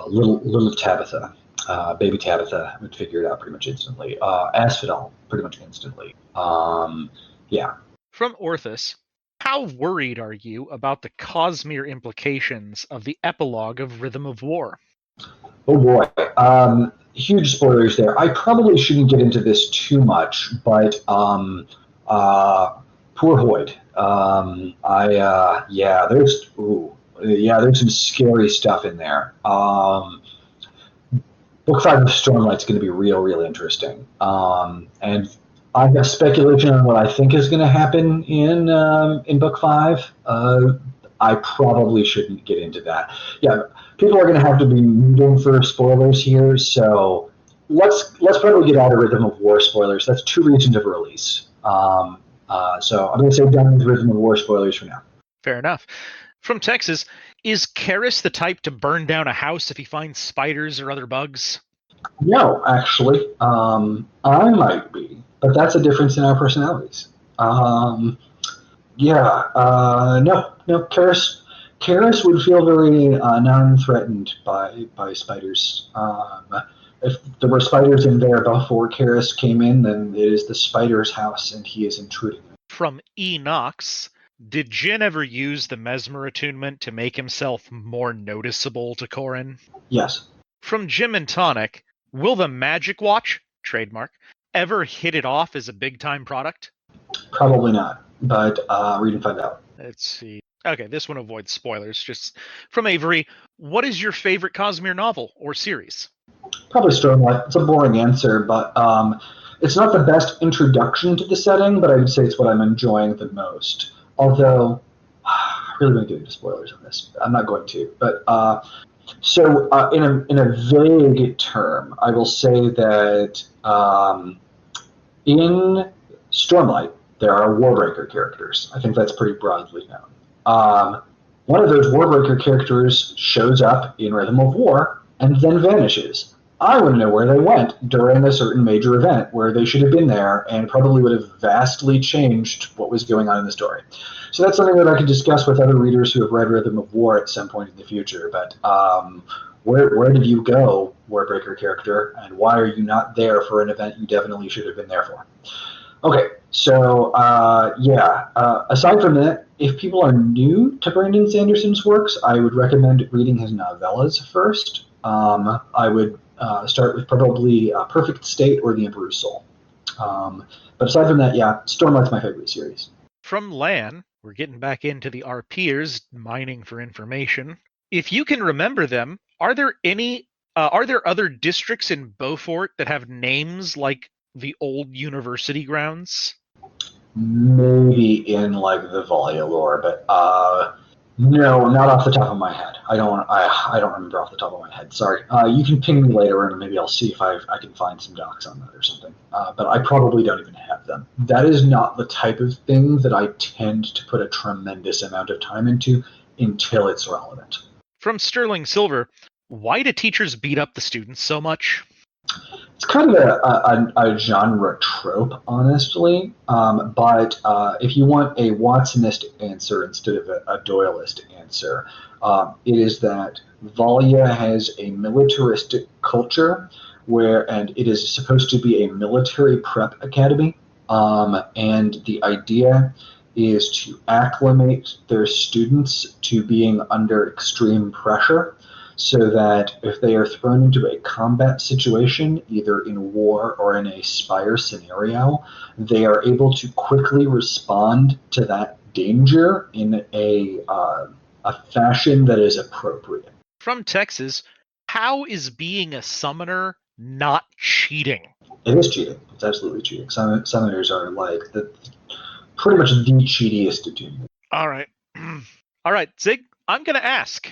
little Tabitha. Baby Tabitha would figure it out pretty much instantly. Asphodel, pretty much instantly. Yeah. From Orthus, how worried are you about the Cosmere implications of the epilogue of Rhythm of War? Oh boy. Huge spoilers there. I probably shouldn't get into this too much, but poor Hoyd. There's some scary stuff in there. Book 5 of Stormlight's going to be real interesting. And I've got speculation on what I think is going to happen in Book 5. I probably shouldn't get into that. Yeah, people are going to have to be moving for spoilers here, so let's probably get out of Rhythm of War spoilers. That's 2 regions of release. So I'm going to say done with Rhythm of War spoilers for now. Fair enough. From Texas, is Karis the type to burn down a house if he finds spiders or other bugs? No, actually. I might be, but that's a difference in our personalities. No. Karis would feel very non-threatened by spiders. If there were spiders in there before Karis came in, then it is the spider's house, and he is intruding. From Enox, did Jin ever use the Mesmer attunement to make himself more noticeable to Corrin? Yes. From Jim and Tonic, Will the Magic Watch, trademark, ever hit it off as a big-time product? Probably not, but read and find out. Let's see. Okay, this one avoids spoilers. Just from Avery, what is your favorite Cosmere novel or series? Probably Stormlight. It's a boring answer, but it's not the best introduction to the setting, but I would say it's what I'm enjoying the most. Although, I'm really going to get into spoilers on this. I'm not going to. But in a vague term, I will say that in Stormlight, there are Warbreaker characters. I think that's pretty broadly known. One of those Warbreaker characters shows up in Rhythm of War and then vanishes. I want to know where they went during a certain major event where they should have been there and probably would have vastly changed what was going on in the story. So that's something that I could discuss with other readers who have read Rhythm of War at some point in the future. But where did you go, Warbreaker character, and why are you not there for an event you definitely should have been there for? Okay, so aside from that, if people are new to Brandon Sanderson's works, I would recommend reading his novellas first. I would start with probably Perfect State or The Emperor's Soul. But aside from that, yeah, Stormlight's my favorite series. From Lan, we're getting back into the our peers mining for information. If you can remember them, are there other districts in Beaufort that have names like the old university grounds? Maybe in like the Valia lore, but no, not off the top of my head. I don't remember off the top of my head. Sorry. You can ping me later, and maybe I'll see if I can find some docs on that or something. But I probably don't even have them. That is not the type of thing that I tend to put a tremendous amount of time into until it's relevant. From Sterling Silver, why do teachers beat up the students so much? It's kind of a genre trope, honestly. But if you want a Watsonist answer instead of a Doyleist answer, it is that Valia has a militaristic culture and it is supposed to be a military prep academy. And the idea is to acclimate their students to being under extreme pressure, so that if they are thrown into a combat situation, either in war or in a Spire scenario, they are able to quickly respond to that danger in a fashion that is appropriate. From Texas, how is being a summoner not cheating? It is cheating. It's absolutely cheating. Summoners are like pretty much the cheatiest attunement. All right. All right, Zig, I'm going to ask,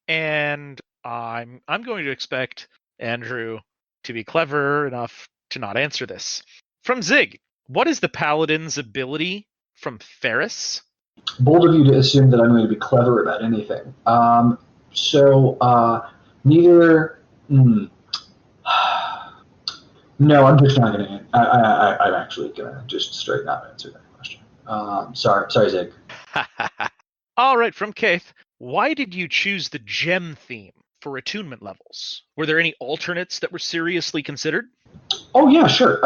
and I'm going to expect Andrew to be clever enough to not answer this. From Zig, what is the paladin's ability from Ferris? Bold of you to assume that I'm going to be clever about anything. Neither. No, I'm just not going to. I'm actually going to just straight not answer that question. Sorry, Zig. All right, from Keith, why did you choose the gem theme for attunement levels? Were there any alternates that were seriously considered? Oh yeah, sure.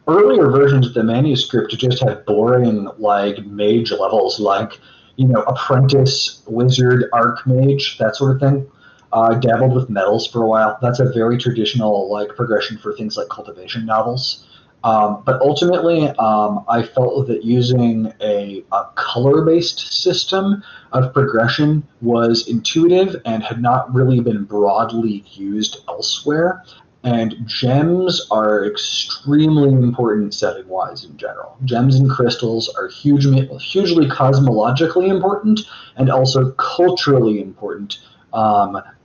Earlier versions of the manuscript just had boring like mage levels, like apprentice, wizard, archmage, that sort of thing. I dabbled with metals for a while. That's a very traditional like progression for things like cultivation novels. But ultimately, I felt that using a color-based system of progression was intuitive and had not really been broadly used elsewhere. And gems are extremely important setting-wise in general. Gems and crystals are hugely cosmologically important and also culturally important,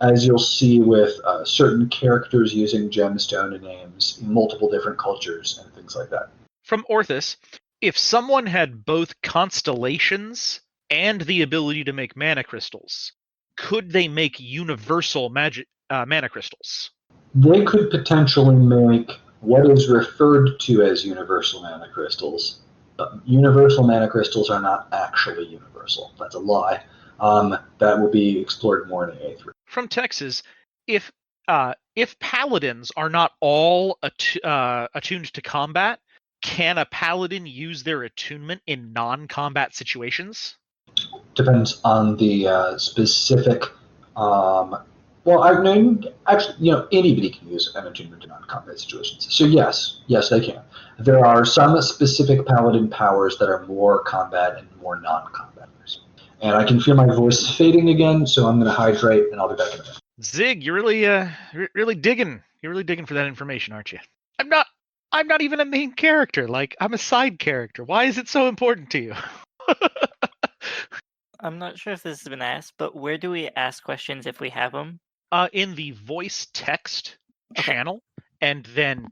as you'll see with certain characters using gemstone names in multiple different cultures and things like that. From Orthus, if someone had both constellations and the ability to make mana crystals, could they make universal mana crystals? They could potentially make what is referred to as universal mana crystals. Universal mana crystals are not actually universal. That's a lie. That will be explored more in A3. From Texas, if paladins are not all attuned to combat, can a paladin use their attunement in non-combat situations? Depends on the specific Well, I mean, actually, anybody can use an attunement in non-combat situations. So yes, they can. There are some specific paladin powers that are more combat and more non-combat. And I can feel my voice fading again, so I'm going to hydrate, and I'll be back in a minute. Zig, you're really digging. You're really digging for that information, aren't you? I'm not even a main character. Like, I'm a side character. Why is it so important to you? I'm not sure if this has been asked, but where do we ask questions if we have them? In the voice text channel, and then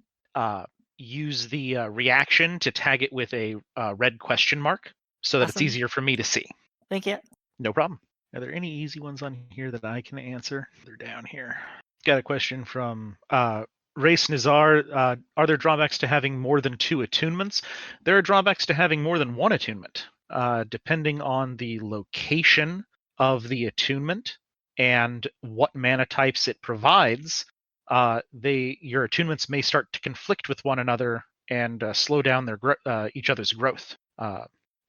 use the reaction to tag it with a red question mark so that it's easier for me to see. Thank you. No problem. Are there any easy ones on here that I can answer? They're down here. Got a question from Race Nizar. Are there drawbacks to having more than 2 attunements? There are drawbacks to having more than 1 attunement. Depending on the location of the attunement and what mana types it provides, your attunements may start to conflict with one another and slow down each other's growth.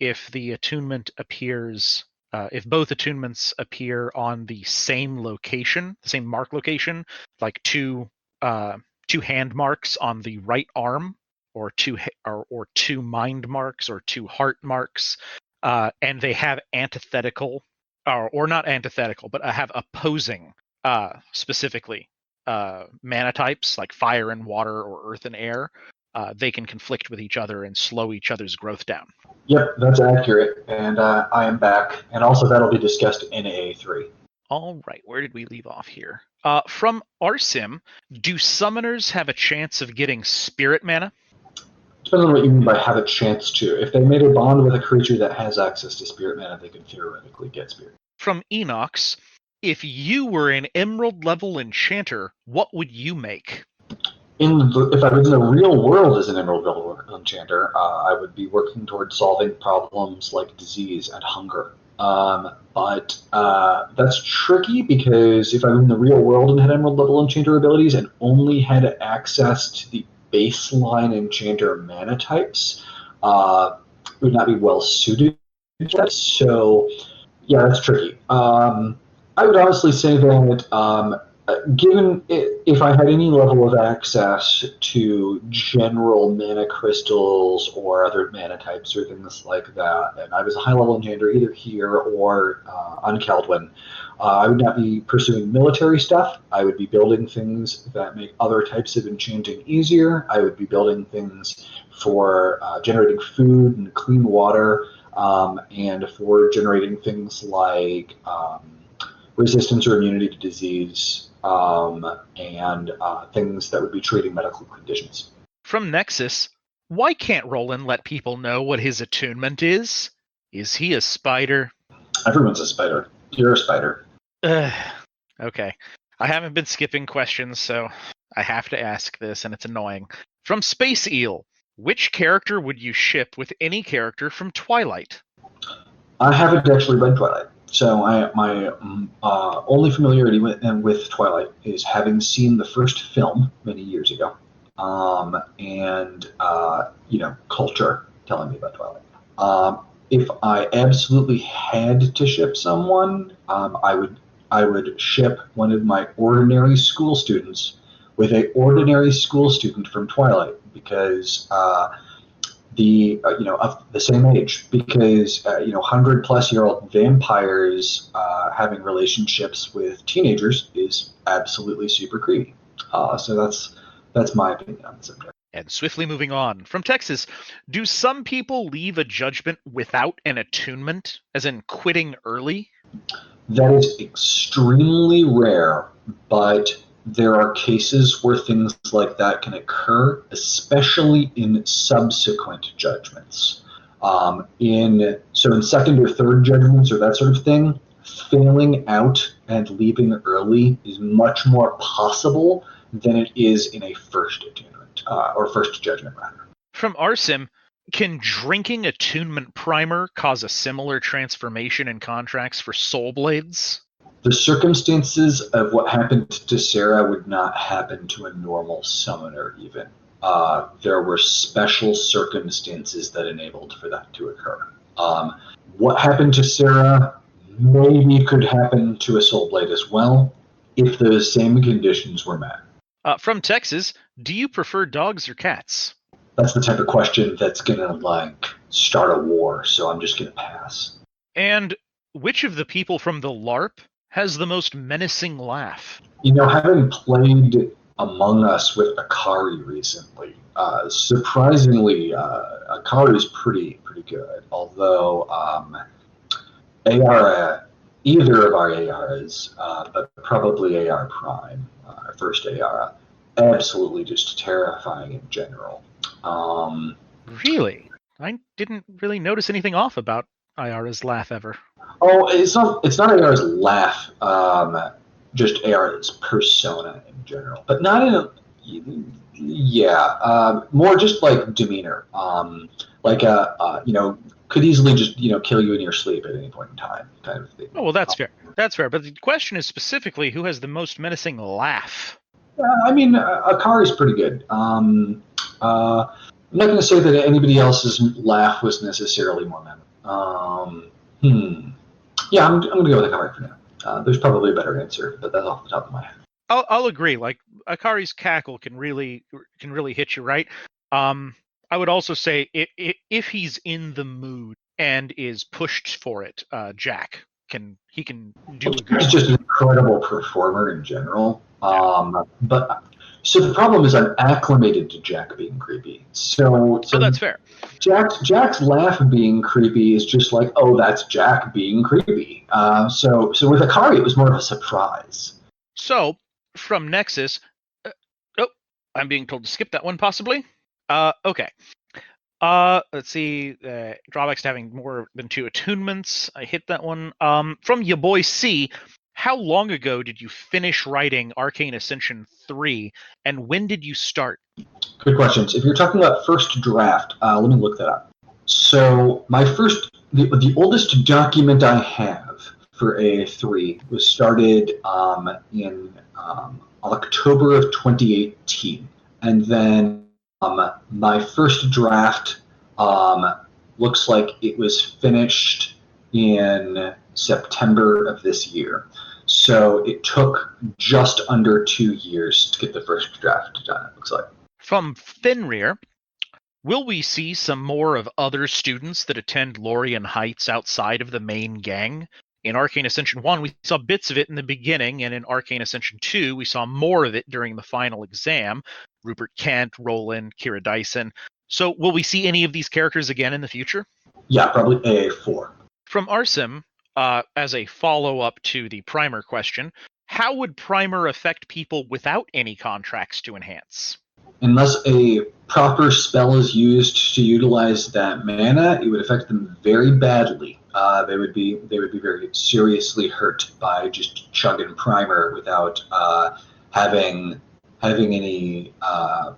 If the attunement appears, if both attunements appear on the same location, the same mark location, like two hand marks on the right arm, or two mind marks, or 2 heart marks, and they have antithetical, or not antithetical, but have opposing, specifically, mana types like fire and water or earth and air, they can conflict with each other and slow each other's growth down. Yep, that's accurate, and I am back, and also that'll be discussed in A3. All right, where did we leave off here? From Arsim, do summoners have a chance of getting spirit mana? Depends on what you mean by have a chance to. If they made a bond with a creature that has access to spirit mana, they can theoretically get spirit. From Enox, if you were an emerald level enchanter, what would you make? If I was in the real world as an emerald level enchanter, I would be working towards solving problems like disease and hunger. But that's tricky because if I'm in the real world and had emerald level enchanter abilities and only had access to the baseline enchanter mana types, it would not be well suited to that. So, yeah, that's tricky. I would honestly say that given if I had any level of access to general mana crystals or other mana types or things like that, and I was a high-level enchanter either here or on Keldwyn, I would not be pursuing military stuff. I would be building things that make other types of enchanting easier. I would be building things for generating food and clean water, and for generating things like resistance or immunity to disease, and things that would be treating medical conditions. From Nexus, why can't Roland let people know what his attunement is? Is he a spider? Everyone's a spider. You're a spider. Okay. I haven't been skipping questions, so I have to ask this, and it's annoying. From Space Eel, which character would you ship with any character from Twilight? I haven't actually read Twilight. So my only familiarity with Twilight is having seen the first film many years ago, and culture telling me about Twilight. If I absolutely had to ship someone, I would ship one of my ordinary school students with an ordinary school student from Twilight, because of the same age, because 100-plus-year-old vampires having relationships with teenagers is absolutely super creepy. So that's my opinion on the subject. And swiftly moving on, from Texas, do some people leave a judgment without an attunement, as in quitting early? That is extremely rare, but there are cases where things like that can occur, especially in subsequent judgments. In second or third judgments or that sort of thing, failing out and leaving early is much more possible than it is in a first attunement, or first judgment, rather. From Arsim, can drinking attunement primer cause a similar transformation in contracts for soul blades? The circumstances of what happened to Sarah would not happen to a normal summoner even. There were special circumstances that enabled for that to occur. What happened to Sarah maybe could happen to a soul blade as well. if those same conditions were met. From Texas, do you prefer dogs or cats? That's the type of question that's gonna like start a war, so I'm just gonna pass. And which of the people from the LARP has the most menacing laugh? You know, having played Among Us with Akari recently, surprisingly, Akari is pretty good. Although AR, either of our ARs, but probably AR Prime, our first AR, absolutely just terrifying in general. Really? I didn't really notice anything off about Ira's laugh ever. Oh, it's not AR's laugh, just AR's persona in general, but not in a, more just like demeanor. Could easily just kill you in your sleep at any point in time, kind of thing. Oh, well, that's fair. That's fair. But the question is specifically who has the most menacing laugh. I mean, Akari's pretty good. I'm not going to say that anybody else's laugh was necessarily more memorable. Yeah, I'm going to go with Akari for now. There's probably a better answer, but that's off the top of my head. I'll agree. Like Akari's cackle can really hit you, right? I would also say if he's in the mood and is pushed for it, Jack can do. He's just an incredible performer in general. But so the problem is I'm acclimated to Jack being creepy. So that's fair. Jack's laugh being creepy is just like, oh, that's Jack being creepy. So with Akari, it was more of a surprise. So from Nexus, I'm being told to skip that one possibly. Okay. Let's see. Drawbacks to having more than 2 attunements. I hit that one. From your boy C, how long ago did you finish writing Arcane Ascension 3, and when did you start? Good questions. If you're talking about first draft, let me look that up. So my the oldest document I have for AA3 was started in October of 2018, and then my first draft looks like it was finished in September of this year. So it took just under 2 years to get the first draft done, it looks like. From Fenrir, will we see some more of other students that attend Lorien Heights outside of the main gang? In Arcane Ascension 1, we saw bits of it in the beginning, and in Arcane Ascension 2, we saw more of it during the final exam. Rupert Kent, Roland, Kira Dyson. So will we see any of these characters again in the future? Yeah, probably AA4. From Arsim, as a follow-up to the Primer question, how would Primer affect people without any contracts to enhance? Unless a proper spell is used to utilize that mana, it would affect them very badly. They would be very seriously hurt by just chugging Primer without having any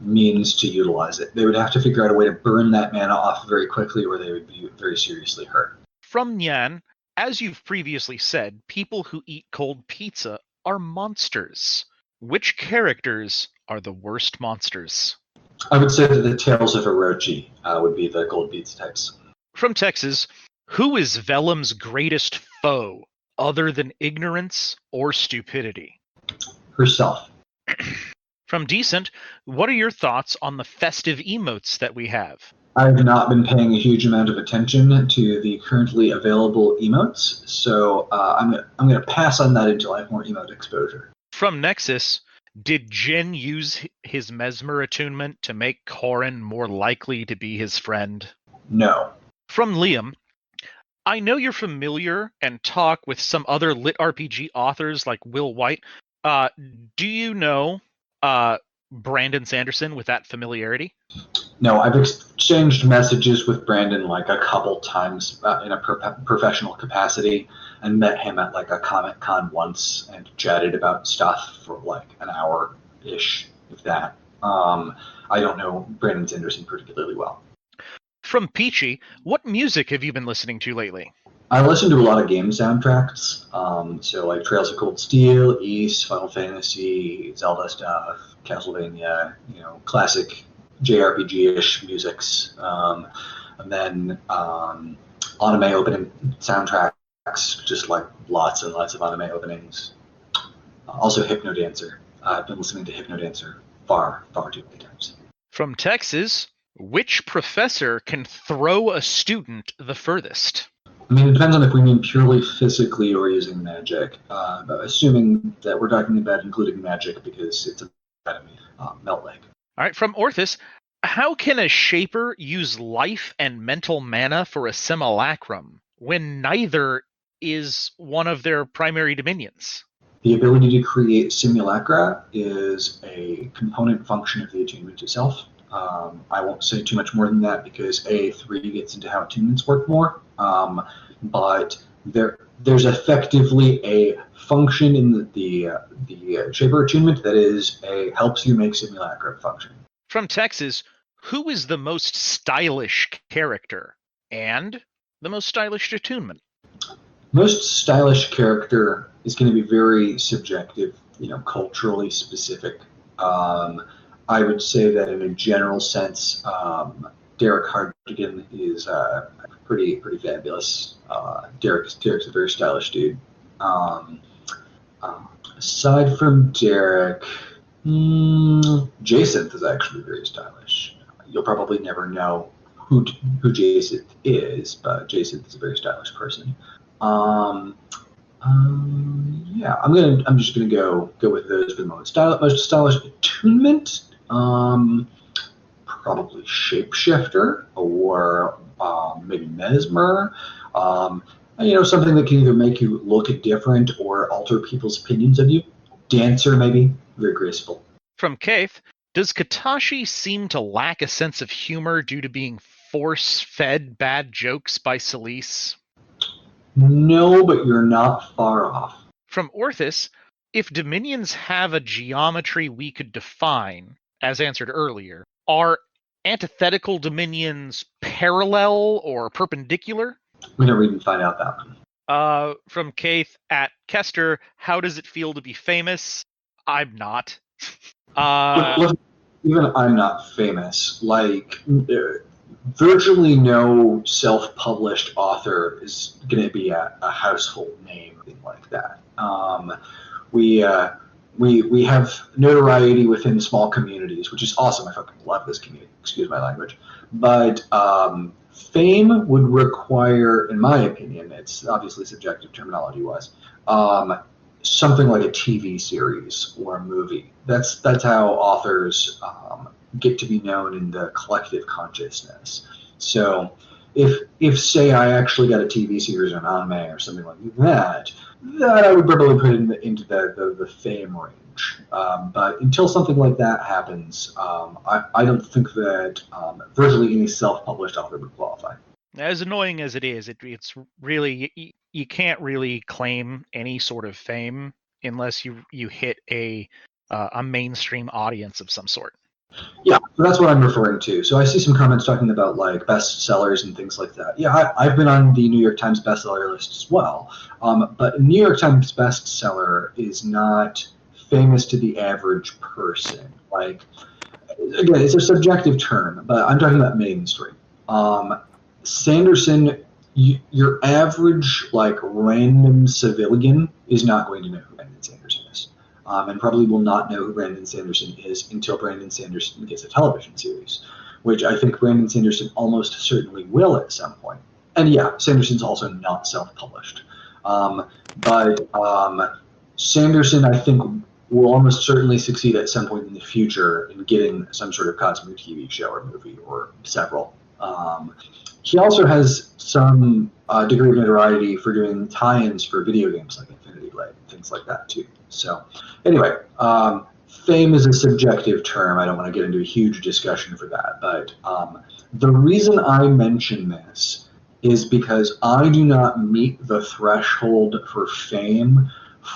means to utilize it. They would have to figure out a way to burn that mana off very quickly, or they would be very seriously hurt. From Nyan, as you've previously said, people who eat cold pizza are monsters. Which characters are the worst monsters? I would say that the Tales of Orochi would be the cold pizza types. From Texas, who is Vellum's greatest foe, other than ignorance or stupidity? Herself. From Decent, what are your thoughts on the festive emotes that we have? I've not been paying a huge amount of attention to the currently available emotes, so I'm going to pass on that until I have more emote exposure. From Nexus, did Jin use his Mesmer attunement to make Corrin more likely to be his friend? No. From Liam, I know you're familiar and talk with some other lit RPG authors like Will White. Do you know Brandon Sanderson with that familiarity? No, I've exchanged messages with Brandon like a couple times in a professional capacity, and met him at like a Comic Con once and chatted about stuff for like an hour-ish, if that. I don't know Brandon Sanderson particularly well. From Peachy, what music have you been listening to lately? I listen to a lot of game soundtracks, so like Trails of Cold Steel, East, Final Fantasy, Zelda stuff, Castlevania, classic JRPG-ish musics, and then anime opening soundtracks, just like lots and lots of anime openings. Also, Hypnodancer. I've been listening to Hypnodancer far too many times. From Texas, which professor can throw a student the furthest? I mean, it depends on if we mean purely physically or using magic. Assuming that we're talking about including magic because it's a enemy, Melt Lake. All right, from Orthus, how can a shaper use life and mental mana for a simulacrum when neither is one of their primary dominions? The ability to create simulacra is a component function of the attunement itself. I won't say too much more than that because A3 gets into how attunements work more. But there's effectively a function in the Shaper attunement that helps you make simulacra function. From Texas, who is the most stylish character and the most stylish attunement? Most stylish character is going to be very subjective, culturally specific. I would say that in a general sense, Derek Hardigan is pretty Fabulous. Derek's a very stylish dude. Aside from Derek, Jason is actually very stylish. You'll probably never know who Jason is, but Jason is a very stylish person. Yeah, I'm just gonna go with those for the moment. Most stylish attunement, probably Shapeshifter or maybe Mesmer. Something that can either make you look different or alter people's opinions of you. Dancer, maybe. Very graceful. From Kaith, does Katashi seem to lack a sense of humor due to being force-fed bad jokes by Celise? No, but you're not far off. From Orthus, if dominions have a geometry we could define, as answered earlier, are antithetical dominions parallel or perpendicular? We never even find out that one. From Kaith at Kester, how does it feel to be famous? I'm not. Look, even I'm not famous. Like, virtually no self-published author is going to be a household name, thing like that. We have notoriety within small communities, which is awesome. I fucking love this community. Excuse my language, but fame would require, in my opinion, it's obviously subjective terminology-wise, something like a TV series or a movie. That's how authors get to be known in the collective consciousness. So if say I actually got a TV series or an anime or something like that I would probably put into the fame range. But until something like that happens, I don't think that virtually any self-published author would qualify. As annoying as it is, it's really, you can't really claim any sort of fame unless you hit a mainstream audience of some sort. Yeah, that's what I'm referring to. So I see some comments talking about like bestsellers and things like that. Yeah, I've been on the New York Times bestseller list as well. But New York Times bestseller is not famous to the average person. Like, again, it's a subjective term, but I'm talking about mainstream. Sanderson, your average like random civilian is not going to know who Brandon Sanderson is. And probably will not know who Brandon Sanderson is until Brandon Sanderson gets a television series, which I think Brandon Sanderson almost certainly will at some point. And yeah, Sanderson's also not self-published. But Sanderson, I think, will almost certainly succeed at some point in the future in getting some sort of Cosmo TV show or movie or several. He also has some degree of notoriety for doing tie-ins for video games like Infinity Blade and things like that too. So anyway, fame is a subjective term. I don't want to get into a huge discussion for that. But the reason I mention this is because I do not meet the threshold for fame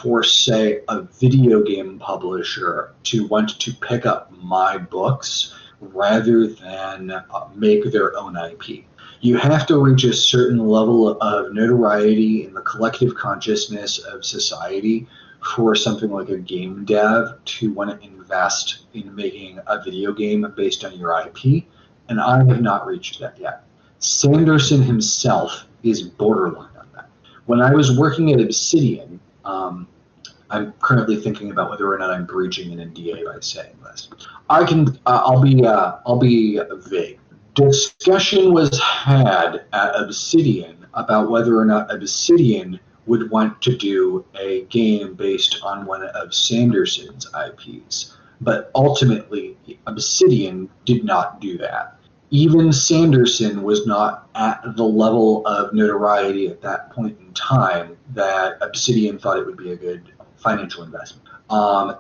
for, say, a video game publisher to want to pick up my books rather than make their own IP. You have to reach a certain level of notoriety in the collective consciousness of society for something like a game dev to want to invest in making a video game based on your IP, and I have not reached that yet. Sanderson himself is borderline on that. When I was working at Obsidian, I'm currently thinking about whether or not I'm breaching an NDA by saying this. I'll be vague. Discussion was had at Obsidian about whether or not Obsidian would want to do a game based on one of Sanderson's IPs, but ultimately Obsidian did not do that. Even Sanderson was not at the level of notoriety at that point in time that Obsidian thought it would be a good financial investment.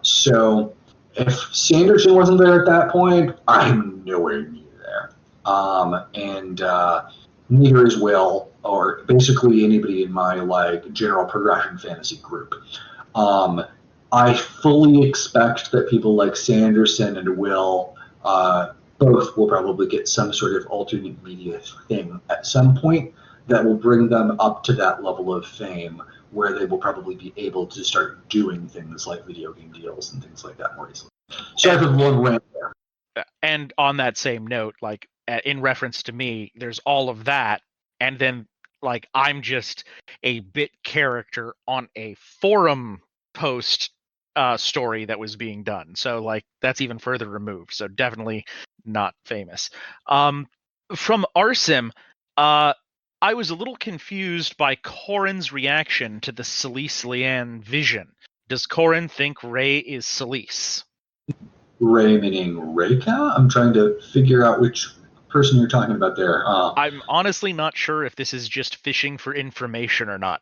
So if Sanderson wasn't there at that point, I'm nowhere near there. And neither is Will, or basically anybody in my general progression fantasy group. I fully expect that people like Sanderson and Will both will probably get some sort of alternate media thing at some point that will bring them up to that level of fame where they will probably be able to start doing things like video game deals and things like that more easily. Sorry for the long rant there. And on that same note, in reference to me, there's all of that, and then I'm just a bit character on a forum post story that was being done. So that's even further removed. So definitely not famous. From Arsim, I was a little confused by Corin's reaction to the Celise Leanne vision. Does Corin think Ray is Celise? Ray meaning Rayka? I'm trying to figure out which person you're talking about there. I'm honestly not sure if this is just fishing for information or not.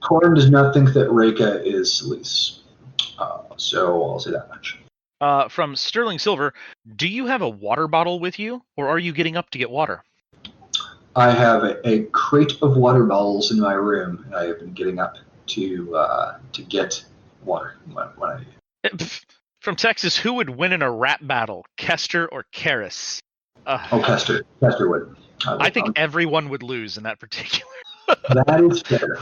Corin does not think that Rayka is Celise. So I'll say that much. From Sterling Silver, do you have a water bottle with you, or are you getting up to get water? I have a crate of water bottles in my room, and I have been getting up to get water when I need it. From Texas, who would win in a rap battle, Kester or Karis? Kester. Kester would. I think everyone would lose in that particular. That is fair.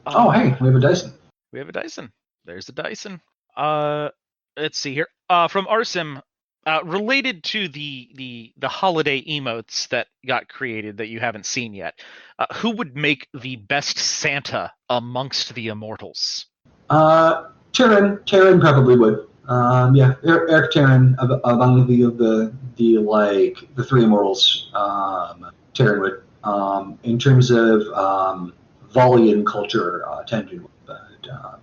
Hey, we have a Dyson. We have a Dyson. There's the Dyson. Let's see here. From Arsim, related to the holiday emotes that got created that you haven't seen yet, who would make the best Santa amongst the immortals? Terran probably would. Eric Terran among the three immortals. Terran would. In terms of volley and culture, Tenjin would. But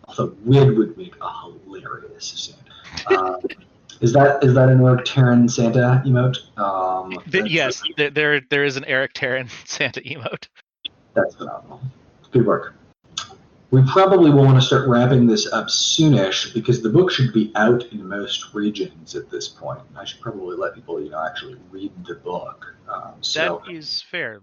although Wid would make a hilarious Santa. Is that an Eric Terran Santa emote? Yes, there is an Eric Terran Santa emote. That's phenomenal. Good work. We probably will want to start wrapping this up soonish because the book should be out in most regions at this point. I should probably let people, actually read the book. That is fair.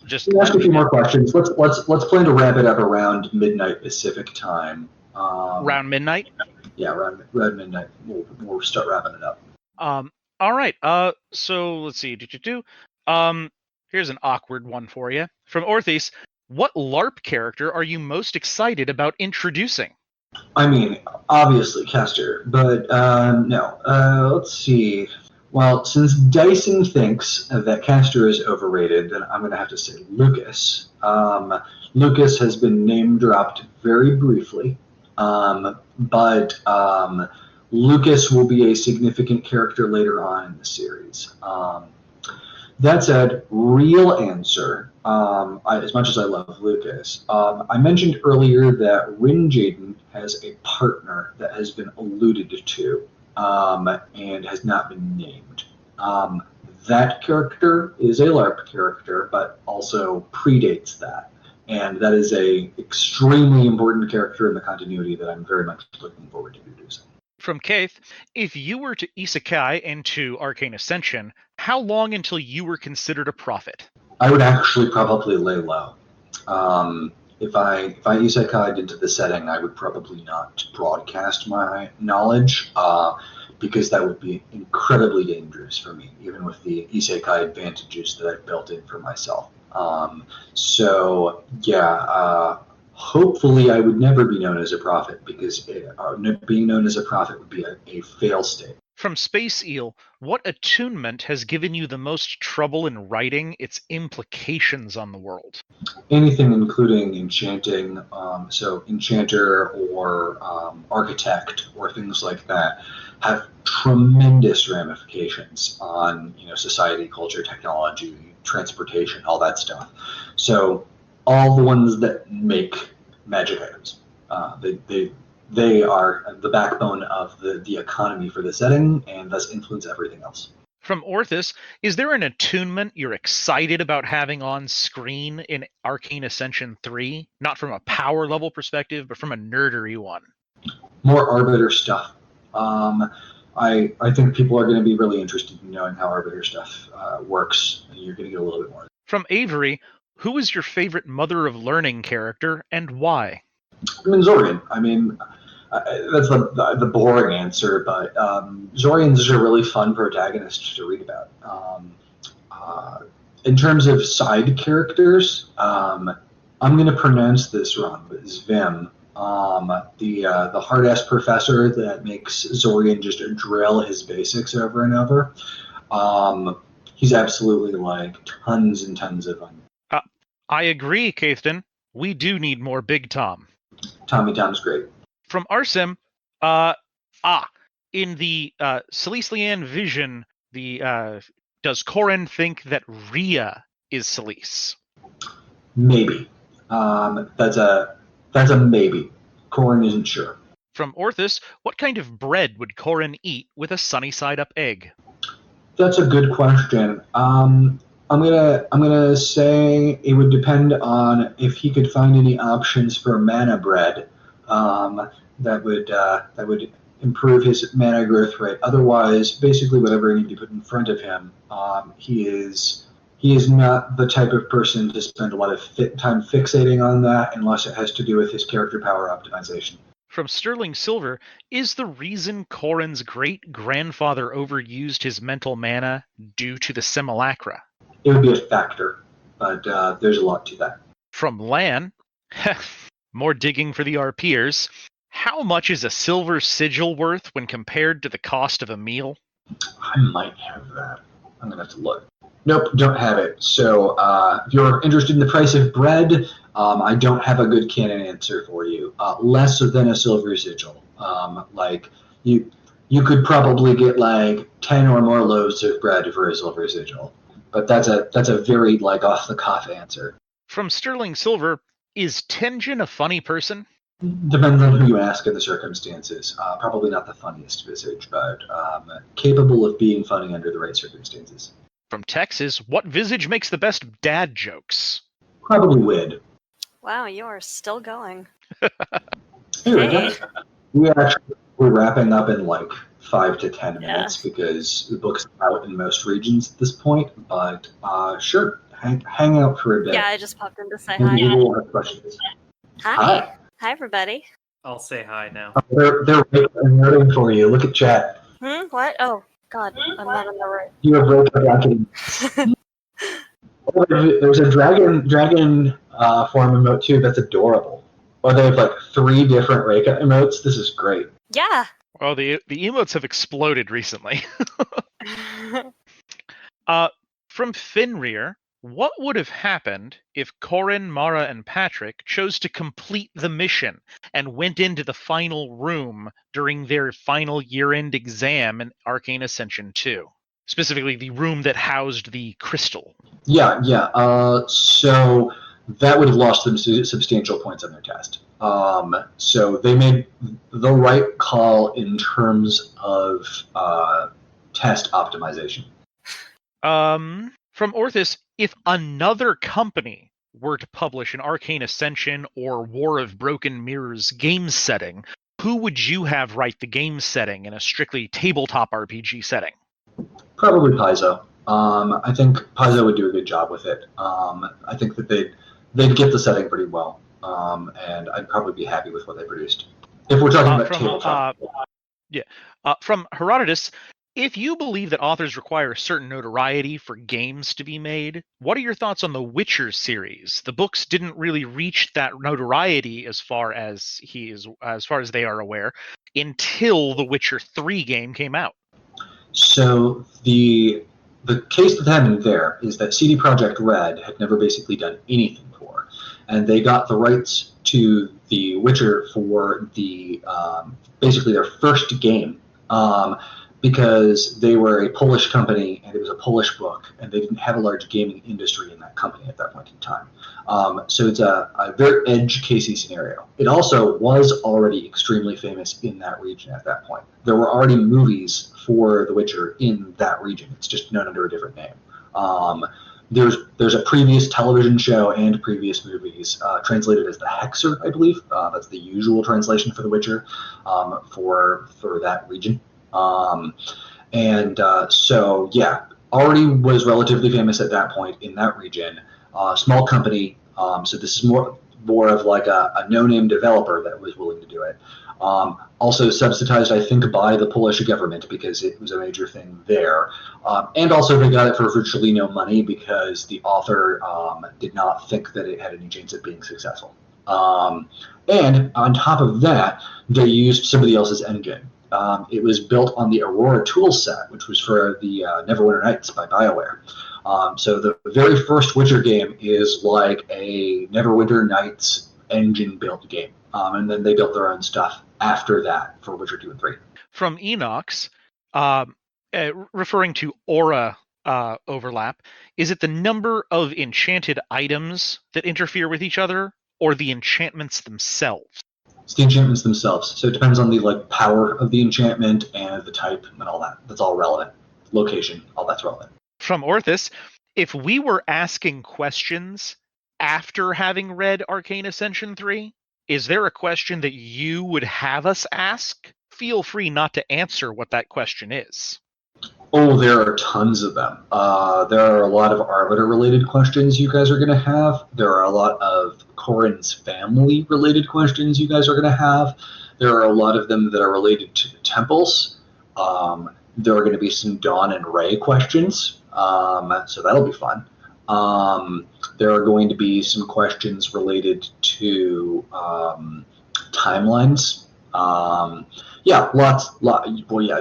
Just ask a few more questions. Let's plan to wrap it up around midnight Pacific time. Around midnight? Yeah, around midnight. We'll start wrapping it up. All right. So let's see. Here's an awkward one for you from Orthes. What LARP character are you most excited about introducing? I mean, obviously Kester, but no. Let's see. Well, since Dyson thinks that Kester is overrated, then I'm going to have to say Lucas. Lucas has been name dropped very briefly, but Lucas will be a significant character later on in the series. That said, real answer, as much as I love Lucas, I mentioned earlier that Rin Jaden has a partner that has been alluded to and has not been named. That character is a LARP character, but also predates that. And that is a extremely important character in the continuity that I'm very much looking forward to introducing. From Keith, if you were to isekai into Arcane Ascension, how long until you were considered a prophet? I would actually probably lay low. If I isekai'd into the setting, I would probably not broadcast my knowledge because that would be incredibly dangerous for me, even with the isekai advantages that I've built in for myself. Hopefully I would never be known as a prophet because being known as a prophet would be a fail state. From Space Eel, what attunement has given you the most trouble in writing its implications on the world? Anything including enchanting, so enchanter or architect or things like that have tremendous ramifications on society, culture, technology, transportation, all that stuff. So all the ones that make magic items, they are the backbone of the economy for the setting and thus influence everything else. From Orthus, is there an attunement you're excited about having on screen in Arcane Ascension 3? Not from a power level perspective, but from a nerdery one. More Arbiter stuff. I think people are going to be really interested in knowing how Arbiter stuff works. You're going to get a little bit more. From Avery, who is your favorite Mother of Learning character and why? I mean, Zorian. I mean, that's the boring answer, but Zorian's a really fun protagonist to read about. In terms of side characters, I'm going to pronounce this wrong, but Zvim, the hard-ass professor that makes Zorian just drill his basics over and over. He's absolutely like tons and tons of fun. I agree, Caithton. We do need more Big Tom. Tommy Tom's great. From Arsim, in the Celestian vision, does Corin think that Rhea is Celeste? Maybe. That's a maybe. Corin isn't sure. From Orthus, what kind of bread would Corin eat with a sunny side up egg? That's a good question. I'm gonna say it would depend on if he could find any options for mana bread. That would improve his mana growth rate. Otherwise, basically whatever you need to put in front of him, he is not the type of person to spend a lot of time fixating on that unless it has to do with his character power optimization. From Sterling Silver, is the reason Corin's great-grandfather overused his mental mana due to the simulacra? It would be a factor, but there's a lot to that. From Lan, more digging for the RPers. How much is a silver sigil worth when compared to the cost of a meal? I might have that. I'm going to have to look. Nope, don't have it. So if you're interested in the price of bread, I don't have a good canon answer for you. Less than a silver sigil. Like you could probably get like 10 or more loaves of bread for a silver sigil. But that's a very like off the cuff answer. From Sterling Silver, is Tenjin a funny person? Depends on who you ask and the circumstances. Probably not the funniest visage, but capable of being funny under the right circumstances. From Texas, what visage makes the best dad jokes? Probably Wid. Wow, you are still going. Anyway, we're wrapping up in like 5 to 10 minutes because the book's out in most regions at this point. But sure, hang out for a bit. Yeah, I just popped in to say Maybe hi. we'll have questions. Hi. Hi, everybody. I'll say hi now. They're waiting for you. Look at chat. What? Oh, God, I'm not on the right. You have Dragon. There's a dragon form emote too. That's adorable. Or they have like 3 different Reika emotes. This is great. Yeah. Well, the emotes have exploded recently. From Fenrir, what would have happened if Corin, Mara, and Patrick chose to complete the mission and went into the final room during their final year-end exam in Arcane Ascension 2? Specifically, the room that housed the crystal. Yeah. So that would have lost them substantial points on their test. So they made the right call in terms of test optimization. From Orthus, if another company were to publish an Arcane Ascension or War of Broken Mirrors game setting, who would you have write the game setting in a strictly tabletop RPG setting? Probably Paizo. I think Paizo would do a good job with it. I think that they'd get the setting pretty well, and I'd probably be happy with what they produced. If we're talking about tabletop. From Herodotus, if you believe that authors require a certain notoriety for games to be made, what are your thoughts on the Witcher series? The books didn't really reach that notoriety as far as they are aware, until the Witcher 3 game came out. So the case that's happening there is that CD Projekt Red had never basically done anything for, and they got the rights to The Witcher for the basically their first game, because they were a Polish company and it was a Polish book, and they didn't have a large gaming industry in that company at that point in time. So it's a very edge casey scenario. It also was already extremely famous in that region at that point. There were already movies for The Witcher in that region. It's just known under a different name. There's a previous television show and previous movies translated as The Hexer, I believe. That's the usual translation for The Witcher for that region. So yeah, already was relatively famous at that point in that region. Small company, so this is more of like a no-name developer that was willing to do it. Also subsidized, I think, by the Polish government because it was a major thing there. And also they got it for virtually no money because the author did not think that it had any chance of being successful. And on top of that, they used somebody else's engine. It was built on the Aurora toolset, which was for the Neverwinter Nights by BioWare. So the very first Witcher game is like a Neverwinter Nights engine-built game. And then they built their own stuff after that for Witcher 2 and 3. From Enox, referring to aura overlap, is it the number of enchanted items that interfere with each other, or the enchantments themselves? It's the enchantments themselves. So it depends on the power of the enchantment and the type and all that. That's all relevant. Location, all that's relevant. From Orthus, if we were asking questions after having read Arcane Ascension 3, is there a question that you would have us ask? Feel free not to answer what that question is. Oh, there are tons of them. There are a lot of Arbiter-related questions you guys are going to have. There are a lot of Corin's family-related questions you guys are going to have. There are a lot of them that are related to the temples. There are going to be some Dawn and Ray questions, so that'll be fun. There are going to be some questions related to timelines.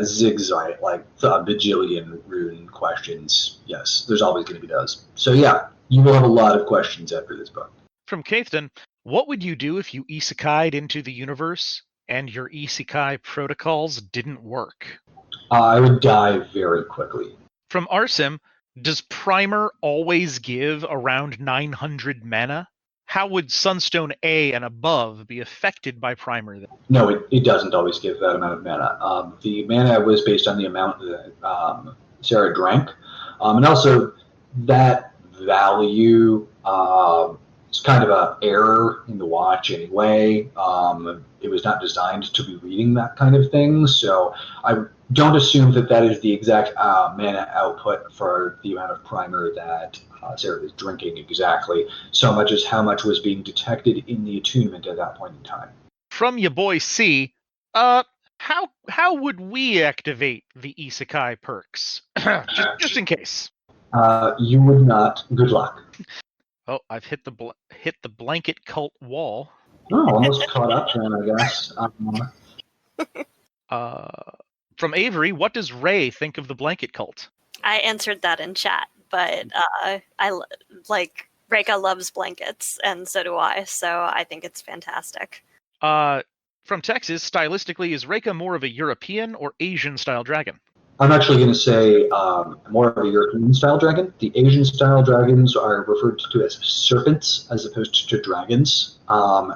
Zigzag, like a bajillion rune questions. Yes, there's always going to be those. So yeah, you will have a lot of questions after this book. From Caithden, what would you do if you isekai'd into the universe and your isekai protocols didn't work? I would die very quickly. From Arsim, does Primer always give around 900 mana? How would Sunstone A and above be affected by Primer then? No, it doesn't always give that amount of mana. The mana was based on the amount that Sarah drank. And also that value is kind of an error in the watch anyway. It was not designed to be reading that kind of thing. So I don't assume that is the exact mana output for the amount of Primer that Sarah was drinking exactly, so much as how much was being detected in the attunement at that point in time. From your boy C, how would we activate the isekai perks? just in case. You would not. Good luck. Oh, I've hit the blanket cult wall. Oh, almost caught up then, I guess. From Avery, what does Ray think of the blanket cult? I answered that in chat, but Reika loves blankets, and so do I. So I think it's fantastic. From Texas, stylistically, is Reika more of a European or Asian style dragon? I'm actually going to say more of a European-style dragon. The Asian-style dragons are referred to as serpents as opposed to dragons.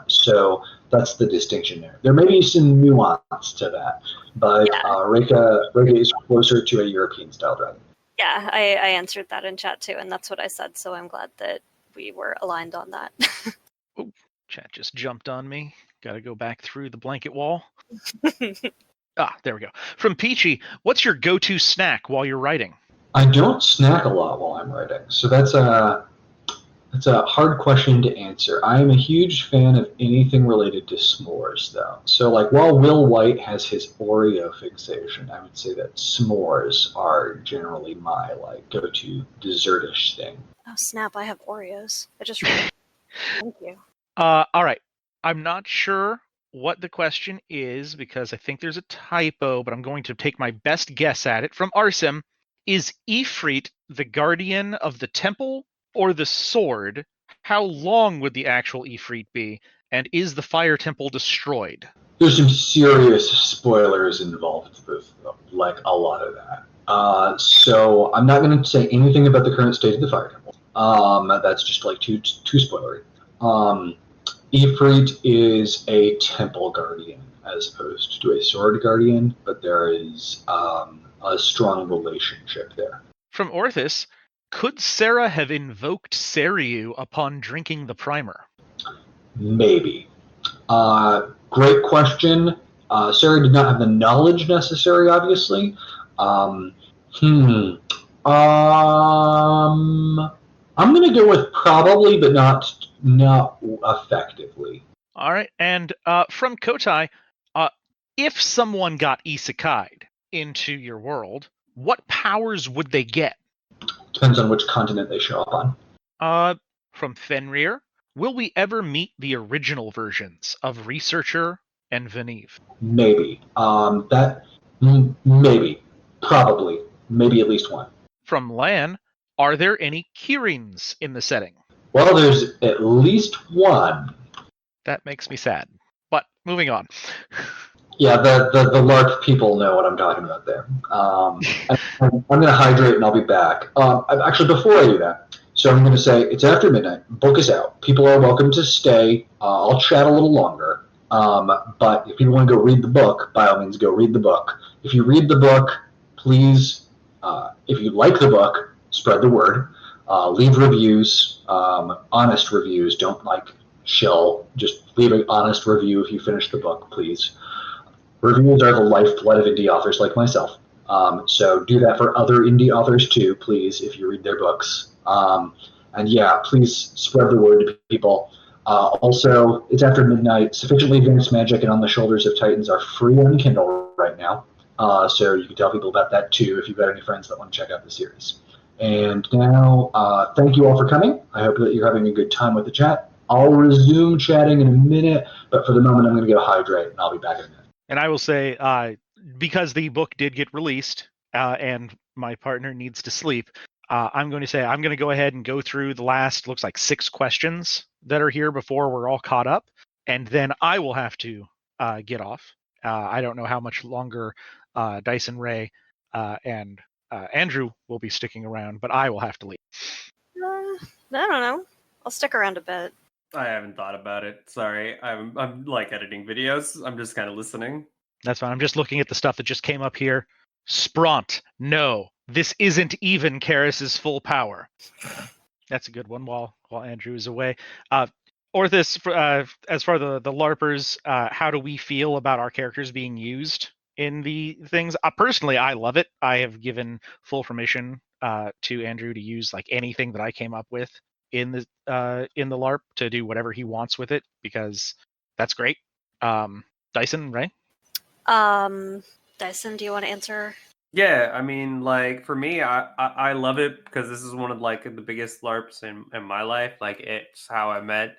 So that's the distinction there. There may be some nuance to that, but Reika is closer to a European-style dragon. Yeah, I answered that in chat too, and that's what I said, so I'm glad that we were aligned on that. Oh, chat just jumped on me. Gotta go back through the blanket wall. There we go. From Peachy, what's your go-to snack while you're writing? I don't snack a lot while I'm writing, so that's a hard question to answer. I am a huge fan of anything related to s'mores, though. So, while Will White has his Oreo fixation, I would say that s'mores are generally my go-to dessertish thing. Oh snap! I have Oreos. I just thank you. All right. I'm not sure what the question is, because I think there's a typo, but I'm going to take my best guess at it. From Arsim, is Ifrit the guardian of the temple or the sword? How long would the actual Ifrit be? And is the fire temple destroyed? There's some serious spoilers involved with like a lot of that. So I'm not going to say anything about the current state of the fire temple. That's just like too spoilery. Ifrit is a temple guardian as opposed to a sword guardian, but there is a strong relationship there. From Orthus, could Sarah have invoked Seriu upon drinking the primer? Maybe. Great question. Sarah did not have the knowledge necessary, obviously. I'm going to go with probably, but not effectively. All right, and from Kotai, if someone got isekai'd into your world, what powers would they get? Depends on which continent they show up on. From Fenrir, will we ever meet the original versions of Researcher and Venive? Maybe. Maybe. Probably. Maybe at least one. From Lan, are there any Kirins in the setting? Well, there's at least one. That makes me sad. But moving on. Yeah, the LARP people know what I'm talking about there. I'm going to hydrate and I'll be back. Actually, before I do that, so I'm going to say it's after midnight. Book is out. People are welcome to stay. I'll chat a little longer. But if you want to go read the book, by all means, go read the book. If you read the book, please, if you like the book, spread the word. Leave reviews, honest reviews. Don't shill. Just leave an honest review if you finish the book, please. Reviews are the lifeblood of indie authors like myself. So do that for other indie authors too, please, if you read their books. And yeah, please spread the word to people. Also, it's after midnight. Sufficiently Advanced Magic and On the Shoulders of Titans are free on Kindle right now. So you can tell people about that too if you've got any friends that want to check out the series. And now, thank you all for coming. I hope that you're having a good time with the chat. I'll resume chatting in a minute, but for the moment, I'm going to go hydrate, and I'll be back in a minute. And I will say, because the book did get released, and my partner needs to sleep, I'm going to say I'm going to go ahead and go through the last, looks like 6 questions that are here before we're all caught up, and then I will have to get off. I don't know how much longer Dyson, Ray, and Andrew will be sticking around, but I will have to leave. I don't know. I'll stick around a bit. I haven't thought about it. Sorry. I'm like editing videos. I'm just kind of listening. That's fine. I'm just looking at the stuff that just came up here. Spront. No, this isn't even Karis's full power. That's a good one while Andrew is away. Orthus, as far as the LARPers, how do we feel about our characters being used in the things? Personally, I love it. I have given full permission to Andrew to use like anything that I came up with in the LARP to do whatever he wants with it, because that's great. Dyson, Ray? Dyson, do you want to answer? Yeah, I mean, like for me, I love it because this is one of like the biggest LARPs in my life. Like it's how I met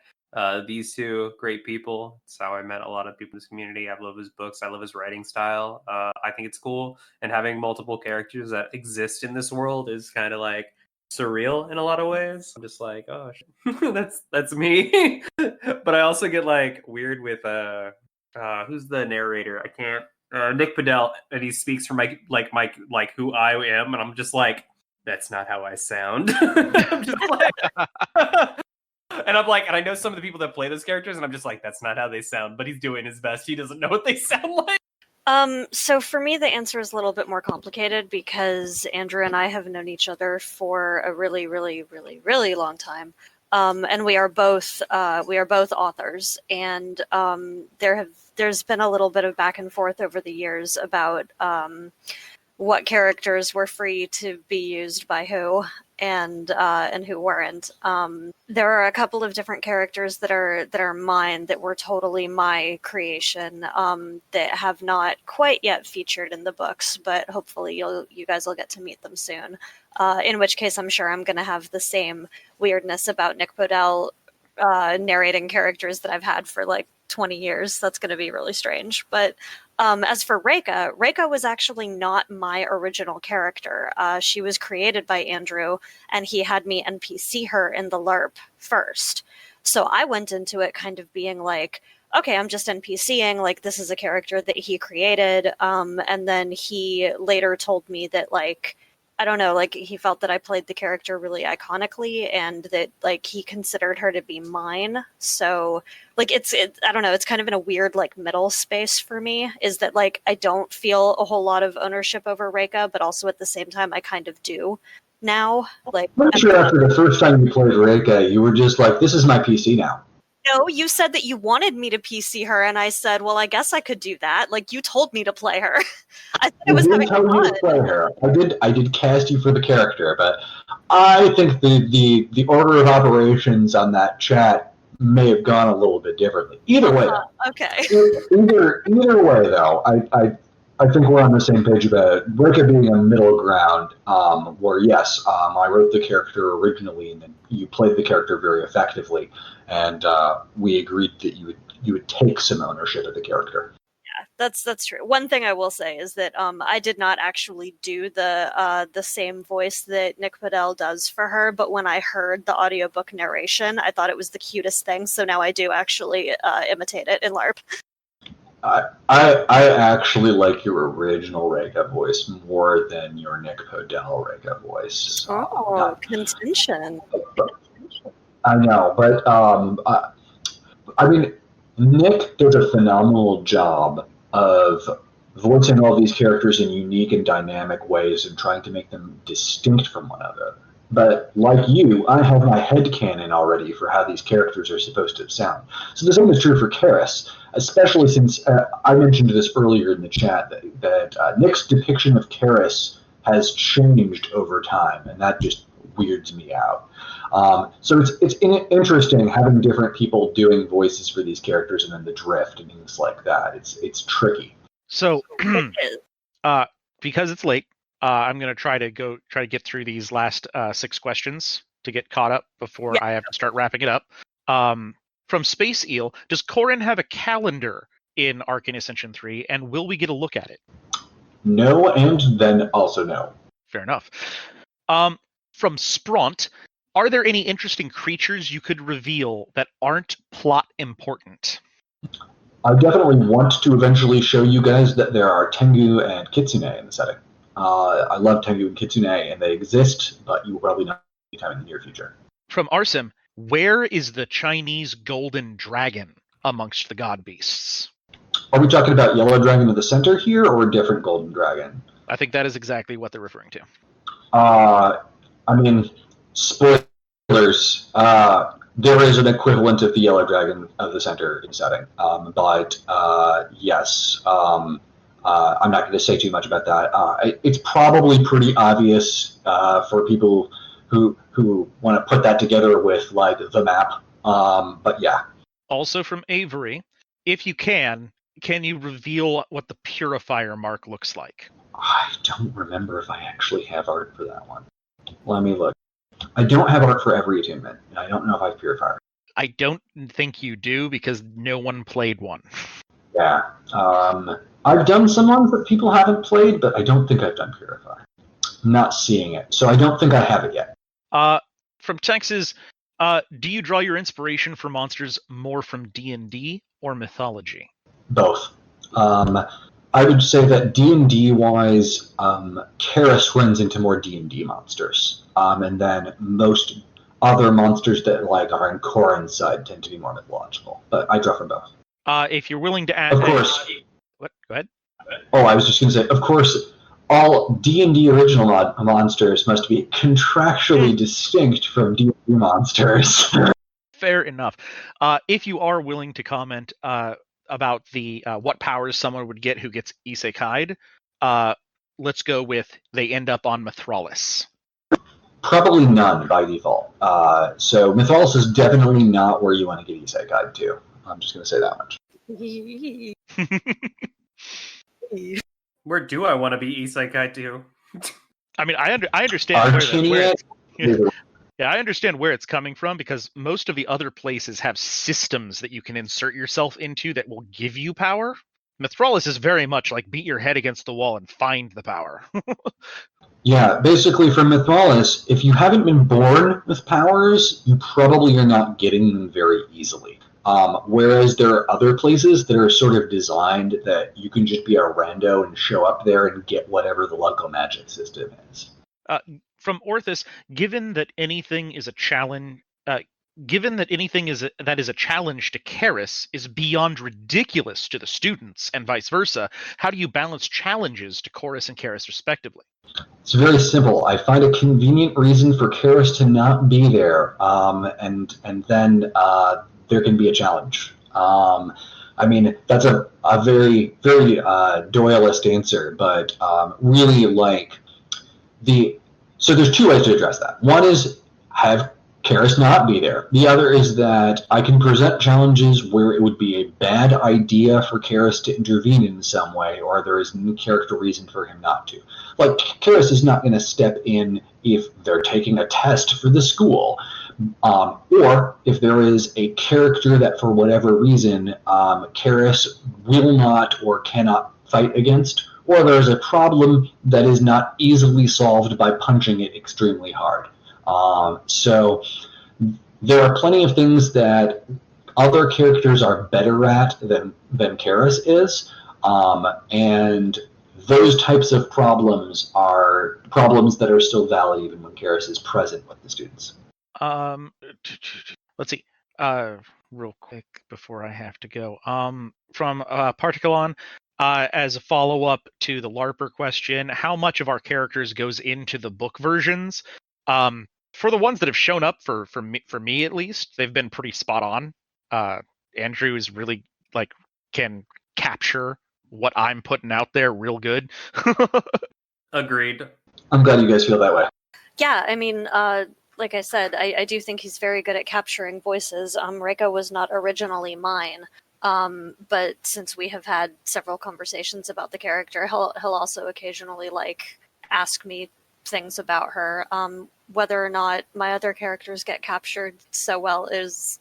these two great people. It's how I met a lot of people in this community. I love his books. I love his writing style. I think it's cool, and having multiple characters that exist in this world is kind of like surreal in a lot of ways. I'm just like, oh, that's me. But I also get like weird with who's the narrator? I can't. Nick Podell, and he speaks for my who I am, and I'm just like, that's not how I sound. I'm just like, and I'm like, and I know some of the people that play those characters, and I'm just like, that's not how they sound. But he's doing his best. He doesn't know what they sound like. So for me, the answer is a little bit more complicated because Andrew and I have known each other for a really, really, really, really long time. And we are both authors, and there's been a little bit of back and forth over the years about what characters were free to be used by who and who weren't. There are a couple of different characters that are mine, that were totally my creation, that have not quite yet featured in the books, but hopefully you guys will get to meet them soon. In which case, I'm sure I'm going to have the same weirdness about Nick Podell narrating characters that I've had for like 20 years. That's going to be really strange. But as for Reika was actually not my original character. She was created by Andrew, and he had me NPC her in the LARP first. So I went into it kind of being like, okay, I'm just NPCing, like this is a character that he created. And then he later told me that, like, I don't know, like he felt that I played the character really iconically and that like he considered her to be mine. So like I don't know, it's kind of in a weird like middle space for me, is that like I don't feel a whole lot of ownership over Reika, but also at the same time I kind of do now. Like, I'm not sure after the first time you played Reika, you were just like, this is my PC now. No, you said that you wanted me to PC her, and I said, well, I guess I could do that. Like, you told me to play her. I said I was having tell fun. You to play her. I did cast you for the character, but I think the order of operations on that chat may have gone a little bit differently. Either way, okay. Either way, though, I think we're on the same page about Reika being a middle ground, where yes, I wrote the character originally, and then you played the character very effectively, and we agreed that you would take some ownership of the character. Yeah, that's true. One thing I will say is that I did not actually do the same voice that Nick Padell does for her, but when I heard the audiobook narration, I thought it was the cutest thing, so now I do actually imitate it in LARP. I actually like your original Reika voice more than your Nick Podell Reika voice. Contention. I know, but I mean, Nick does a phenomenal job of voicing all these characters in unique and dynamic ways and trying to make them distinct from one another. But like you, I have my headcanon already for how these characters are supposed to sound. So the same is true for Karis, especially since I mentioned this earlier in the chat that Nick's depiction of Karis has changed over time, and that just weirds me out. So it's interesting having different people doing voices for these characters and then the drift and things like that. It's tricky. So, because it's late, I'm going to try to get through these last 6 questions to get caught up before I have to start wrapping it up. From Space Eel, does Corin have a calendar in Arcane Ascension 3, and will we get a look at it? No, and then also no. Fair enough. From Spront, are there any interesting creatures you could reveal that aren't plot important? I definitely want to eventually show you guys that there are Tengu and Kitsune in the setting. I love Tengu and Kitsune, and they exist, but you will probably not see time in the near future. From Arsim, where is the Chinese golden dragon amongst the god beasts? Are we talking about Yellow Dragon in the center here, or a different golden dragon? I think that is exactly what they're referring to. I mean, spoilers. There is an equivalent of the Yellow Dragon of the center in setting, but yes. I'm not going to say too much about that. It's probably pretty obvious for people who want to put that together with like the map. But yeah. Also from Avery, if you can you reveal what the Purifier mark looks like? I don't remember if I actually have art for that one. Let me look. I don't have art for every attunement, and I don't know if I have Purifier. I don't think you do, because no one played one. Yeah. I've done some ones that people haven't played, but I don't think I've done Purify. I'm not seeing it, so I don't think I have it yet. From Texas, do you draw your inspiration for monsters more from D&D or mythology? Both. I would say that D&D wise, Karis runs into more D&D monsters, and then most other monsters that like are in Corin's side tend to be more mythological. But I draw from both. If you're willing to add, of course. What? Go ahead. Oh, I was just going to say, of course, all D&D original monsters must be contractually distinct from D&D monsters. Fair enough. If you are willing to comment about the what powers someone would get who gets isekai'd, let's go with they end up on Mithralis. Probably none by default. So Mithralis is definitely not where you want to get isekai'd to. I'm just going to say that much. Where do I want to be isekai to? I mean, I understand Arcane, where Yeah, I understand where it's coming from because most of the other places have systems that you can insert yourself into that will give you power. Mithralis is very much like beat your head against the wall and find the power. Yeah, basically for Mithralis, if you haven't been born with powers, you probably are not getting them very easily. Whereas there are other places that are sort of designed that you can just be a rando and show up there and get whatever the local magic system is. From Orthus, given that anything is a challenge, that is a challenge to Karis is beyond ridiculous to the students, and vice versa, how do you balance challenges to Chorus and Karis respectively? It's very simple. I find a convenient reason for Karis to not be there, and then there can be a challenge. I mean, that's a very, very Doyleist answer, but really like so there's two ways to address that. One is have Karis not be there. The other is that I can present challenges where it would be a bad idea for Karis to intervene in some way, or there is no character reason for him not to. Like, Karis is not going to step in if they're taking a test for the school, or if there is a character that for whatever reason Karis will not or cannot fight against, or there's a problem that is not easily solved by punching it extremely hard. So there are plenty of things that other characters are better at than Karis is, and those types of problems are problems that are still valid even when Karis is present with the students. Let's see. Real quick before I have to go. From Particulon, as a follow-up to the LARPer question, how much of our characters goes into the book versions? For the ones that have shown up for me at least, they've been pretty spot on. Andrew is really can capture what I'm putting out there real good. Agreed. I'm glad you guys feel that way. Yeah, I mean, like I said, I do think he's very good at capturing voices. Reiko was not originally mine, but since we have had several conversations about the character, he'll also occasionally ask me things about her. Whether or not my other characters get captured so well is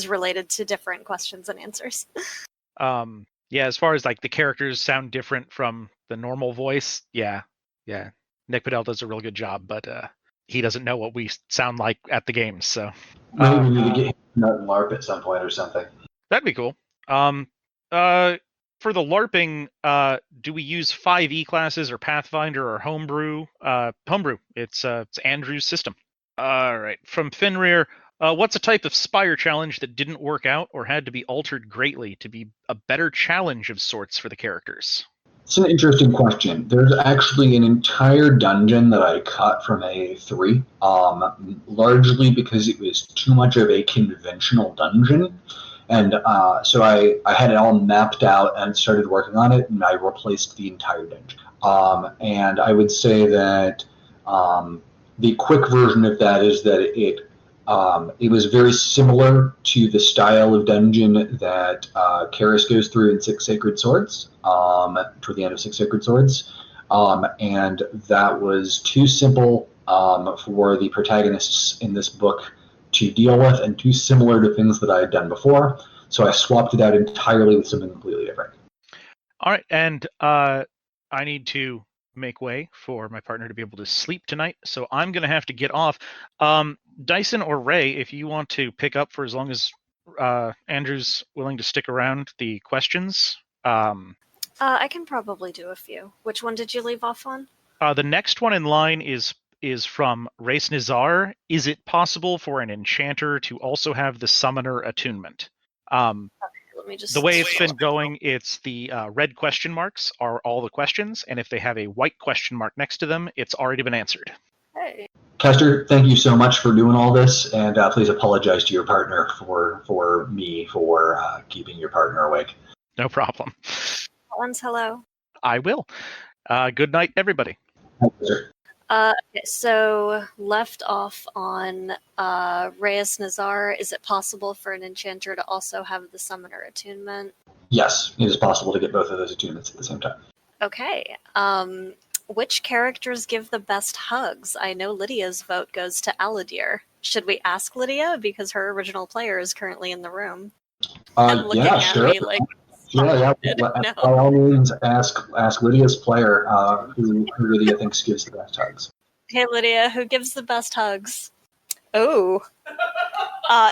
related to different questions and answers. Yeah, as far as the characters sound different from the normal voice, yeah. Nick Padell does a real good job, but he doesn't know what we sound like at the games, so. Maybe we need to get him out and LARP at some point or something. That'd be cool. For the LARPing, do we use 5e classes or Pathfinder or Homebrew? Homebrew. It's Andrew's system. All right. From Fenrir, what's a type of Spire challenge that didn't work out or had to be altered greatly to be a better challenge of sorts for the characters? It's an interesting question. There's actually an entire dungeon that I cut from A3, largely because it was too much of a conventional dungeon. And so I had it all mapped out and started working on it, and I replaced the entire dungeon. And I would say that the quick version of that is that it was very similar to the style of dungeon that Karis goes through in Six Sacred Swords, toward the end of Six Sacred Swords. And that was too simple for the protagonists in this book to deal with and too similar to things that I had done before. So I swapped it out entirely with something completely different. All right, and I need to make way for my partner to be able to sleep tonight, so I'm going to have to get off. Dyson or Ray, if you want to pick up for as long as Andrew's willing to stick around the questions. I can probably do a few. Which one did you leave off on? The next one in line is from Race Nizar. Is it possible for an enchanter to also have the summoner attunement? Let me just. The way it's been going, it's the red question marks are all the questions, and if they have a white question mark next to them, it's already been answered. Hey. Castor, thank you so much for doing all this, and please apologize to your partner for me for keeping your partner awake. No problem. Collins, hello. I will. Good night, everybody. Thank you, sir. Okay, so left off on Reyes Nazar. Is it possible for an enchanter to also have the summoner attunement? Yes, it is possible to get both of those attunements at the same time. Okay. Which characters give the best hugs? I know Lydia's vote goes to Aladir. Should we ask Lydia? Because her original player is currently in the room. And looking Yeah, at sure. me like, Yeah. no. By all means, ask Lydia's player who Lydia thinks gives the best hugs. Hey Lydia, who gives the best hugs? Oh,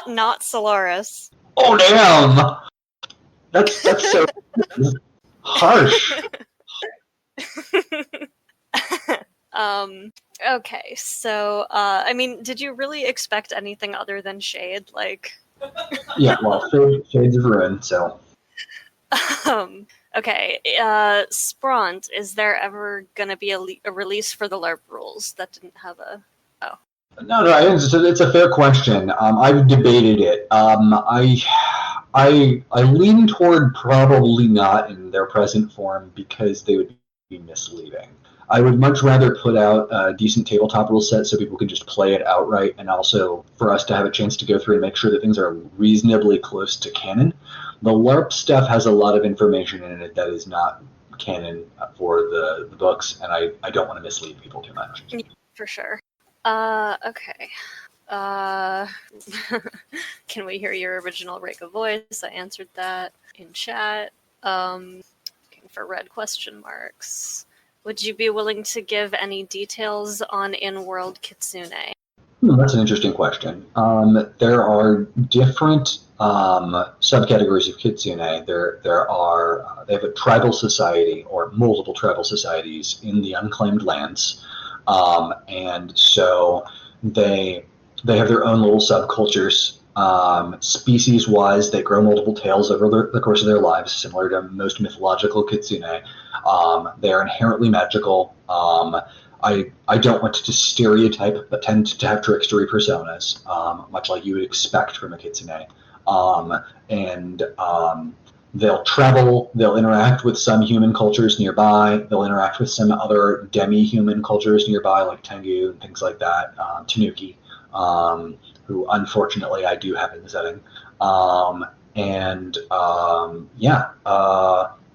not Solaris. Oh damn! That's so harsh. Okay, so I mean, did you really expect anything other than Shade? Like, Yeah, well, Shades of Ruin. So, okay, Spront, is there ever gonna be a release for the LARP rules that didn't have a? no, I think it's a fair question. I've debated it. I lean toward probably not in their present form because they would be misleading. I would much rather put out a decent tabletop rule set so people can just play it outright, and also for us to have a chance to go through and make sure that things are reasonably close to canon. The LARP stuff has a lot of information in it that is not canon for the books, and I don't want to mislead people too much. For sure. Okay. Can we hear your original Reika voice? I answered that in chat. Looking for red question marks. Would you be willing to give any details on in-world kitsune? That's an interesting question. There are different subcategories of kitsune. They have a tribal society or multiple tribal societies in the unclaimed lands, and so they have their own little subcultures. Species-wise, they grow multiple tails over the course of their lives, similar to most mythological kitsune. They are inherently magical. I don't want to stereotype, but tend to have trickstery personas, much like you would expect from a kitsune. They'll travel, they'll interact with some human cultures nearby, they'll interact with some other demi-human cultures nearby, like Tengu and things like that, Tanuki, who unfortunately I do have in the setting.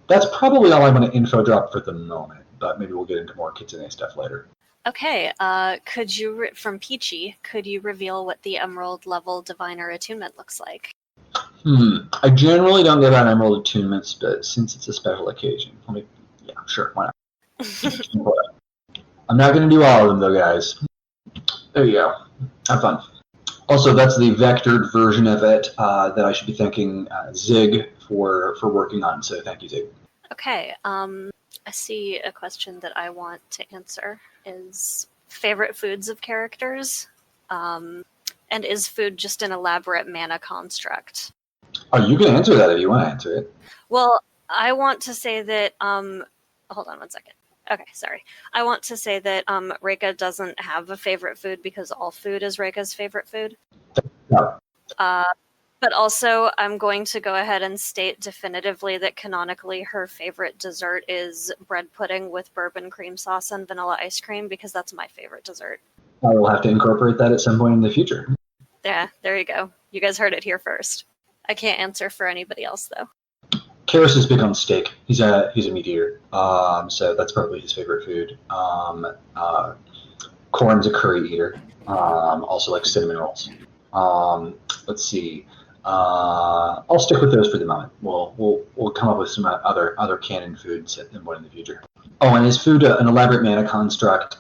That's probably all I want to info drop for the moment, but maybe we'll get into more kitsune stuff later. Okay, could you, from Peachy, could you reveal what the Emerald level Diviner attunement looks like? I generally don't give out Emerald attunements, but since it's a special occasion, sure, why not? I'm not going to do all of them though, guys. There you go. Have fun. Also, that's the vectored version of it that I should be thanking Zig for working on, so thank you, Zig. Okay, I see a question that I want to answer is favorite foods of characters, and is food just an elaborate mana construct? Oh, you can answer that if you want to answer it. Well, I want to say that, hold on one second. Okay, sorry. I want to say that Reika doesn't have a favorite food because all food is Reika's favorite food. No. But also, I'm going to go ahead and state definitively that canonically her favorite dessert is bread pudding with bourbon cream sauce and vanilla ice cream because that's my favorite dessert. I will have to incorporate that at some point in the future. Yeah, there you go. You guys heard it here first. I can't answer for anybody else, though. Karis is big on steak. He's a meat eater, so that's probably his favorite food. Corn's a curry eater. Also like cinnamon rolls. Let's see. I'll stick with those for the moment. We'll come up with some other canon foods at some point in the future. Oh, and is food an elaborate mana construct?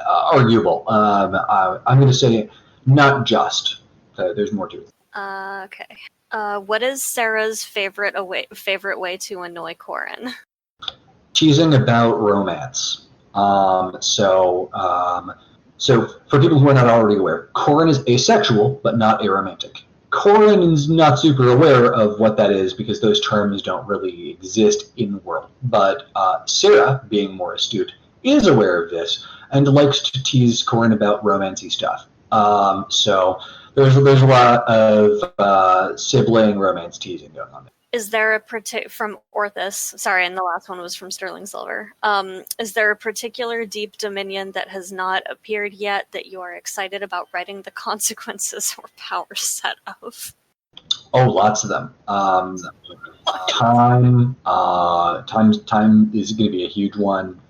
Arguable. I'm going to say not just. There's more to it. Okay. What is Sarah's favorite way to annoy Corin? Teasing about romance. So for people who are not already aware, Corin is asexual but not aromantic. Corin is not super aware of what that is because those terms don't really exist in the world. But Sarah, being more astute, is aware of this and likes to tease Corin about romancy stuff. So there's a lot of sibling romance teasing going on there. Is there a from Orthus? Sorry, and the last one was from Sterling Silver. Is there a particular deep dominion that has not appeared yet that you are excited about writing the consequences or power set of? Oh, lots of them. Time is going to be a huge one.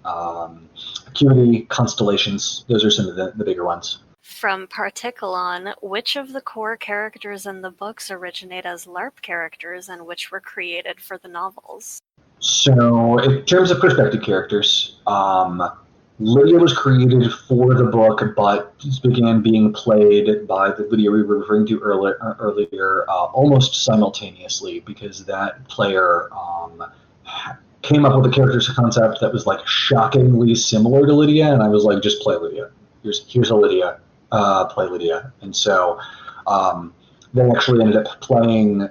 QA2, Constellations. Those are some of the bigger ones. From Particulon, which of the core characters in the books originate as LARP characters and which were created for the novels? So, in terms of perspective characters, Lydia was created for the book, but began being played by the Lydia we were referring to earlier almost simultaneously, because that player came up with a character concept that was like shockingly similar to Lydia, and I was like, just play Lydia. Here's a Lydia, play Lydia. And so they actually ended up playing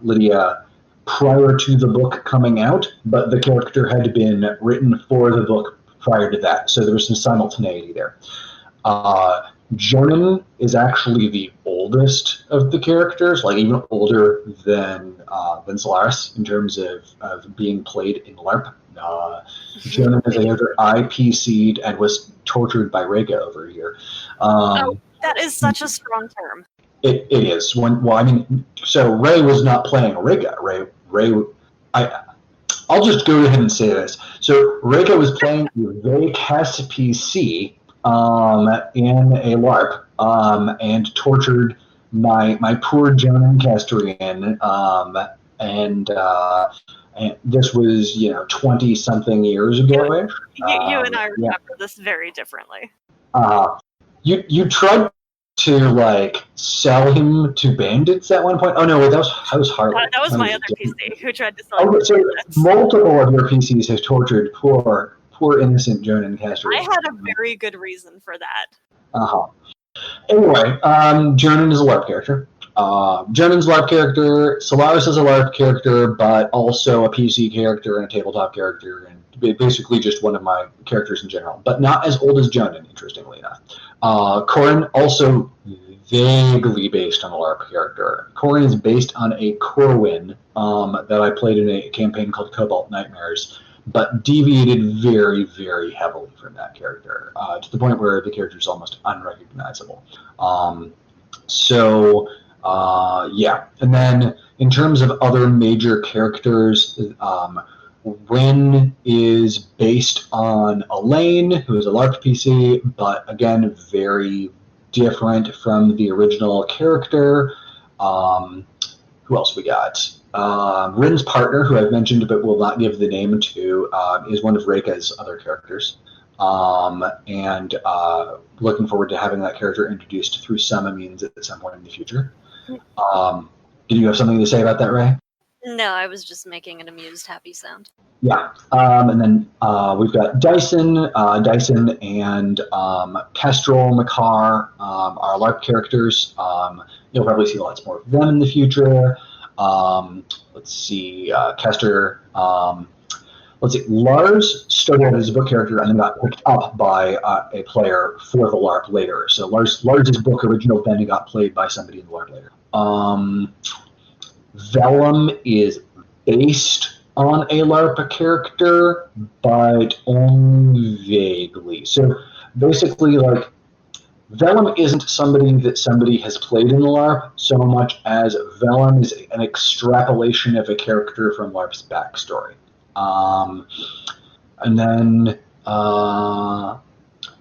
Lydia prior to the book coming out, but the character had been written for the book prior to that, so there was some simultaneity there. Jonan is actually the oldest of the characters, like even older than Solaris in terms of being played in LARP. Jonan is a character I PC'd and was tortured by Rega over here. That is such a strong term. It is. So Ray was not playing Rega. I'll just go ahead and say this. So Rega was playing a cast PC in a LARP and tortured my poor Jonan Castrian, and this was 20-something years ago. You and I remember this very differently. You tried to like sell him to bandits at one point. Oh no, that was Harley. That was my other PC who tried to sell him to so bandits. Multiple of your PCs have tortured poor innocent Jonan Castro. I had a very good reason for that. Anyway, Jonan is a LARP character. Jonan's a LARP character. Solaris is a LARP character, but also a PC character and a tabletop character, and basically just one of my characters in general, but not as old as Jonan, interestingly enough. Corin, also vaguely based on a LARP character. Corin is based on a Corwin that I played in a campaign called Cobalt Nightmares, but deviated very, very heavily from that character, to the point where the character is almost unrecognizable. Yeah. And then in terms of other major characters, Rin is based on Elaine, who is a LARP PC, but again, very different from the original character. Who else we got? Rin's partner, who I've mentioned but will not give the name to, is one of Reika's other characters. And looking forward to having that character introduced through some means at some point in the future. Did you have something to say about that, Ray? No, I was just making an amused, happy sound. Yeah, and then we've got Dyson and Kestrel, Makar are LARP characters. You'll probably see lots more of them in the future. Let's see, Kester. Let's see, Lars started as a book character and then got picked up by a player for the LARP later. So Lars's book original then got played by somebody in the LARP later. Vellum is based on a LARP character, but only vaguely. So basically, like, Vellum isn't somebody that somebody has played in LARP so much as Vellum is an extrapolation of a character from LARP's backstory. And then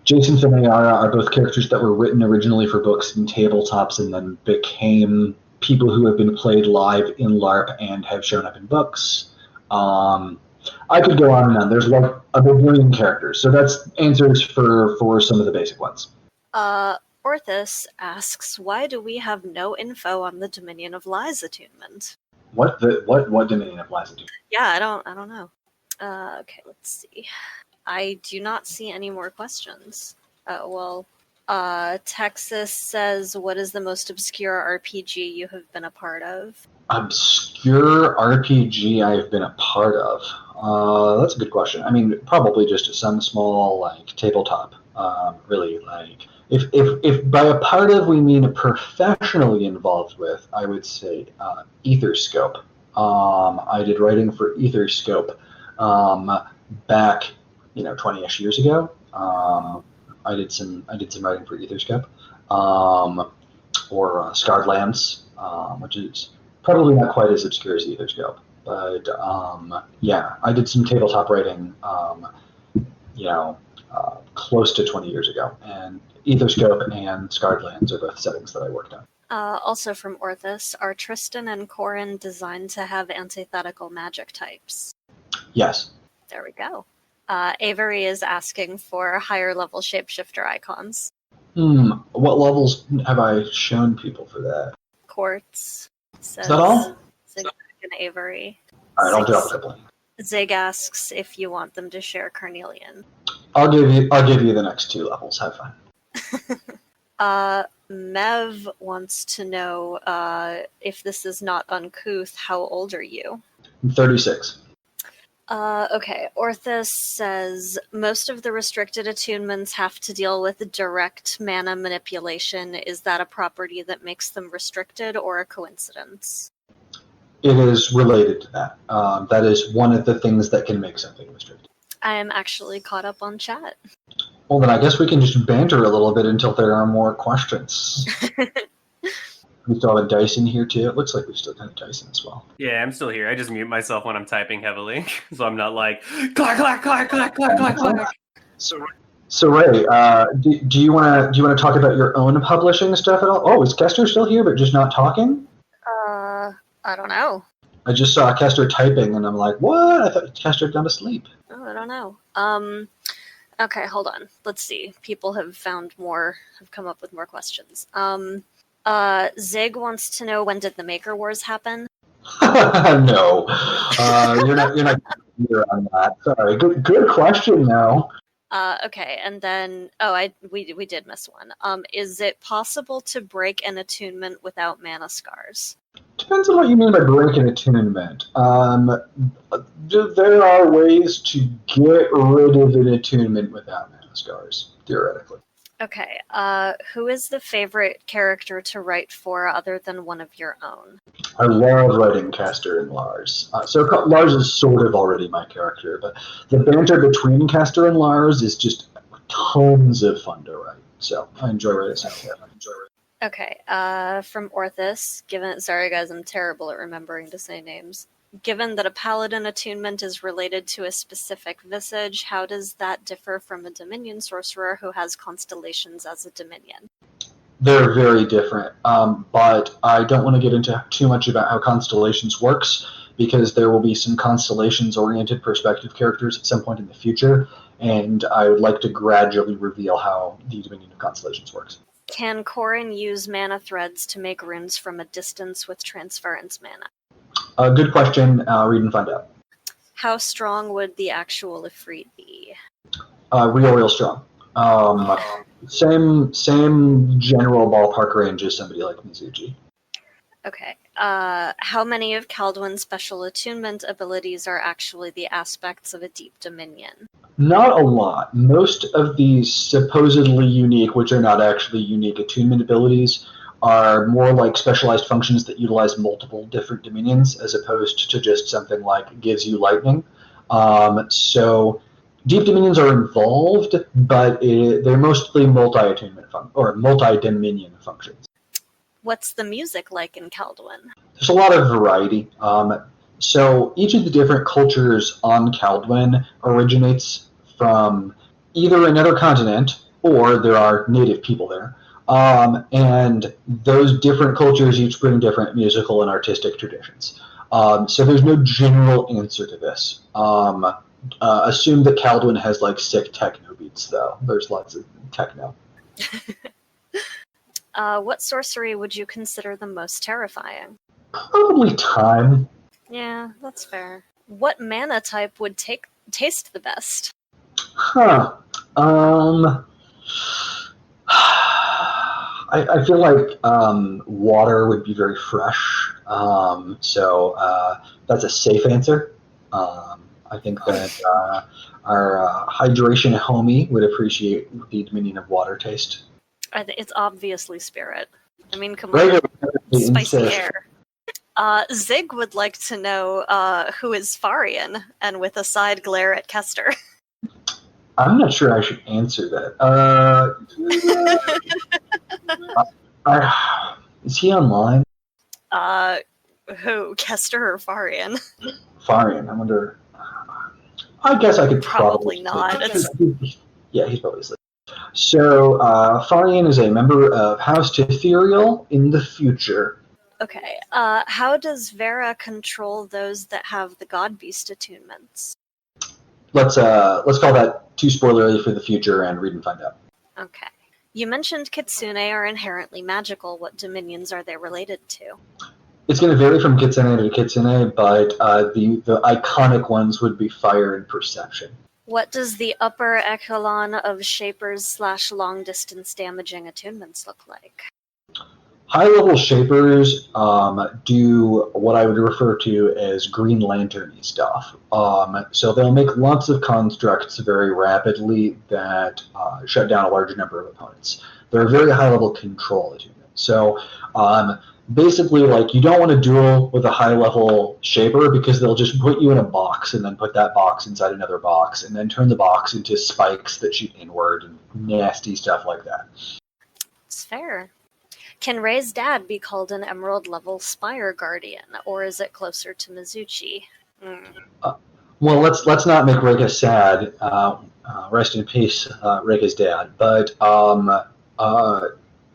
Jason Finayara are both characters that were written originally for books and tabletops and then became people who have been played live in LARP and have shown up in books. I could go on and on. There's like a million characters. So that's answers for some of the basic ones. Orthus asks, why do we have no info on the Dominion of Lies attunement? What Dominion of Lies attunement? Yeah, I don't know. Okay, let's see. I do not see any more questions. Texas says, what is the most obscure RPG you have been a part of? Obscure RPG I've been a part of? That's a good question. I mean, probably just some small, like, tabletop. Really, like, if by a part of we mean professionally involved with, I would say Etherscope. I did writing for Etherscope back, 20-ish years ago. I did some writing for Etherscope, or Scarred Lands, which is probably not quite as obscure as Etherscope, but yeah, I did some tabletop writing, close to 20 years ago, and Aetherscope and Scarred Lands are both settings that I worked on. Also from Orthus, are Tristan and Corin designed to have antithetical magic types? Yes. There we go. Avery is asking for higher level shapeshifter icons. What levels have I shown people for that? Quartz says Is that all? Zig and Avery. All right, I'll drop a couple. Zig asks if you want them to share Carnelian. I'll give you the next 2 levels. Have fun. Mev wants to know if this is not uncouth, how old are you? I'm 36. Okay, Orthus says most of the restricted attunements have to deal with direct mana manipulation. Is that a property that makes them restricted or a coincidence? It is related to that. That is one of the things that can make something restricted. I am actually caught up on chat. Well, then I guess we can just banter a little bit until there are more questions. We still have a dice in here, too. It looks like we've still got a dice in as well. Yeah, I'm still here. I just mute myself when I'm typing heavily, so I'm not like, clack, clack, clack, clack, clack, clack, clack. So Ray, do you want to talk about your own publishing stuff at all? Oh, is Kester still here but just not talking? I don't know. I just saw Kester typing, and I'm like, what? I thought Kester had gone to sleep. Oh, I don't know. Okay, hold on. Let's see. People have come up with more questions. Zig wants to know, when did the Maker Wars happen? No, you're not clear on that. Sorry. Good question, though. Okay, and then we did miss one. Is it possible to break an attunement without mana scars? Depends on what you mean by breaking attunement. There are ways to get rid of an attunement without mana scars, theoretically. Okay, who is the favorite character to write for other than one of your own? I love writing Castor and Lars. So Lars is sort of already my character, but the banter between Castor and Lars is just tons of fun to write. So I enjoy writing stuff. Okay, from Orthus, sorry guys, I'm terrible at remembering to say names. Given that a paladin attunement is related to a specific visage, how does that differ from a Dominion sorcerer who has constellations as a Dominion? They're very different, but I don't want to get into too much about how constellations works, because there will be some constellations-oriented perspective characters at some point in the future, and I would like to gradually reveal how the Dominion of Constellations works. Can Corin use mana threads to make runes from a distance with transference mana? Good question. Read and find out. How strong would the actual Ifrit be? Real strong. Same general ballpark range as somebody like Mizuji. Okay. How many of Kaldwin's special attunement abilities are actually the aspects of a deep dominion? Not a lot. Most of these supposedly unique, which are not actually unique attunement abilities, are more like specialized functions that utilize multiple different dominions, as opposed to just something like gives you lightning. So deep dominions are involved, but they're mostly multi-attunement or multi-dominion functions. What's the music like in Kaldwin? There's a lot of variety. So each of the different cultures on Kaldwin originates from either another continent, or there are native people there. And those different cultures each bring different musical and artistic traditions. So there's no general answer to this. Assume that Kaldwin has like sick techno beats, though. There's lots of techno. What sorcery would you consider the most terrifying? Probably time. Yeah, that's fair. What mana type would taste the best? Huh. I feel like water would be very fresh. So that's a safe answer. I think that our hydration homie would appreciate the dominion of water taste. It's obviously spirit. I mean, come on. Spicy air. Zig would like to know who is Farian, and with a side glare at Kester. I'm not sure I should answer that. Is he online? Who? Kester or Farian? Farian. I wonder. I guess I could Probably not. Yeah, he's probably asleep. So, Farian is a member of House Tetherial in the future. Okay. How does Vera control those that have the God Beast attunements? Let's call that too spoilery for the future and read and find out. Okay. You mentioned Kitsune are inherently magical. What dominions are they related to? It's going to vary from Kitsune to Kitsune, but the iconic ones would be Fire and Perception. What does the upper echelon of Shapers / long distance damaging attunements look like? High-level Shapers do what I would refer to as Green Lantern-y stuff. So they'll make lots of constructs very rapidly that shut down a large number of opponents. They're a very high-level control attunement. So basically, like, you don't want to duel with a high-level Shaper because they'll just put you in a box and then put that box inside another box and then turn the box into spikes that shoot inward and nasty stuff like that. It's fair. Can Ray's dad be called an Emerald-level Spire Guardian, or is it closer to Mizuchi? Well, let's not make Reika sad. Rest in peace, Reika's dad. But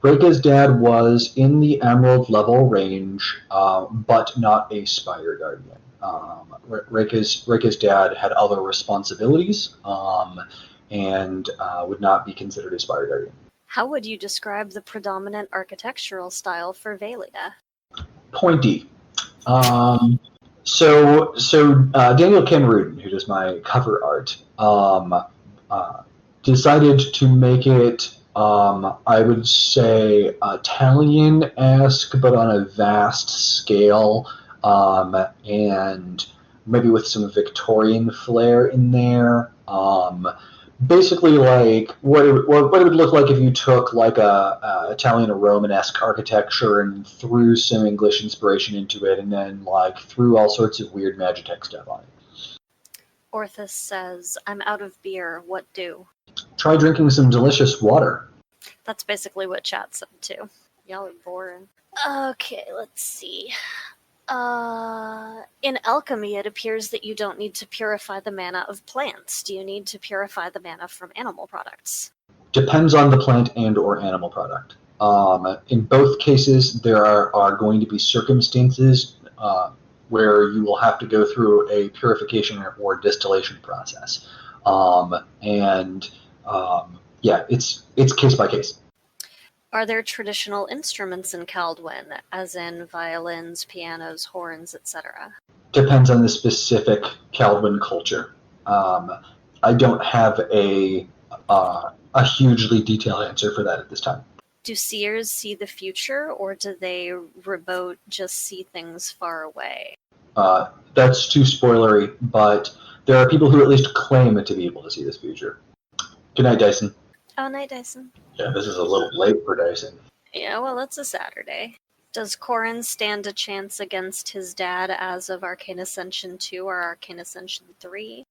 Reika's dad was in the Emerald level range, but not a Spire Guardian. Reika's dad had other responsibilities, and would not be considered a Spire Guardian. How would you describe the predominant architectural style for Valia? Pointy. So Daniel Cameron, who does my cover art, decided to make it, I would say, Italian-esque, but on a vast scale, and maybe with some Victorian flair in there. Basically, like what it would look like if you took like a Italian or Romanesque architecture and threw some English inspiration into it, and then like threw all sorts of weird Magitech stuff on it. Orthus says, "I'm out of beer. What do?" Try drinking some delicious water. That's basically what chat said too. Y'all are boring. Okay, let's see. In alchemy, it appears that you don't need to purify the mana of plants. Do you need to purify the mana from animal products? Depends on the plant and or animal product. In both cases, there are going to be circumstances where you will have to go through a purification or distillation process. Yeah, it's case by case. Are there traditional instruments in Kaldwin, as in violins, pianos, horns, etc.? Depends on the specific Kaldwin culture. I don't have a hugely detailed answer for that at this time. Do seers see the future, or do they rebote just see things far away? That's too spoilery, but there are people who at least claim to be able to see this future. Good night, Dyson. Oh, night, Dyson. Yeah, this is a little late for Dyson. Yeah, well, it's a Saturday. Does Corrin stand a chance against his dad as of Arcane Ascension 2 or Arcane Ascension 3?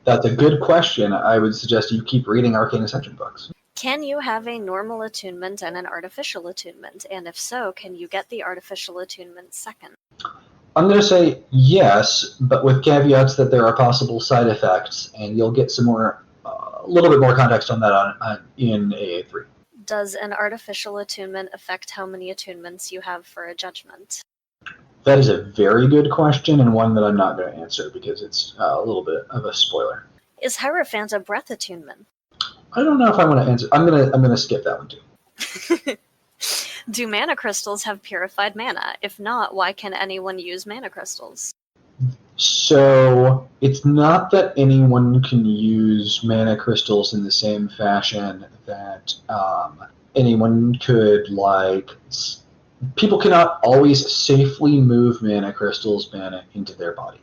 That's a good question. I would suggest you keep reading Arcane Ascension books. Can you have a normal attunement and an artificial attunement? And if so, can you get the artificial attunement second? I'm going to say yes, but with caveats that there are possible side effects, and you'll get some more, a little bit more context on that in AA3. Does an artificial attunement affect how many attunements you have for a judgment? That is a very good question, and one that I'm not going to answer because it's a little bit of a spoiler. Is Hierophant a breath attunement? I don't know if I want to answer. I'm gonna skip that one too. Do mana crystals have purified mana? If not, why can anyone use mana crystals? So it's not that anyone can use mana crystals in the same fashion that anyone could, like, people cannot always safely move mana crystals into their body.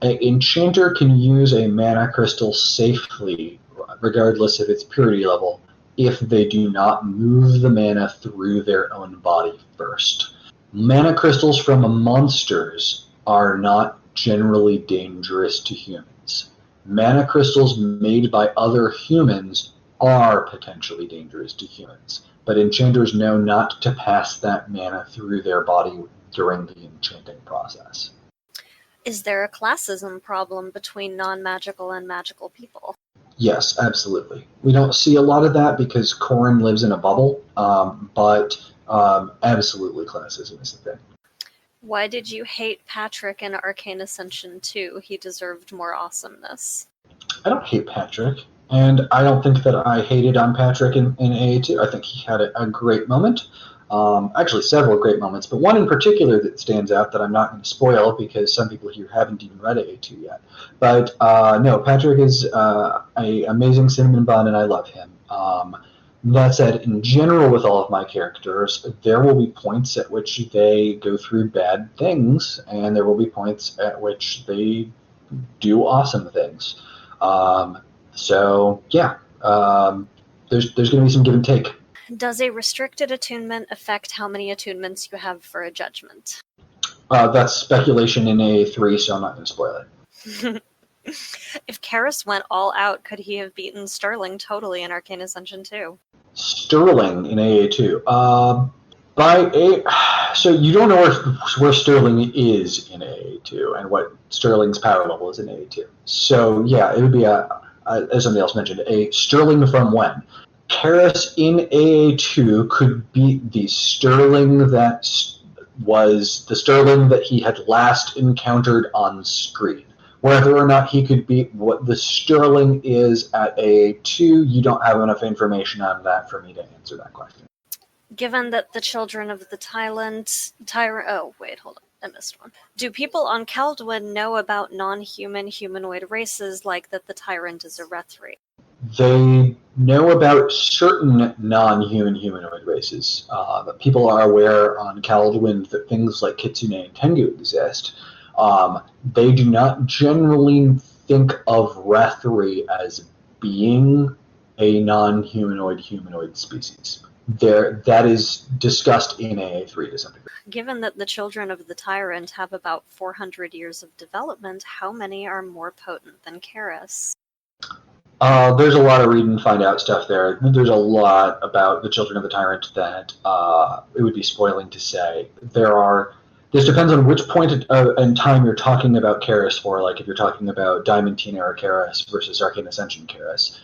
An enchanter can use a mana crystal safely, regardless of its purity level, if they do not move the mana through their own body first. Mana crystals from monsters are not generally dangerous to humans. Mana crystals made by other humans are potentially dangerous to humans, but enchanters know not to pass that mana through their body during the enchanting process. Is there a classism problem between non-magical and magical people? Yes, absolutely. We don't see a lot of that because Corin lives in a bubble, but absolutely classism is the thing. Why did you hate Patrick in Arcane Ascension 2? He deserved more awesomeness. I don't hate Patrick, and I don't think that I hated on Patrick in AA2. I think he had a great moment. Actually, several great moments, but one in particular that stands out that I'm not going to spoil because some people here haven't even read AA2 yet. But no, Patrick is an amazing cinnamon bun, and I love him. That said, in general, with all of my characters, there will be points at which they go through bad things, and there will be points at which they do awesome things. So yeah, there's going to be some give and take. Does a restricted attunement affect how many attunements you have for a judgment? That's speculation in AA3, so I'm not going to spoil it. If Karis went all out, could he have beaten Sterling totally in Arcane Ascension 2? Sterling in AA2. So you don't know where Sterling is in AA2 and what Sterling's power level is in AA2. So yeah, it would be as somebody else mentioned, a Sterling from when? Karis in AA2 could beat the Sterling that was the Sterling that he had last encountered on screen. Whether or not he could beat what the Sterling is at AA2, you don't have enough information on that for me to answer that question. Given that the children of the oh, wait, hold on. I missed one. Do people on Kaldwin know about non-human humanoid races like that the Tyrant is a Rethri? They know about certain non-human humanoid races. People are aware on Kaldwin that things like Kitsune and Tengu exist. They do not generally think of Rethri as being a non-humanoid humanoid species. That is discussed in AA3 to some degree. Given that the children of the Tyrant have about 400 years of development, how many are more potent than Karis? There's a lot of read and find out stuff there. There's a lot about the children of the Tyrant that it would be spoiling to say. This depends on which point in time you're talking about Karis for. Like if you're talking about Diamantine era Karis versus Arcane Ascension Karis,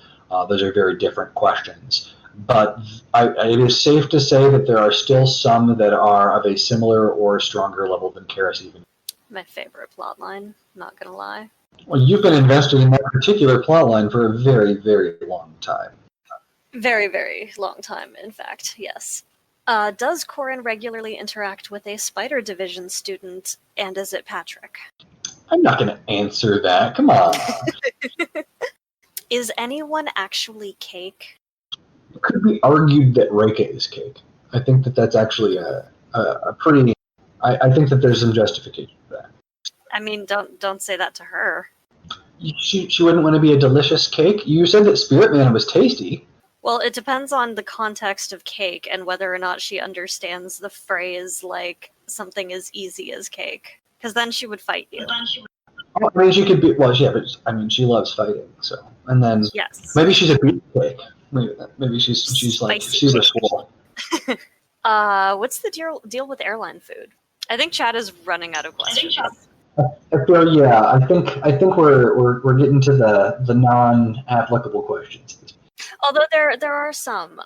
those are very different questions. But it is safe to say that there are still some that are of a similar or stronger level than Karis even. My favorite plotline, not gonna lie. Well, you've been invested in that particular plotline for a very, very long time. Very, very long time, in fact, yes. Does Corin regularly interact with a Spider Division student, and is it Patrick? I'm not going to answer that. Come on. Is anyone actually Cake? It could be argued that Reika is Cake. I think that that's actually a pretty... I think that there's some justification for that. I mean, don't say that to her. She wouldn't want to be a delicious cake? You said that Spirit Man was tasty. Well, it depends on the context of cake and whether or not she understands the phrase, like, something as easy as cake. Because then she would fight you. I mean, she could be... Well, yeah, but I mean, she loves fighting, so... And then... Yes. Maybe she's a beef cake. Maybe she's like super swole. What's the deal with airline food? I think Chad is running out of questions. So yeah, I think we're getting to the non-applicable questions. Although there are some.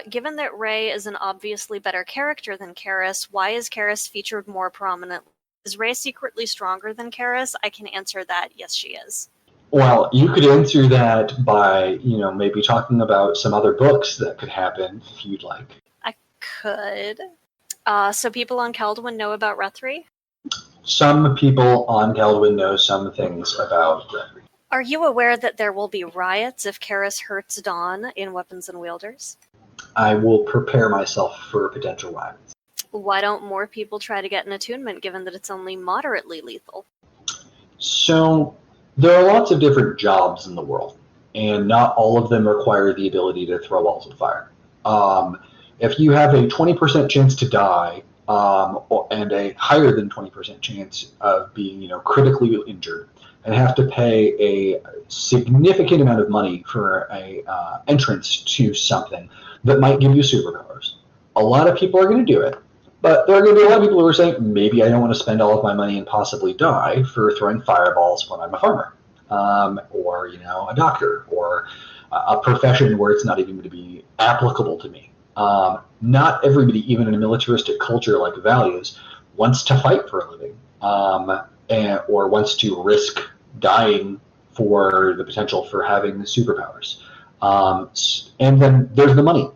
Given that Rey is an obviously better character than Karis, why is Karis featured more prominently? Is Rey secretly stronger than Karis? I can answer that. Yes, she is. Well, you could answer that by, maybe talking about some other books that could happen if you'd like. I could. So people on Kaldwin know about Rethri? Some people on Kaldwin know some things about Rethri. Are you aware that there will be riots if Karis hurts Dawn in Weapons and Wielders? I will prepare myself for potential riots. Why don't more people try to get an attunement given that it's only moderately lethal? So, there are lots of different jobs in the world, and not all of them require the ability to throw balls of fire. If you have a 20% chance to die, and a higher than 20% chance of being, critically injured, and have to pay a significant amount of money for a entrance to something that might give you superpowers, a lot of people are going to do it. But there are going to be a lot of people who are saying, maybe I don't want to spend all of my money and possibly die for throwing fireballs when I'm a farmer, or a doctor, or a profession where it's not even going to be applicable to me. Not everybody, even in a militaristic culture like Values, wants to fight for a living, or wants to risk dying for the potential for having superpowers. And then there's the money.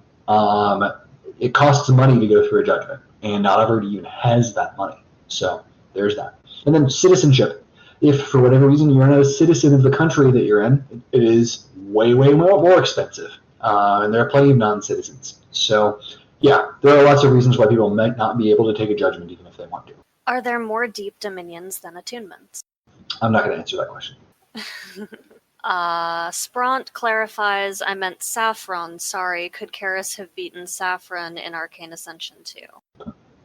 It costs money to go through a judgment, and not everybody even has that money. So there's that. And then citizenship. If for whatever reason you're not a citizen of the country that you're in, it is way, way more expensive. And there are plenty of non-citizens. So yeah, there are lots of reasons why people might not be able to take a judgment even if they want to. Are there more deep dominions than attunements? I'm not going to answer that question. Spront clarifies, I meant Saffron. Sorry, could Karis have beaten Saffron in Arcane Ascension 2?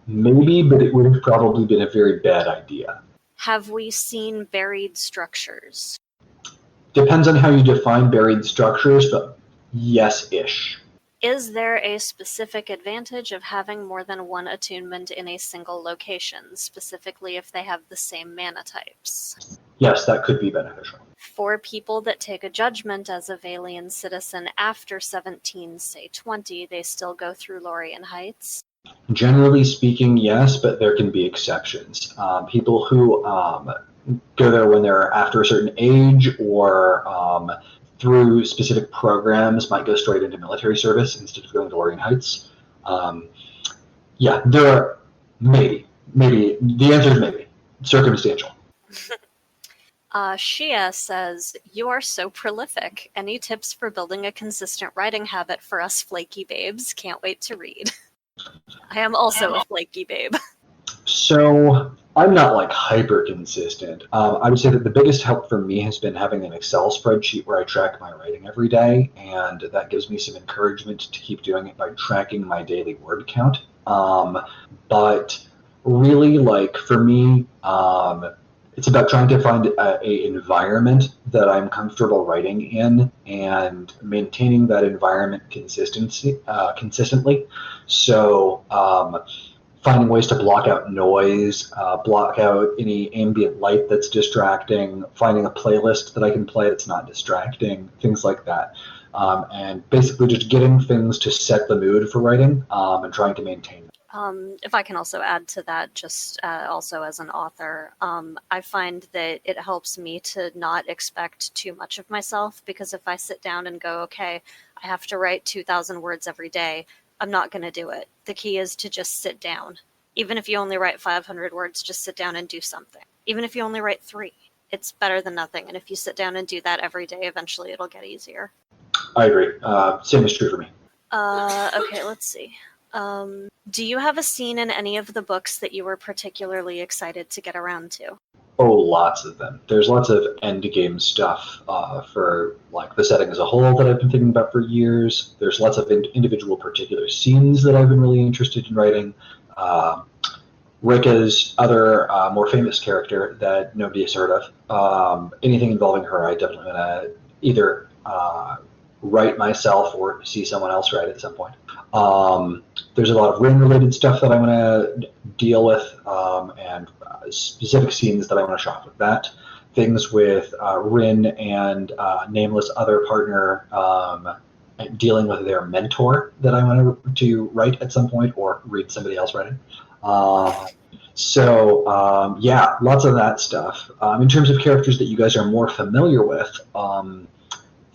Maybe, but it would have probably been a very bad idea. Have we seen buried structures? Depends on how you define buried structures, but yes-ish. Is there a specific advantage of having more than one attunement in a single location, specifically if they have the same mana types? Yes, that could be beneficial. For people that take a judgment as a Valian citizen after 17, say 20, they still go through Lorien Heights? Generally speaking, yes, but there can be exceptions. People who go there when they're after a certain age or through specific programs might go straight into military service instead of going to Lorien Heights. Yeah, there are maybe. The answer is maybe. Circumstantial. Shia says, you are so prolific. Any tips for building a consistent writing habit for us flaky babes? Can't wait to read. I am also a flaky babe. So I'm not like hyper consistent. I would say that the biggest help for me has been having an Excel spreadsheet where I track my writing every day, and that gives me some encouragement to keep doing it by tracking my daily word count. But really, like for me, it's about trying to find a environment that I'm comfortable writing in and maintaining that environment consistently. So finding ways to block out noise, block out any ambient light that's distracting, finding a playlist that I can play that's not distracting, things like that. And basically just getting things to set the mood for writing and trying to maintain it. If I can also add to that, just also as an author, I find that it helps me to not expect too much of myself, because if I sit down and go, okay, I have to write 2,000 words every day, I'm not going to do it. The key is to just sit down. Even if you only write 500 words, just sit down and do something. Even if you only write 3, it's better than nothing. And if you sit down and do that every day, eventually it'll get easier. I agree. Same is true for me. Okay, let's see. Do you have a scene in any of the books that you were particularly excited to get around to? Oh, lots of them. There's lots of endgame stuff for like the setting as a whole that I've been thinking about for years. There's lots of individual particular scenes that I've been really interested in writing. Rika's other more famous character that nobody has heard of. Anything involving her, I definitely want to either write myself or see someone else write at some point. There's a lot of Rin-related stuff that I want to deal with, and specific scenes that I want to shop with that. Things with Rin and Nameless other partner dealing with their mentor that I want to write at some point or read somebody else writing. Yeah, lots of that stuff. In terms of characters that you guys are more familiar with,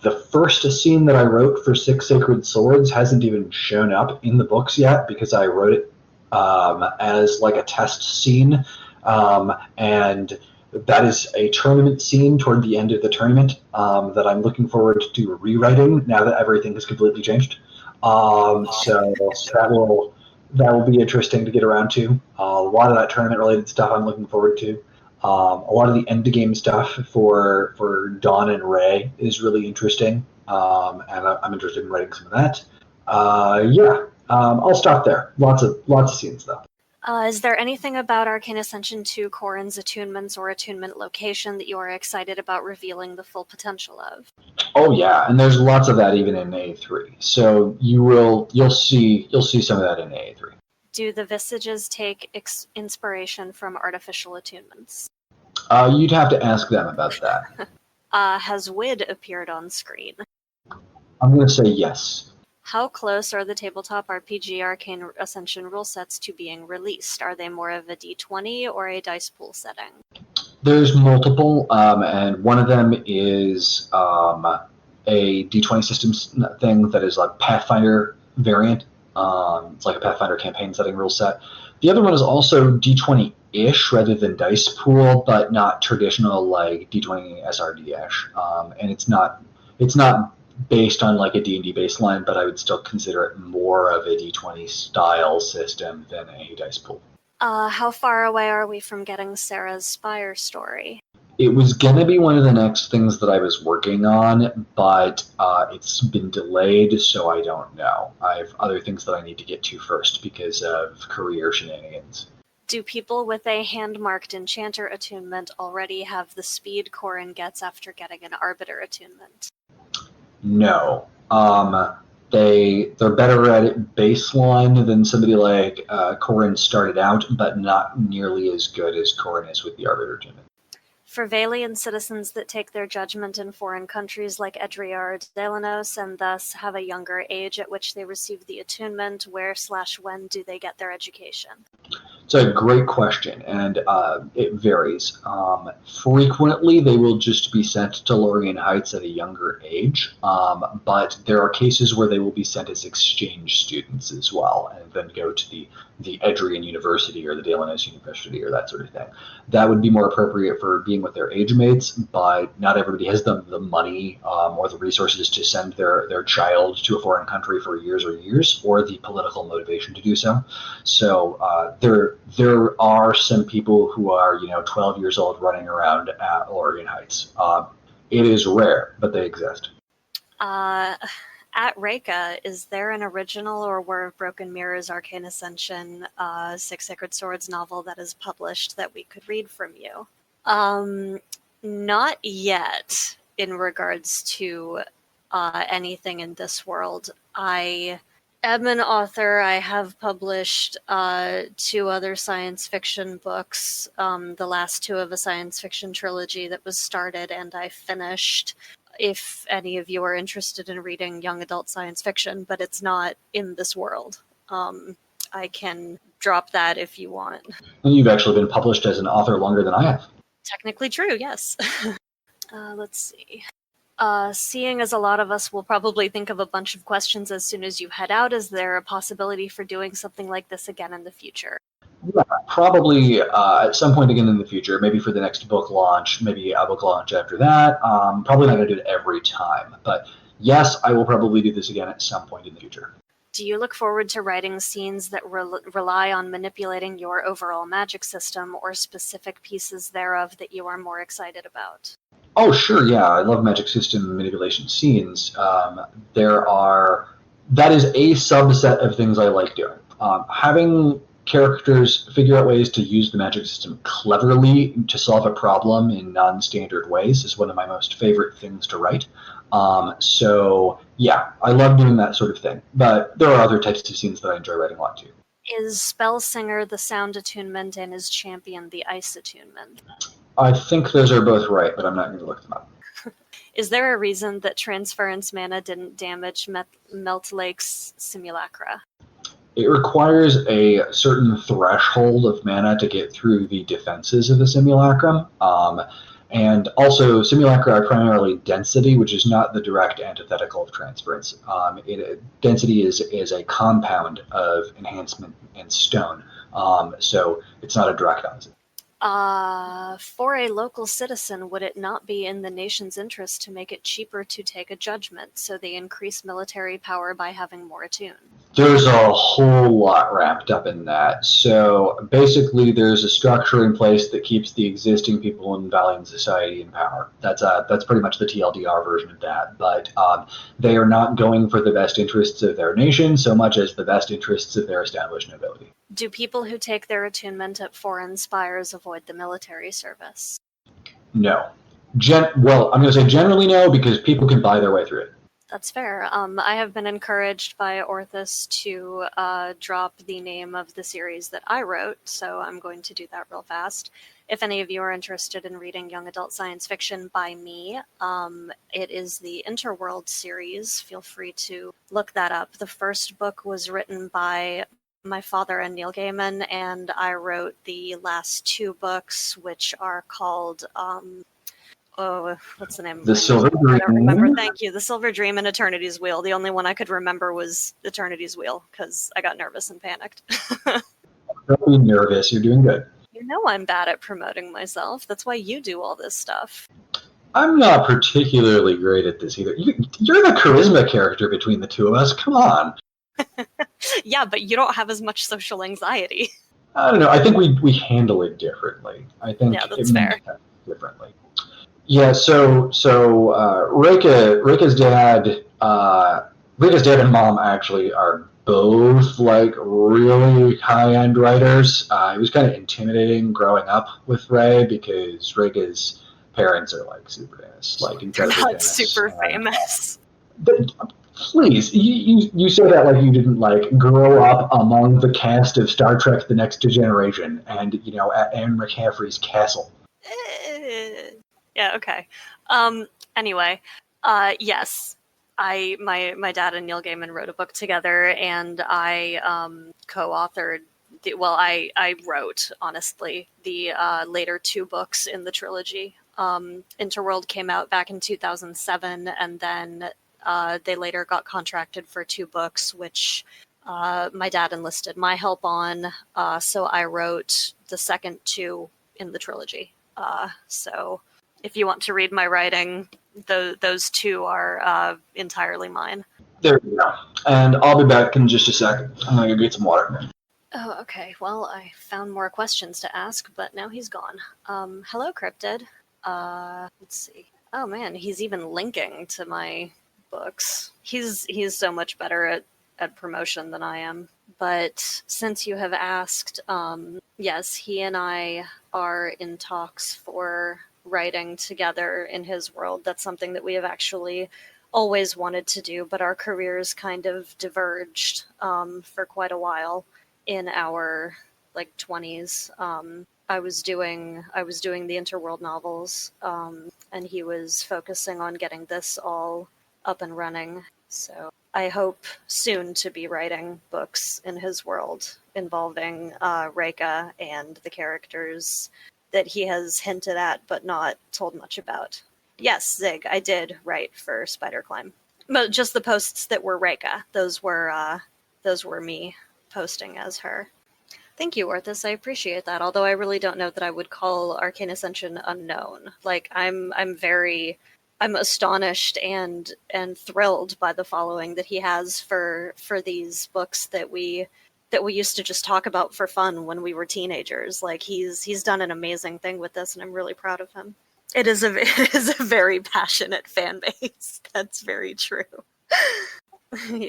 the first scene that I wrote for Six Sacred Swords hasn't even shown up in the books yet because I wrote it as like a test scene, and that is a tournament scene toward the end of the tournament that I'm looking forward to rewriting now that everything has completely changed. So that will be interesting to get around to. A lot of that tournament-related stuff I'm looking forward to. A lot of the endgame stuff for Dawn and Ray is really interesting, and I'm interested in writing some of that. I'll stop there. Lots of scenes though. Is there anything about Arcane Ascension 2 Corrin's attunements or attunement location that you are excited about revealing the full potential of? Oh yeah, and there's lots of that even in A3. So you'll see some of that in A3. Do the visages take inspiration from artificial attunements? You'd have to ask them about that. Has WID appeared on screen? I'm going to say yes. How close are the tabletop RPG Arcane Ascension rule sets to being released? Are they more of a D20 or a dice pool setting? There's multiple, and one of them is a D20 systems thing that is like Pathfinder variant. It's like a Pathfinder campaign setting rule set. The other one is also D20-ish rather than dice pool, but not traditional like D20 SRD-ish. And it's not based on like a D&D baseline, but I would still consider it more of a D20 style system than a dice pool. How far away are we from getting Sarah's Spire story? It was going to be one of the next things that I was working on, but it's been delayed, so I don't know. I have other things that I need to get to first because of career shenanigans. Do people with a hand-marked Enchanter attunement already have the speed Corin gets after getting an Arbiter attunement? No. They're better at it baseline than somebody like Corin started out, but not nearly as good as Corin is with the Arbiter attunement. For Valian citizens that take their judgment in foreign countries like Edria or Delanos and thus have a younger age at which they receive the attunement, where/when do they get their education? It's a great question, and it varies. Frequently, they will just be sent to Lorien Heights at a younger age, but there are cases where they will be sent as exchange students as well, and then go to the Edrian University or the Delanos University or that sort of thing. That would be more appropriate for being with their age mates, but not everybody has the money or the resources to send their child to a foreign country for years or the political motivation to do so. So there are some people who are 12 years old running around at Lorien Heights. It is rare, but they exist. At Reika, is there an original or War of Broken Mirrors Arcane Ascension Six Sacred Swords novel that is published that we could read from you? Not yet in regards to anything in this world. I am an author. I have published 2 other science fiction books, the last 2 of a science fiction trilogy that was started and I finished. If any of you are interested in reading young adult science fiction, but it's not in this world. I can drop that if you want. And you've actually been published as an author longer than I have. Technically true, yes. Let's see. Seeing as a lot of us will probably think of a bunch of questions as soon as you head out, is there a possibility for doing something like this again in the future? Yeah, probably at some point again in the future, maybe for the next book launch, maybe a book launch after that. Probably not going to do it every time, but yes, I will probably do this again at some point in the future. Do you look forward to writing scenes that rely on manipulating your overall magic system or specific pieces thereof that you are more excited about? Oh, sure, yeah, I love magic system manipulation scenes. That is a subset of things I like doing. Having characters figure out ways to use the magic system cleverly to solve a problem in non-standard ways is one of my most favorite things to write. So yeah, I love doing that sort of thing. But there are other types of scenes that I enjoy writing a lot too. Is Spellsinger the sound attunement and is Champion the ice attunement? I think those are both right, but I'm not going to look them up. Is there a reason that Transference Mana didn't damage Melt Lake's Simulacra? It requires a certain threshold of mana to get through the defenses of the Simulacrum. And also, Simulacra are primarily density, which is not the direct antithetical of transference. Density is a compound of enhancement and stone, so it's not a direct opposite. For a local citizen, would it not be in the nation's interest to make it cheaper to take a judgment, so they increase military power by having more attune? There's a whole lot wrapped up in that. So basically, there's a structure in place that keeps the existing people in Valiant society in power. That's pretty much the TLDR version of that. But they are not going for the best interests of their nation so much as the best interests of their established nobility. Do people who take their attunement at foreign spires avoid the military service? No. Well, I'm going to say generally no, because people can buy their way through it. That's fair. I have been encouraged by Orthus to drop the name of the series that I wrote, so I'm going to do that real fast. If any of you are interested in reading young adult science fiction by me, it is the Interworld series. Feel free to look that up. The first book was written by my father and Neil Gaiman, and I wrote the last 2 books, which are called... what's the name? The Silver Dream. I don't remember. Thank you. The Silver Dream and Eternity's Wheel. The only one I could remember was Eternity's Wheel because I got nervous and panicked. Don't be nervous. You're doing good. You know I'm bad at promoting myself. That's why you do all this stuff. I'm not particularly great at this either. You're the charisma character between the two of us. Come on. Yeah, but you don't have as much social anxiety. I don't know. I think we handle it differently. I think Yeah, that's fair. Differently. Yeah. So Reka's dad and mom actually are both like really high-end writers. It was kind of intimidating growing up with Ray because Reka's parents are like super famous, like incredibly Not famous. super famous. Please, you say that like you didn't like grow up among the cast of Star Trek: The Next Generation and at Anne McCaffrey's castle. Yeah. Okay. Anyway. Yes. My dad and Neil Gaiman wrote a book together, and I co-authored. I wrote, honestly, the later 2 books in the trilogy. Interworld came out back in 2007, and then they later got contracted for 2 books, which my dad enlisted my help on. So I wrote the second 2 in the trilogy. So if you want to read my writing, those 2 are entirely mine. There you go. And I'll be back in just a second. I'm going to go get some water. Oh, okay. Well, I found more questions to ask, but now he's gone. Hello, Cryptid. Let's see. Oh man, he's even linking to my books. He's so much better at promotion than I am. But since you have asked, yes, he and I are in talks for writing together in his world. That's something that we have actually always wanted to do, but our careers kind of diverged for quite a while in our 20s. I was doing the Interworld novels, and he was focusing on getting this all up and running. So I hope soon to be writing books in his world involving Reka and the characters that he has hinted at but not told much about. Yes, Zig, I did write for Spider Climb, but just the posts that were Reka. Those were me posting as her. Thank you, Orthus. I appreciate that. Although I really don't know that I would call Arcane Ascension unknown. I'm astonished and thrilled by the following that he has for these books that we used to just talk about for fun when we were teenagers. He's done an amazing thing with this, and I'm really proud of him. It is a very passionate fan base. That's very true.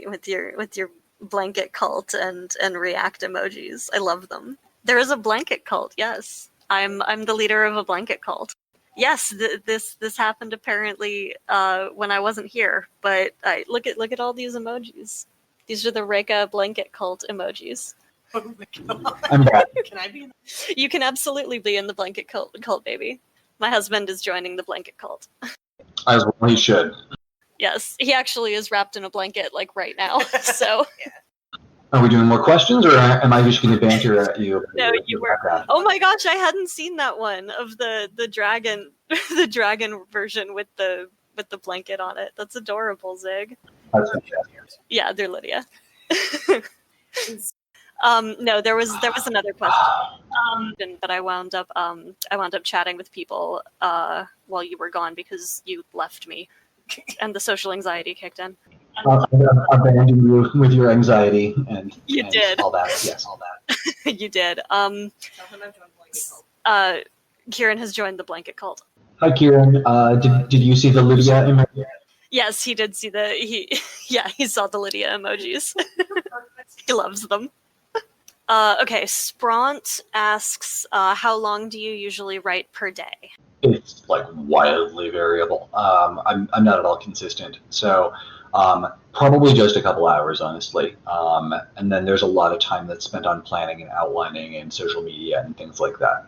with your blanket cult and react emojis. I love them. There is a blanket cult, yes. I'm the leader of a blanket cult. Yes, this happened apparently when I wasn't here, but look at all these emojis. These are the Reka blanket cult emojis. Oh my god. I'm back. Can I be in You can absolutely be in the blanket cult, baby. My husband is joining the blanket cult. As well he should. Yes, he actually is wrapped in a blanket right now. So. Yeah. Are we doing more questions, or am I just going to banter at you? No, you were. Oh my gosh, I hadn't seen that one of the dragon, the dragon version with the blanket on it. That's adorable, Zig. That's fantastic. Yeah, they're Lydia. No, there was another question, but I wound up chatting with people while you were gone because you left me, and the social anxiety kicked in. I abandoned you with your anxiety and did all that. Yes, all that. You did. Kieran has joined the blanket cult. Hi, Kieran. Did you see the Lydia image? Yes, he did see he saw the Lydia emojis. He loves them. Okay, Spront asks, how long do you usually write per day? It's wildly variable. I'm not at all consistent. So Probably just a couple hours, honestly. And then there's a lot of time that's spent on planning and outlining and social media and things like that.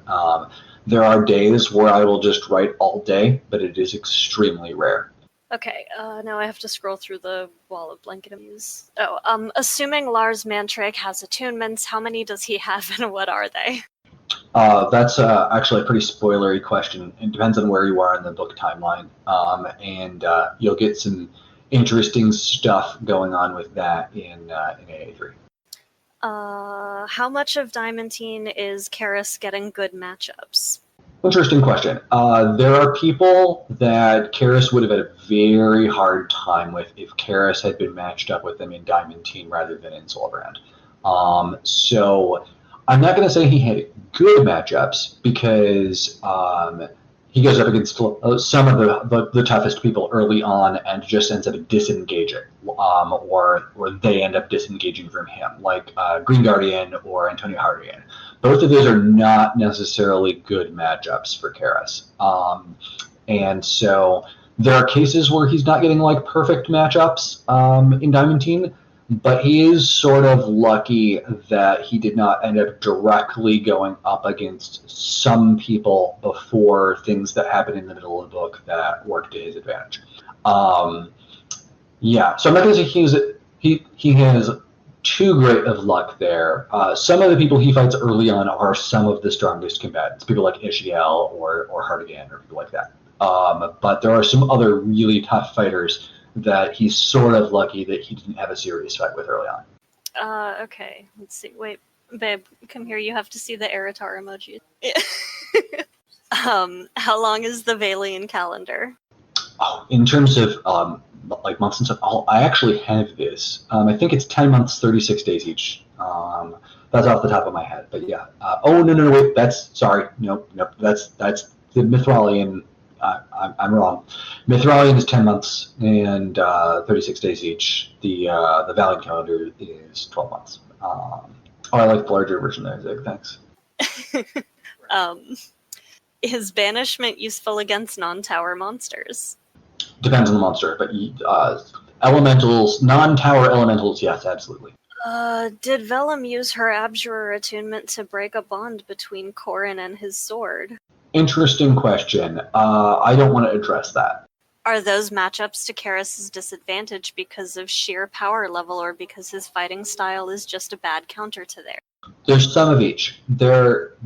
There are days where I will just write all day, but it is extremely rare. Okay, now I have to scroll through the wall of blanket views. Oh, assuming Lars Mantrake has attunements, how many does he have and what are they? That's actually a pretty spoilery question. It depends on where you are in the book timeline. And you'll get some interesting stuff going on with that in AA3. How much of Diamantine is Karis getting good matchups? Interesting question. There are people that Karis would have had a very hard time with if Karis had been matched up with them in Diamantine rather than in Soulbrand. So I'm not going to say he had good matchups because he goes up against some of the toughest people early on and just ends up disengaging, or they end up disengaging from him, like Green Guardian or Antonio Hardigan. Both of those are not necessarily good matchups for Karis. And so there are cases where he's not getting like perfect matchups in Diamantine, but he is sort of lucky that he did not end up directly going up against some people before things that happened in the middle of the book that worked to his advantage. Yeah, so I'm not going to say he has too great of luck there. Some of the people he fights early on are some of the strongest combatants, people like Ishiel or Hardigan or people like that. But there are some other really tough fighters that he's sort of lucky that he didn't have a serious fight with early on. Okay, let's see. Wait, babe, come here. You have to see the Eritar emoji. How long is the Valian calendar? Oh, in terms of like months and stuff, I actually have this. I think it's 10 months, 36 days each. That's off the top of my head, but yeah. No, wait, that's the Mithralian. I'm wrong. Mithralian is 10 months and 36 days each. The Valiant calendar is 12 months. I like the larger version there, Zig. Thanks. Is banishment useful against non-tower monsters? Depends on the monster, but elementals, non-tower elementals, yes, absolutely. Did Vellum use her Abjurer attunement to break a bond between Corrin and his sword? Interesting question. I don't want to address that. Are those matchups to Karis' disadvantage because of sheer power level or because his fighting style is just a bad counter to theirs? There's some of each. There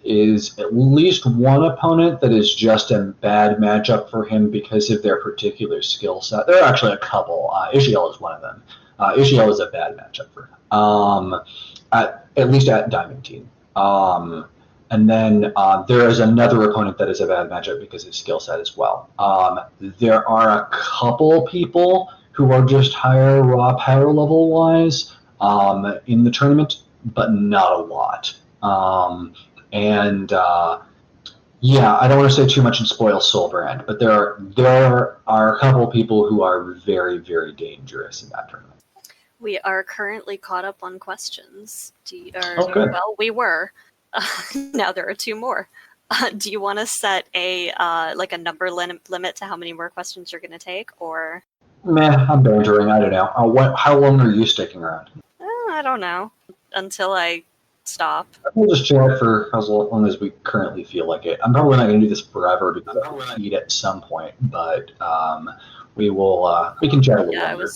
is at least one opponent that is just a bad matchup for him because of their particular skill set. There are actually a couple. Ishiel is one of them. Ishiel is a bad matchup for him, at least at Diamantine. And then there is another opponent that is a bad matchup because of his skill set as well. There are a couple people who are just higher raw power level wise in the tournament, but not a lot. Yeah, I don't want to say too much and spoil Soulbrand, but there are a couple people who are very, very dangerous in that tournament. We are currently caught up on questions. Good. Well, we were. Now there are two more. Do you want to set a number limit to how many more questions you're going to take, or? Meh, I'm bantering. I don't know. How long are you sticking around? I don't know. Until I stop. We'll just chat for as long as we currently feel like it. I'm probably not going to do this forever because I have to eat at some point, but we can chat a little longer.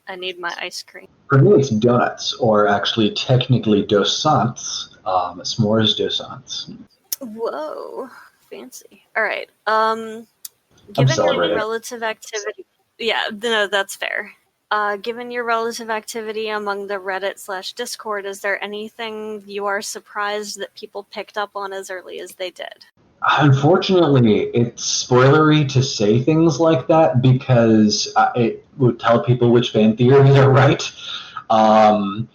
I need my ice cream. For me, it's donuts, or actually technically dosants. S'mores dosants. Whoa, fancy. All right. Given your relative activity, yeah, no, that's fair. Given your relative activity among the Reddit/Discord, is there anything you are surprised that people picked up on as early as they did? Unfortunately, it's spoilery to say things like that because it would tell people which fan theories are right. I'm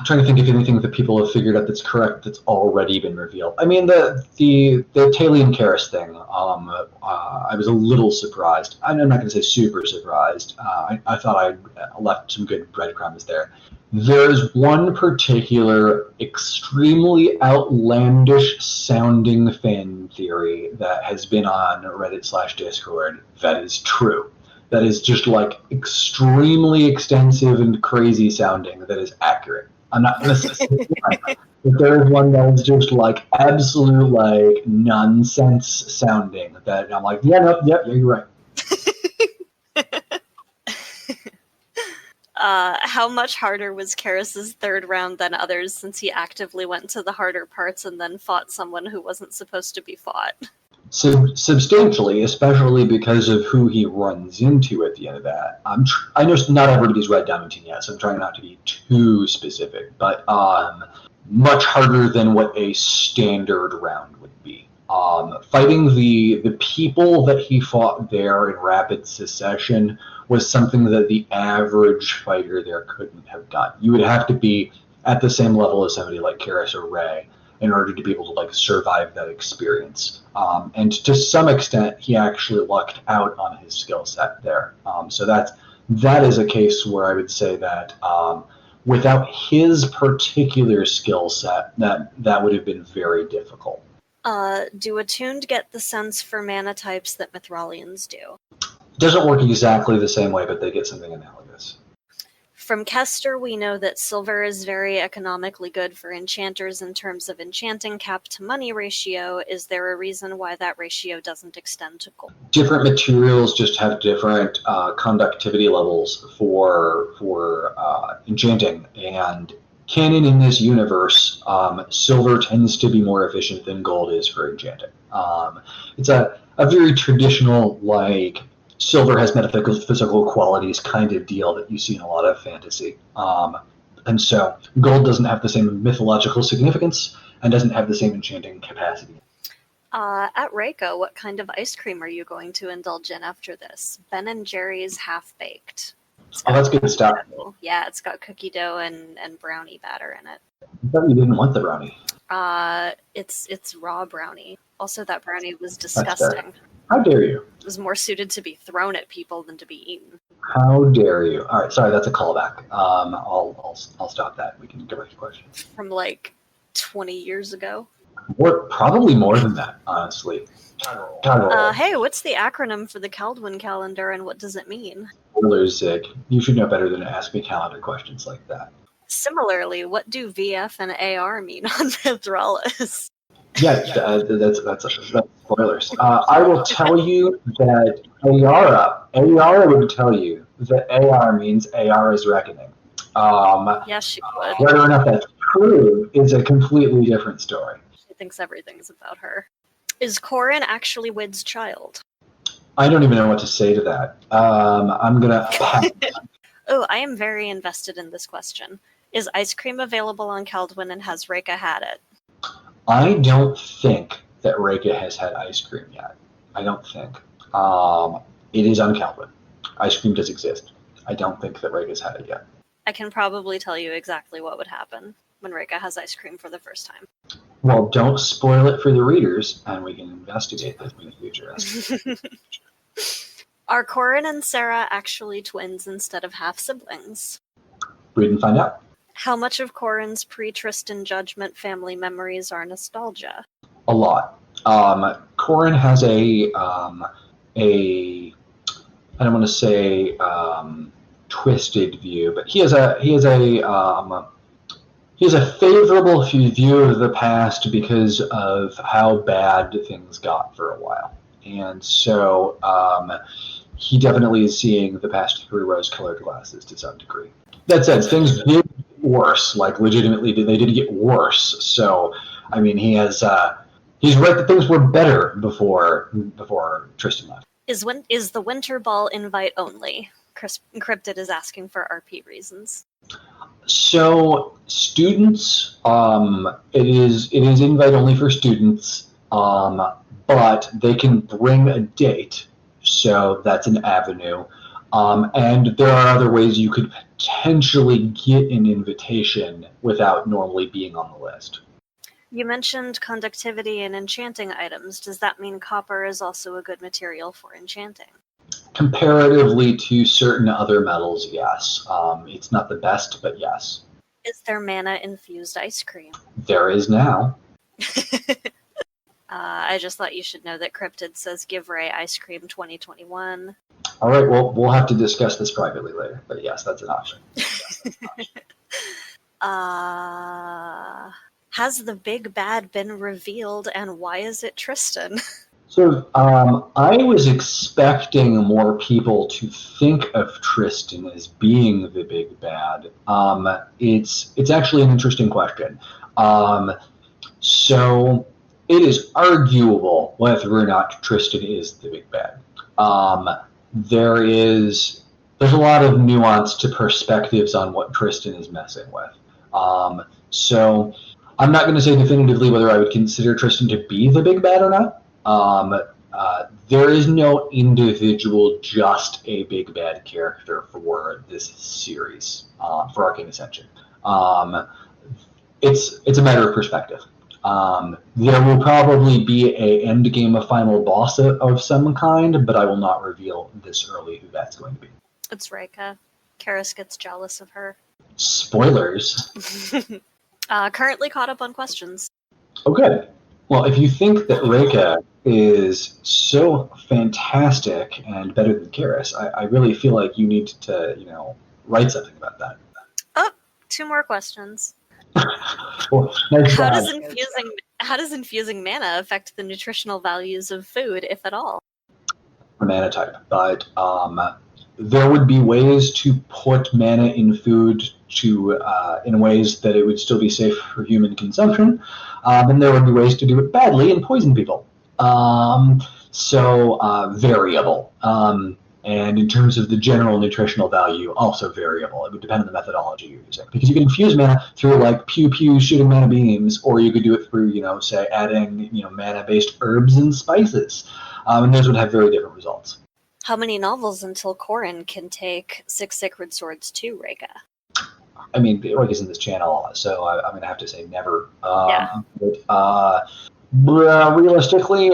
trying to think of anything that people have figured out that's correct that's already been revealed. I mean, the Talion Karis thing, I was a little surprised. I'm not going to say super surprised. I thought I left some good breadcrumbs there. There's one particular extremely outlandish sounding fan theory that has been on Reddit/Discord that is true. that is just like extremely extensive and crazy sounding that is accurate. I'm not going to say one, but there is one that is just like absolute like nonsense sounding that I'm like, yeah, no, yep, yeah, you're right. How much harder was Karis's third round than others, since he actively went to the harder parts and then fought someone who wasn't supposed to be fought? Substantially, especially because of who he runs into at the end of that. I know not everybody's read Diamantine yet, so I'm trying not to be too specific, but much harder than what a standard round would be. Fighting the people that he fought there in rapid succession was something that the average fighter there couldn't have done. You would have to be at the same level as somebody like Karis or Ray in order to be able to like survive that experience. And to some extent, he actually lucked out on his skill set there. So that is a case where I would say that without his particular skill set, that would have been very difficult. Do Attuned get the sense for mana types that Mithralians do? It doesn't work exactly the same way, but they get something analogous. From Kester, we know that silver is very economically good for enchanters in terms of enchanting cap to money ratio. Is there a reason why that ratio doesn't extend to gold? Different materials just have different conductivity levels for enchanting, and canon in this universe, silver tends to be more efficient than gold is for enchanting. It's a very traditional, like, silver has metaphysical qualities kind of deal that you see in a lot of fantasy. And so gold doesn't have the same mythological significance and doesn't have the same enchanting capacity. At Reiko, what kind of ice cream are you going to indulge in after this? Ben & Jerry's Half-Baked. Oh, that's good stuff. Yeah, it's got cookie dough and brownie batter in it. I thought you didn't want the brownie. It's raw brownie. Also, that brownie was disgusting. How dare you? It was more suited to be thrown at people than to be eaten. How dare you? All right, sorry, that's a callback. I'll stop that. We can go back to questions. From like 20 years ago. Probably more than that, honestly. Hey, what's the acronym for the Kaldwin calendar and what does it mean? Zig, you should know better than to ask me calendar questions like that. Similarly, what do VF and AR mean on Mithralis? Yeah, that's spoilers. I will tell you that AR would tell you that AR means AR is reckoning. Yes, she would. Whether or not that's true is a completely different story. She thinks everything's about her. Is Corin actually Wid's child? I don't even know what to say to that. I'm gonna pass. Oh, I am very invested in this question. Is ice cream available on Kaldwin and has Reika had it? I don't think that Reika has had ice cream yet. I don't think. It is on Kaldwin. Ice cream does exist. I don't think that Reika's had it yet. I can probably tell you exactly what would happen when Reika has ice cream for the first time. Well, don't spoil it for the readers, and we can investigate this in the future. Are Corin and Sarah actually twins instead of half-siblings? Read and find out. How much of Corin's pre-Tristan Judgment family memories are nostalgia? A lot. Corin has a I don't want to say twisted view, but he has a favorable view of the past because of how bad things got for a while, and so he definitely is seeing the past through rose-colored glasses to some degree. That said, things did get worse. Like legitimately, they did get worse. So, I mean, he's right that things were better before Tristan left. Is the Winter Ball invite only? Encrypted is asking for RP reasons. So students, it is invite only for students, but they can bring a date, so that's an avenue. And there are other ways you could potentially get an invitation without normally being on the list. You mentioned conductivity and enchanting items. Does that mean copper is also a good material for enchanting? Comparatively to certain other metals, yes. It's not the best, but yes. Is there mana-infused ice cream? There is now. I just thought you should know that Cryptid says give Ray ice cream 2021. All right, well, we'll have to discuss this privately later, but yes, that's an option. Has the big bad been revealed, and why is it Tristan? So I was expecting more people to think of Tristan as being the big bad. It's actually an interesting question. So it is arguable whether or not Tristan is the big bad. There's a lot of nuance to perspectives on what Tristan is messing with. So I'm not going to say definitively whether I would consider Tristan to be the big bad or not. There is no individual just a big bad character for this series, for Arcane Ascension. It's a matter of perspective. There will probably be a end game of final boss of some kind, but I will not reveal this early who that's going to be. It's Reka. Karis gets jealous of her. Spoilers. Currently caught up on questions. Oh, good. Well, if you think that Reka is so fantastic and better than Karis, I really feel like you need to, write something about that. Oh, 2 more questions. Well, nice How job. does infusing mana affect the nutritional values of food, if at all? Mana type, but there would be ways to put mana in food in ways that it would still be safe for human consumption, and there would be ways to do it badly and poison people. So variable. And in terms of the general nutritional value, also variable. It would depend on the methodology you're using. Because you can infuse mana through like pew shooting mana beams, or you could do it through, say adding, mana-based herbs and spices. And those would have very different results. How many novels until Corrin can take 6 Sacred Swords to Reka? I mean, Reka's in this channel, so I'm going to have to say never. Yeah. But, realistically,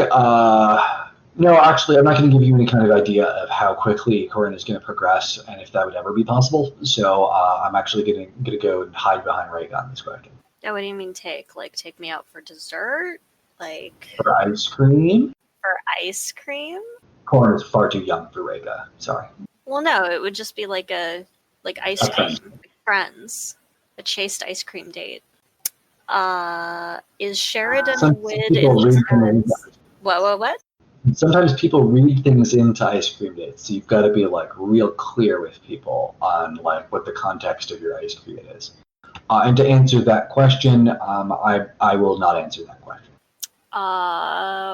no, actually, I'm not going to give you any kind of idea of how quickly Corrin is going to progress and if that would ever be possible. So I'm actually going to go and hide behind Reka on this question. Yeah, what do you mean take? Like, take me out for dessert? Like... For ice cream? For ice cream? Corrin is far too young for Reka. Sorry. Well, no, it would just be like ice cream. Like friends. A chaste ice cream date. Is Sheridan Wood in What? Sometimes people read things into ice cream dates, so you've got to be like real clear with people on like what the context of your ice cream is. And to answer that question, I will not answer that question.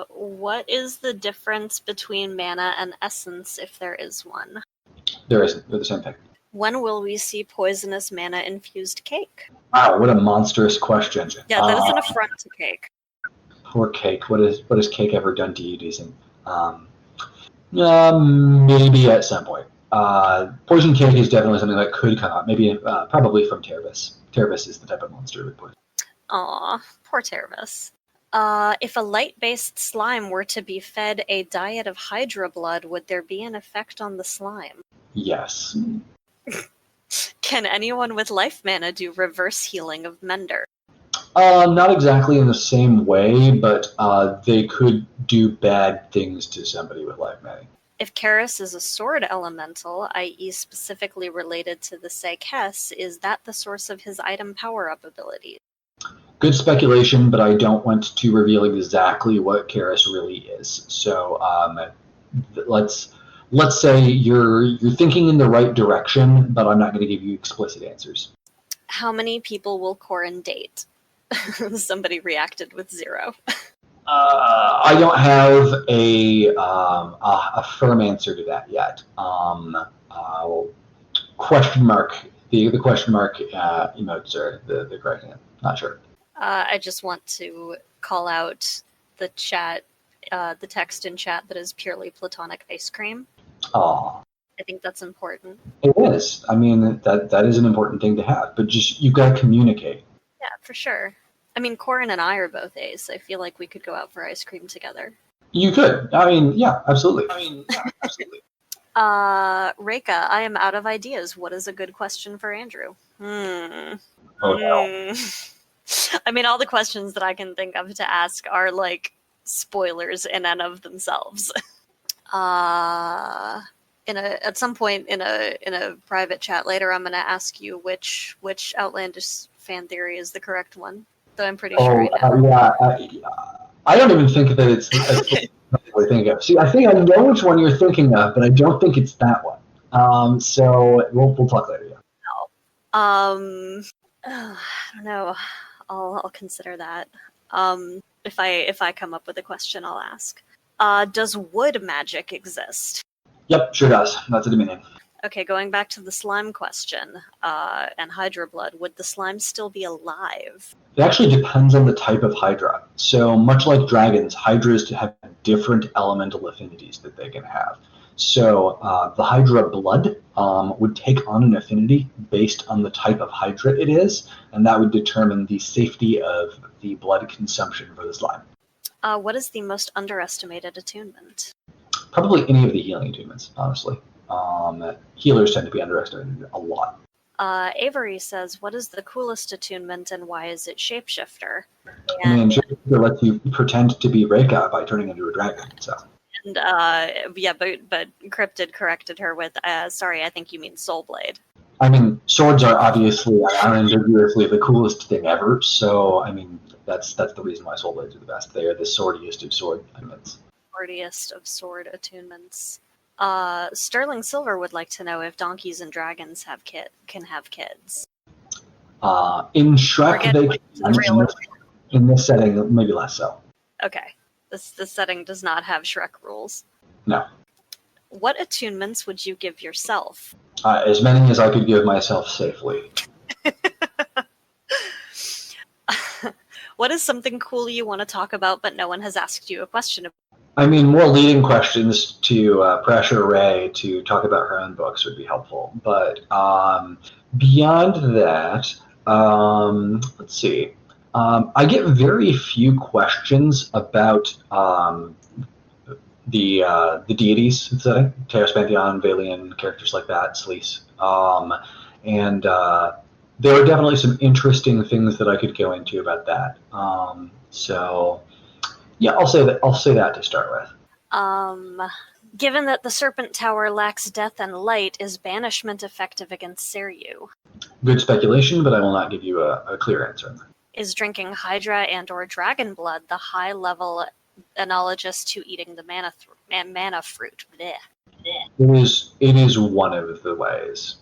What is the difference between mana and essence, if there is one? There isn't. They're the same thing. When will we see poisonous mana infused cake? Wow, what a monstrous question. Yeah, that is an affront to cake. Poor cake. What has cake ever done to you, decent? Maybe at some point. Poison cake is definitely something that could come out. Maybe, probably from Tervis. Tervis is the type of monster with poison. Aw, poor Tervis. If a light-based slime were to be fed a diet of Hydra blood, would there be an effect on the slime? Yes. Can anyone with life mana do reverse healing of Mender? Not exactly in the same way, but they could do bad things to somebody with life mana. If Karis is a sword elemental, i.e. specifically related to the Sekes, is that the source of his item power-up abilities? Good speculation, but I don't want to reveal exactly what Karis really is. So let's say you're thinking in the right direction, but I'm not going to give you explicit answers. How many people will Corrin date? Somebody reacted with 0. I don't have a firm answer to that yet. Question mark. The question mark emotes are the correct answer. Not sure. I just want to call out the chat, the text in chat that is purely platonic ice cream. Aw. I think that's important. It is. I mean, that is an important thing to have, but just you've got to communicate. Yeah, for sure. I mean, Corrin and I are both A's, so I feel like we could go out for ice cream together. You could. I mean, yeah, absolutely. Reka, I am out of ideas. What is a good question for Andrew? Oh, no. I mean, all the questions that I can think of to ask are, like, spoilers in and of themselves. at some point in a private chat later, I'm going to ask you which outlandish fan theory is the correct one. Though I'm pretty sure I know. I don't even think that it's we're thinking of. See, I think I know which one you're thinking of, but I don't think it's that one. So we'll talk later. Yeah. I don't know. I'll consider that. If I come up with a question, I'll ask. Does wood magic exist? Yep, sure does. That's a dominion. Okay, going back to the slime question, and Hydra blood, would the slime still be alive? It actually depends on the type of Hydra. So much like dragons, Hydras have different elemental affinities that they can have. So the Hydra blood would take on an affinity based on the type of Hydra it is, and that would determine the safety of the blood consumption for the slime. What is the most underestimated attunement? Probably any of the healing attunements, honestly. Healers tend to be underestimated a lot. Avery says, what is the coolest attunement and why is it shapeshifter? And Shapeshifter lets you pretend to be Reika by turning into a dragon. So. And but Cryptid corrected her with, sorry, I think you mean Soul Blade. I mean, swords are obviously unambiguously the coolest thing ever. So, I mean, that's the reason why Soul Blades are the best. They are the swordiest of sword attunements. Swordiest of sword attunements. Sterling Silver would like to know if donkeys and dragons can have kids. In Shrek, they can. In this setting, maybe less so. Okay. This setting does not have Shrek rules. No. What attunements would you give yourself? As many as I could give myself safely. What is something cool you want to talk about but no one has asked you a question about? I mean, more leading questions to pressure Ray to talk about her own books would be helpful. But beyond that, let's see. I get very few questions about the deities in the setting. Teos Pantheon, Valian, characters like that, Sleece. And there are definitely some interesting things that I could go into about that. So... yeah, I'll say that to start with. Given that the Serpent Tower lacks death and light, is banishment effective against Seryu? Good speculation, but I will not give you a clear answer. Is drinking Hydra and or Dragon Blood the high-level analogous to eating the mana fruit? Blech. It is one of the ways.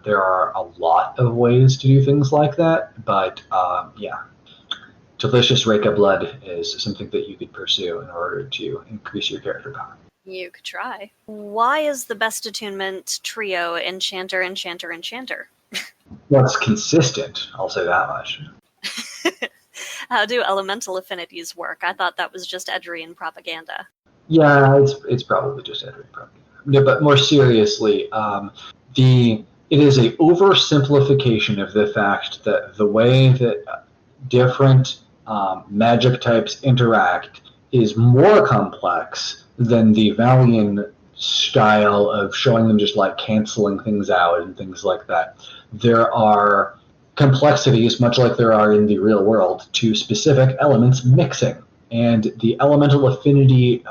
There are a lot of ways to do things like that, but yeah. Delicious Reika blood is something that you could pursue in order to increase your character power. You could try. Why is the best attunement trio Enchanter, Enchanter, Enchanter? That's consistent, I'll say that much. How do elemental affinities work? I thought that was just Edrian propaganda. Yeah, it's probably just Edrian propaganda. Yeah, but more seriously, it is a oversimplification of the fact that the way that different magic types interact is more complex than the Valian style of showing them just like canceling things out and things like that. There are complexities, much like there are in the real world, to specific elements mixing. And the elemental affinity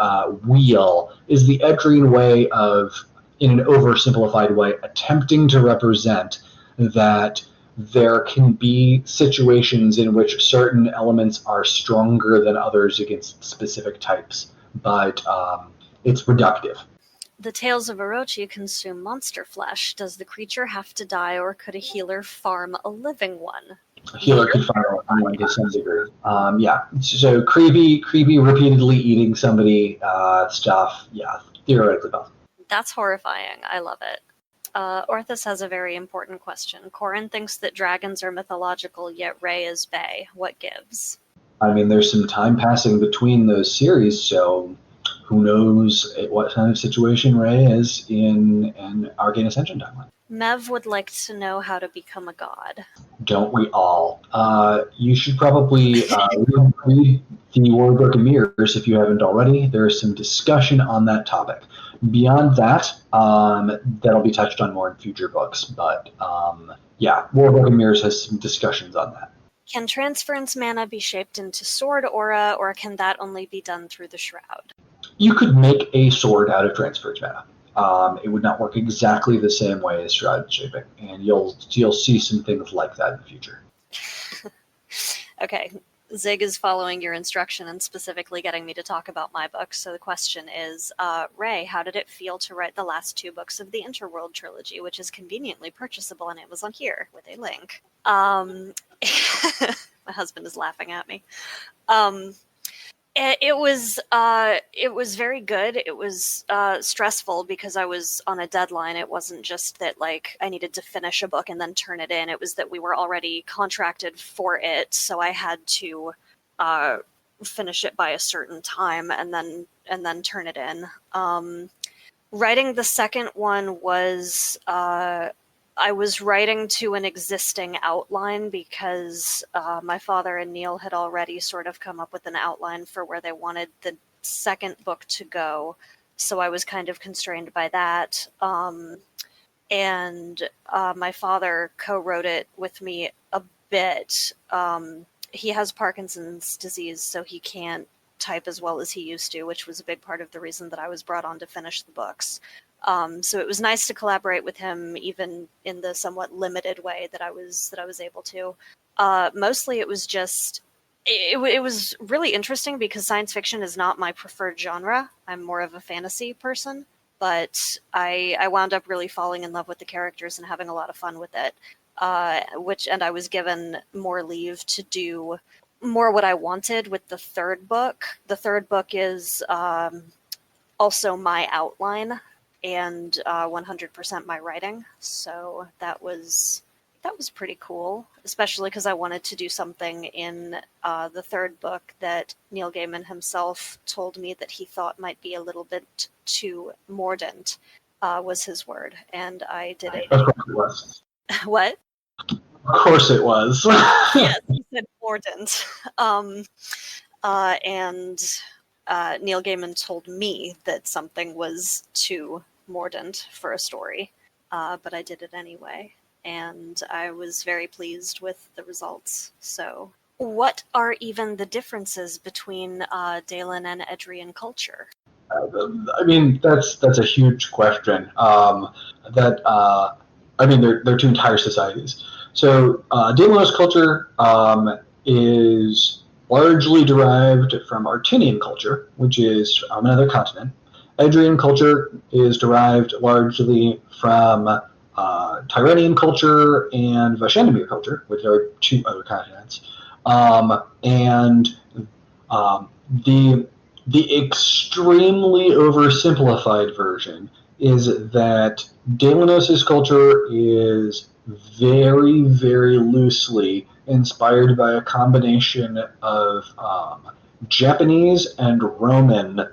wheel is the Edrian way of, in an oversimplified way, attempting to represent that there can be situations in which certain elements are stronger than others against specific types, but it's reductive. The Tales of Orochi consume monster flesh. Does the creature have to die, or could a healer farm a living one? A healer could farm one to some degree. Yeah, so creepy, repeatedly eating somebody stuff. Yeah, theoretically possible. That's horrifying. I love it. Orthus has a very important question. Corin thinks that dragons are mythological, yet Ray is Bae. What gives? I mean, there's some time passing between those series, so who knows what kind of situation Ray is in an Arcane Ascension timeline. Mev would like to know how to become a god. Don't we all? You should probably read the War Book of Mirrors if you haven't already. There's some discussion on that topic. Beyond that, that'll be touched on more in future books. But yeah, War Book of Mirrors has some discussions on that. Can transference mana be shaped into sword aura, or can that only be done through the shroud? You could make a sword out of transference mana. it would not work exactly the same way as strategy shaping, and you'll see some things like that in the future. Okay, Zig is following your instruction and specifically getting me to talk about my book. So the question is, Ray, how did it feel to write the last 2 books of the Interworld trilogy, which is conveniently purchasable on Amazon here with a link? My husband is laughing at me. It was very good. It was stressful because I was on a deadline. It wasn't just that like I needed to finish a book and then turn it in. It was that we were already contracted for it, so I had to finish it by a certain time and then turn it in. Writing the second one was I was writing to an existing outline because my father and Neil had already sort of come up with an outline for where they wanted the second book to go. So I was kind of constrained by that. And my father co-wrote it with me a bit. He has Parkinson's disease, so he can't type as well as he used to, which was a big part of the reason that I was brought on to finish the books. So it was nice to collaborate with him, even in the somewhat limited way that I was able to. Mostly, it was just it was really interesting because science fiction is not my preferred genre. I'm more of a fantasy person, but I wound up really falling in love with the characters and having a lot of fun with it. And I was given more leave to do more what I wanted with the third book. The third book is also my outline and 100% my writing. So that was pretty cool, especially because I wanted to do something in the third book that Neil Gaiman himself told me that he thought might be a little bit too mordant, was his word, and I did it. Of course it was. What? Of course it was. Yes, he said mordant. And Neil Gaiman told me that something was too mordant for a story, but I did it anyway, and I was very pleased with the results. So, what are even the differences between Dalen and Edrian culture? I mean, that's a huge question. They're 2 entire societies. So, Daemonos culture is largely derived from Arcanian culture, which is from another continent. Edrian culture is derived largely from Tyranian culture and Vashandamir culture, which are 2 other continents. The extremely oversimplified version is that Daemonos' culture is very, very loosely inspired by a combination of Japanese and Roman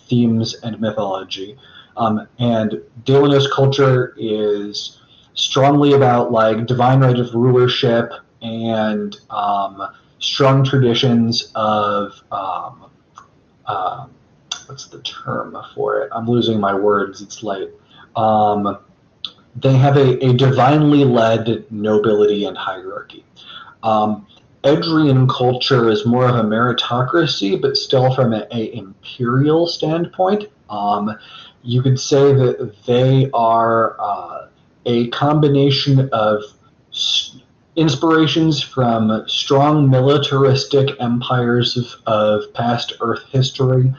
themes and mythology. And Daemonos culture is strongly about like divine right of rulership and strong traditions of what's the term for it? I'm losing my words. It's late. They have a divinely led nobility and hierarchy. Edrian culture is more of a meritocracy, but still from an imperial standpoint. You could say that they are a combination of inspirations from strong militaristic empires of past Earth history,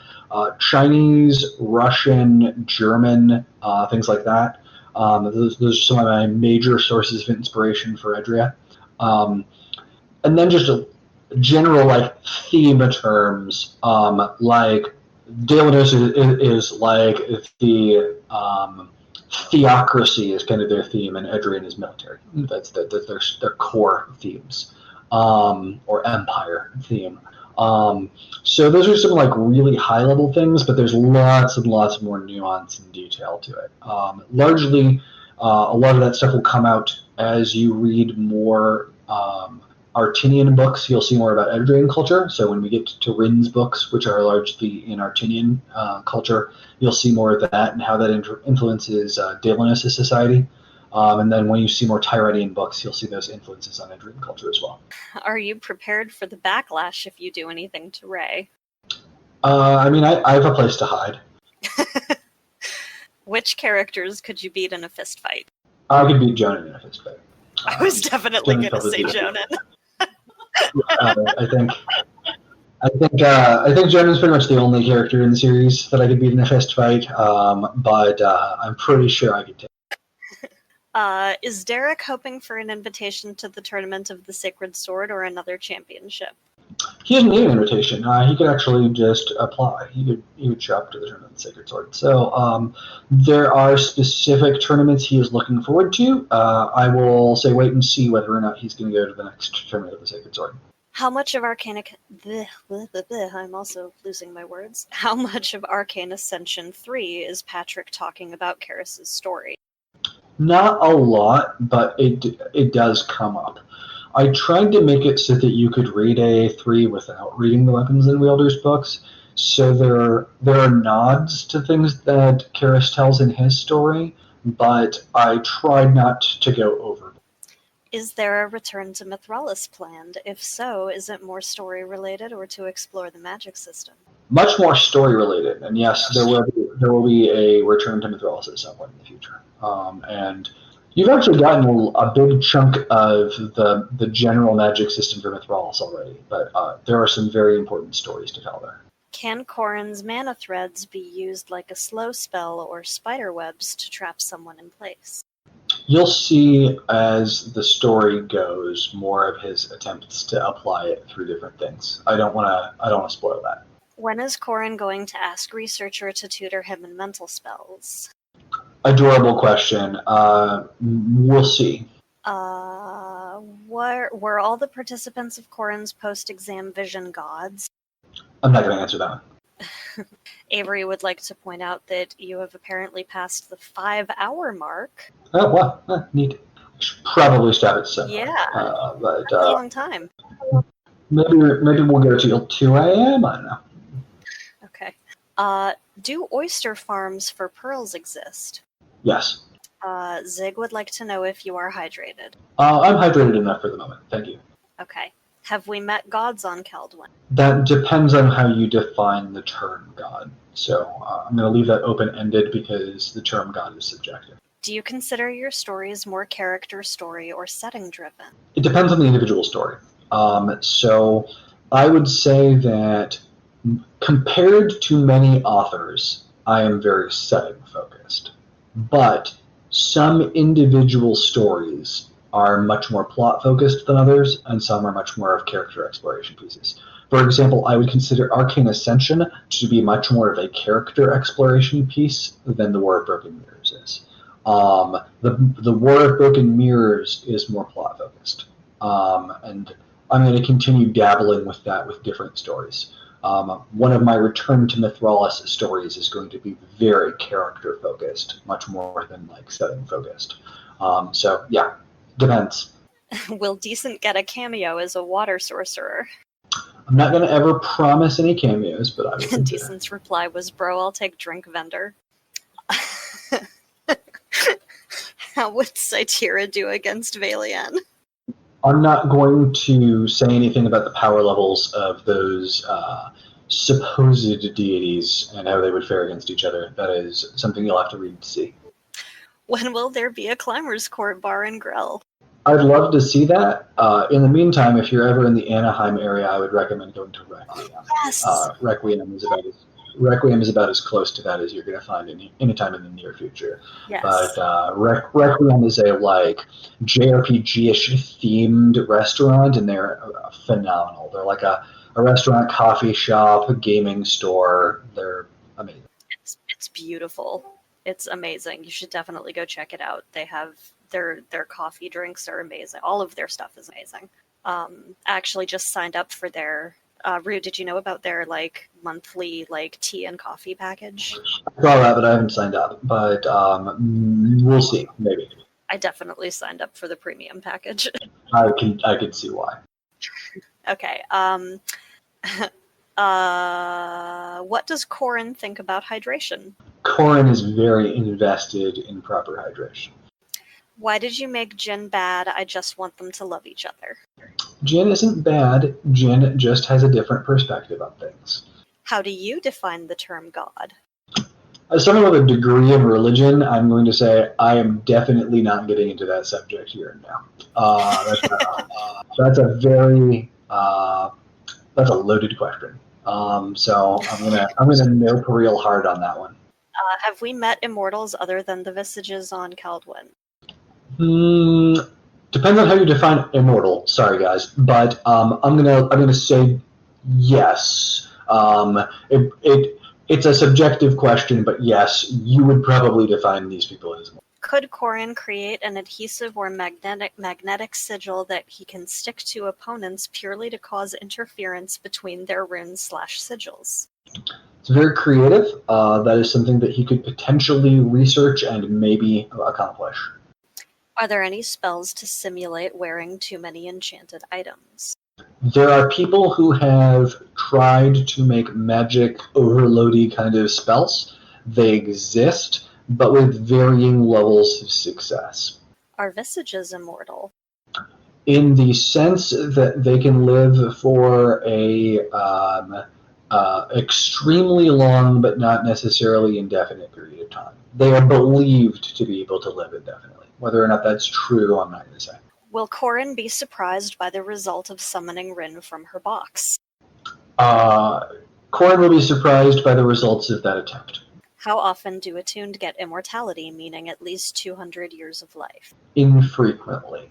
Chinese, Russian, German, things like that. Those are some of my major sources of inspiration for Edria. And then just a general like theme terms, like Daemonos is like the theocracy is kind of their theme, and Edrian is military. That's their core themes, or empire theme. So those are some like really high level things, but there's lots and lots more nuance and detail to it. Largely, a lot of that stuff will come out as you read more Artinian books. You'll see more about Edrian culture. So when we get to Rin's books, which are largely in Artinian culture, you'll see more of that and how that influences Daemonos' society. And then when you see more Tyranian books, you'll see those influences on Edrian culture as well. Are you prepared for the backlash if you do anything to Ray? I have a place to hide. Which characters could you beat in a fist fight? I could beat Jonan in a fist fight. I was definitely Jonan going to say probably- Jonan. I think Jonan's pretty much the only character in the series that I could beat in a fist fight. But I'm pretty sure I could take. Is Derek hoping for an invitation to the Tournament of the Sacred Sword or another championship? He doesn't need an invitation. He could actually just apply. He would show up to the Tournament of the Sacred Sword. So there are specific tournaments he is looking forward to. I will say wait and see whether or not he's going to go to the next Tournament of the Sacred Sword. How much of Arcane... I'm also losing my words. How much of Arcane Ascension 3 is Patrick talking about Karis's story? Not a lot, but it does come up. I tried to make it so that you could read A3 without reading the Weapons and Wielders books. So there are nods to things that Karis tells in his story, but I tried not to go over. Is there a return to Mithralis planned? If so, is it more story-related or to explore the magic system? Much more story-related, and yes, there will be a return to Mithralis at some point in the future. And you've actually gotten a big chunk of the general magic system for Mithralis already, but there are some very important stories to tell there. Can Corrin's mana threads be used like a slow spell or spider webs to trap someone in place? You'll see as the story goes more of his attempts to apply it through different things. I don't want to spoil that. When is Corrin going to ask Researcher to tutor him in mental spells? Adorable question. We'll see. Were all the participants of Corrin's post-exam vision gods? I'm not going to answer that one. Avery would like to point out that you have apparently passed the 5-hour mark. Oh, well, neat. Should probably stop it somewhere. Yeah, but that's a long time. maybe we'll go till 2 a.m. I don't know. Okay. Do oyster farms for pearls exist? Yes. Zig would like to know if you are hydrated. I'm hydrated enough for the moment. Thank you. Okay. Have we met gods on Kaldwin? That depends on how you define the term god. So I'm going to leave that open-ended because the term god is subjective. Do you consider your stories more character story or setting driven? It depends on the individual story. So I would say that compared to many authors, I am very setting focused. But some individual stories are much more plot focused than others, and some are much more of character exploration pieces. For example, I would consider Arcane Ascension to be much more of a character exploration piece than the War of Broken Mirrors is. The War of Broken Mirrors is more plot focused, and I'm going to continue dabbling with that with different stories. One of my Return to Mithralis stories is going to be very character focused, much more than like setting focused. So yeah, depends. Will Decent get a cameo as a water sorcerer? I'm not going to ever promise any cameos, but I would consider. Decent's reply was, "Bro, I'll take drink vendor." How would Saitira do against Valian? I'm not going to say anything about the power levels of those supposed deities and how they would fare against each other. That is something you'll have to read to see. When will there be a Climbers Court bar and grill? I'd love to see that. In the meantime, if you're ever in the Anaheim area, I would recommend going to Requiem. Yes. Requiem is about as close to that as you're going to find anytime in the near future. Yes. But Requiem is a like JRPG-ish themed restaurant, and they're phenomenal. They're like a restaurant, coffee shop, gaming store. They're amazing. It's beautiful. It's amazing. You should definitely go check it out. They have their coffee drinks are amazing. All of their stuff is amazing. I actually just signed up for their Rue, did you know about their like monthly like tea and coffee package? I saw that, but I haven't signed up. But we'll see. Maybe. I definitely signed up for the premium package. I can see why. Okay. What does Corrin think about hydration? Corrin is very invested in proper hydration. Why did you make Jin bad? I just want them to love each other. Jin isn't bad. Jin just has a different perspective on things. How do you define the term God? As someone with a degree in religion, I'm going to say I am definitely not getting into that subject here and now. That's a very that's a loaded question. So I'm gonna nope real hard on that one. Have we met immortals other than the Visages on Kaldwin? Depends on how you define immortal. Sorry, guys, but I'm gonna say yes. It's a subjective question, but yes, you would probably define these people as immortal. Could Corin create an adhesive or magnetic sigil that he can stick to opponents purely to cause interference between their runes/sigils? It's very creative. That is something that he could potentially research and maybe accomplish. Are there any spells to simulate wearing too many enchanted items? There are people who have tried to make magic overloady kind of spells. They exist, but with varying levels of success. Are Visages immortal? In the sense that they can live for a extremely long but not necessarily indefinite period of time. They are believed to be able to live indefinitely. Whether or not that's true, I'm not going to say. Will Corin be surprised by the result of summoning Rin from her box? Corin will be surprised by the results of that attempt. How often do attuned get immortality, meaning at least 200 years of life? Infrequently.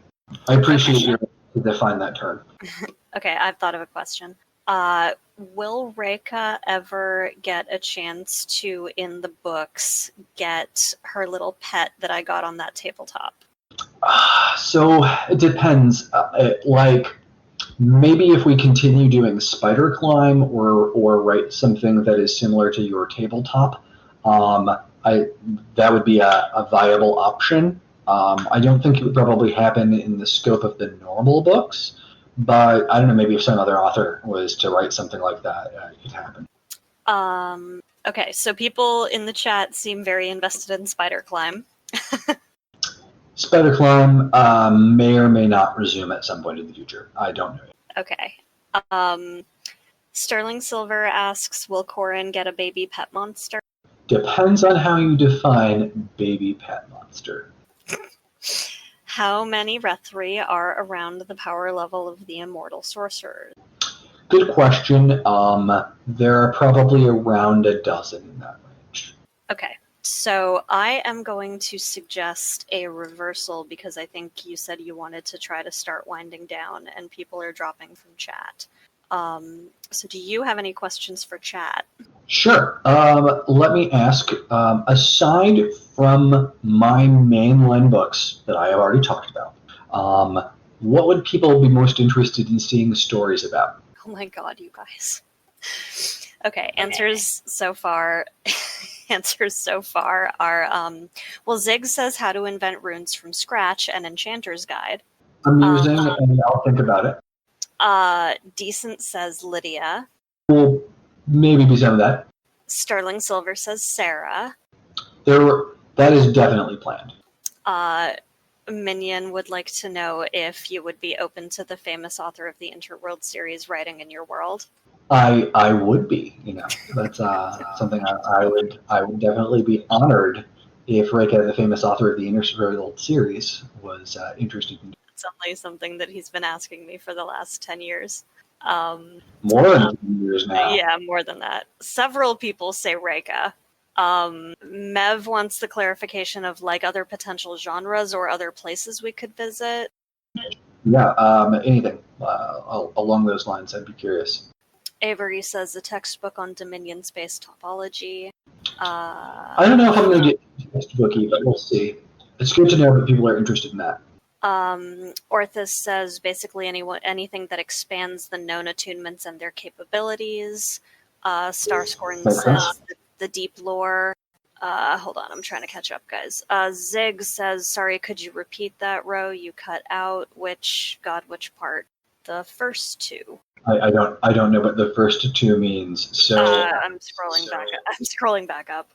I appreciate you to define that term. Okay, I've thought of a question. Will Reika ever get a chance to, in the books, get her little pet that I got on that tabletop? So it depends. Maybe if we continue doing Spider Climb or write something that is similar to your tabletop, that would be a viable option. I don't think it would probably happen in the scope of the normal books, but I don't know, maybe if some other author was to write something like that, it could happen. Okay, so people in the chat seem very invested in Spider Climb. Spider Climb may or may not resume at some point in the future. I don't know yet. Okay. Sterling Silver asks, will Corin get a baby pet monster? Depends on how you define baby pet monster. How many Rethri are around the power level of the immortal sorcerers? Good question. There are probably around a dozen in that range. Okay, so I am going to suggest a reversal because I think you said you wanted to try to start winding down and people are dropping from chat. So do you have any questions for chat? Sure. Let me ask, aside from my mainline books that I have already talked about, what would people be most interested in seeing stories about? Oh my god, you guys. Okay, answers so far are, well, Zig says how to invent runes from scratch, an enchanter's guide. I'm using and I'll think about it. Decent says Lydia. Will maybe be some of that. Sterling Silver says Sarah. That is definitely planned. Minion would like to know if you would be open to the famous author of the Interworld series writing in your world. I would be, that's something I would definitely be honored if Reika, the famous author of the Interworld series, was interested in. It's only something that he's been asking me for the last 10 years. More than 10 years now. Yeah, more than that. Several people say Reika. Mev wants the clarification of other potential genres or other places we could visit. Yeah, anything along those lines. I'd be curious. Avery says the textbook on Dominion space topology. I don't know if I'm going to get textbooky, but we'll see. It's good to know that people are interested in that. Orthus says basically anything that expands the known attunements and their capabilities. Starscorn says the deep lore. Hold on, I'm trying to catch up, guys. Zig says, sorry, could you repeat that, Ro? You cut out. Which part? The first two. I don't know what the first two means. So I'm scrolling back up.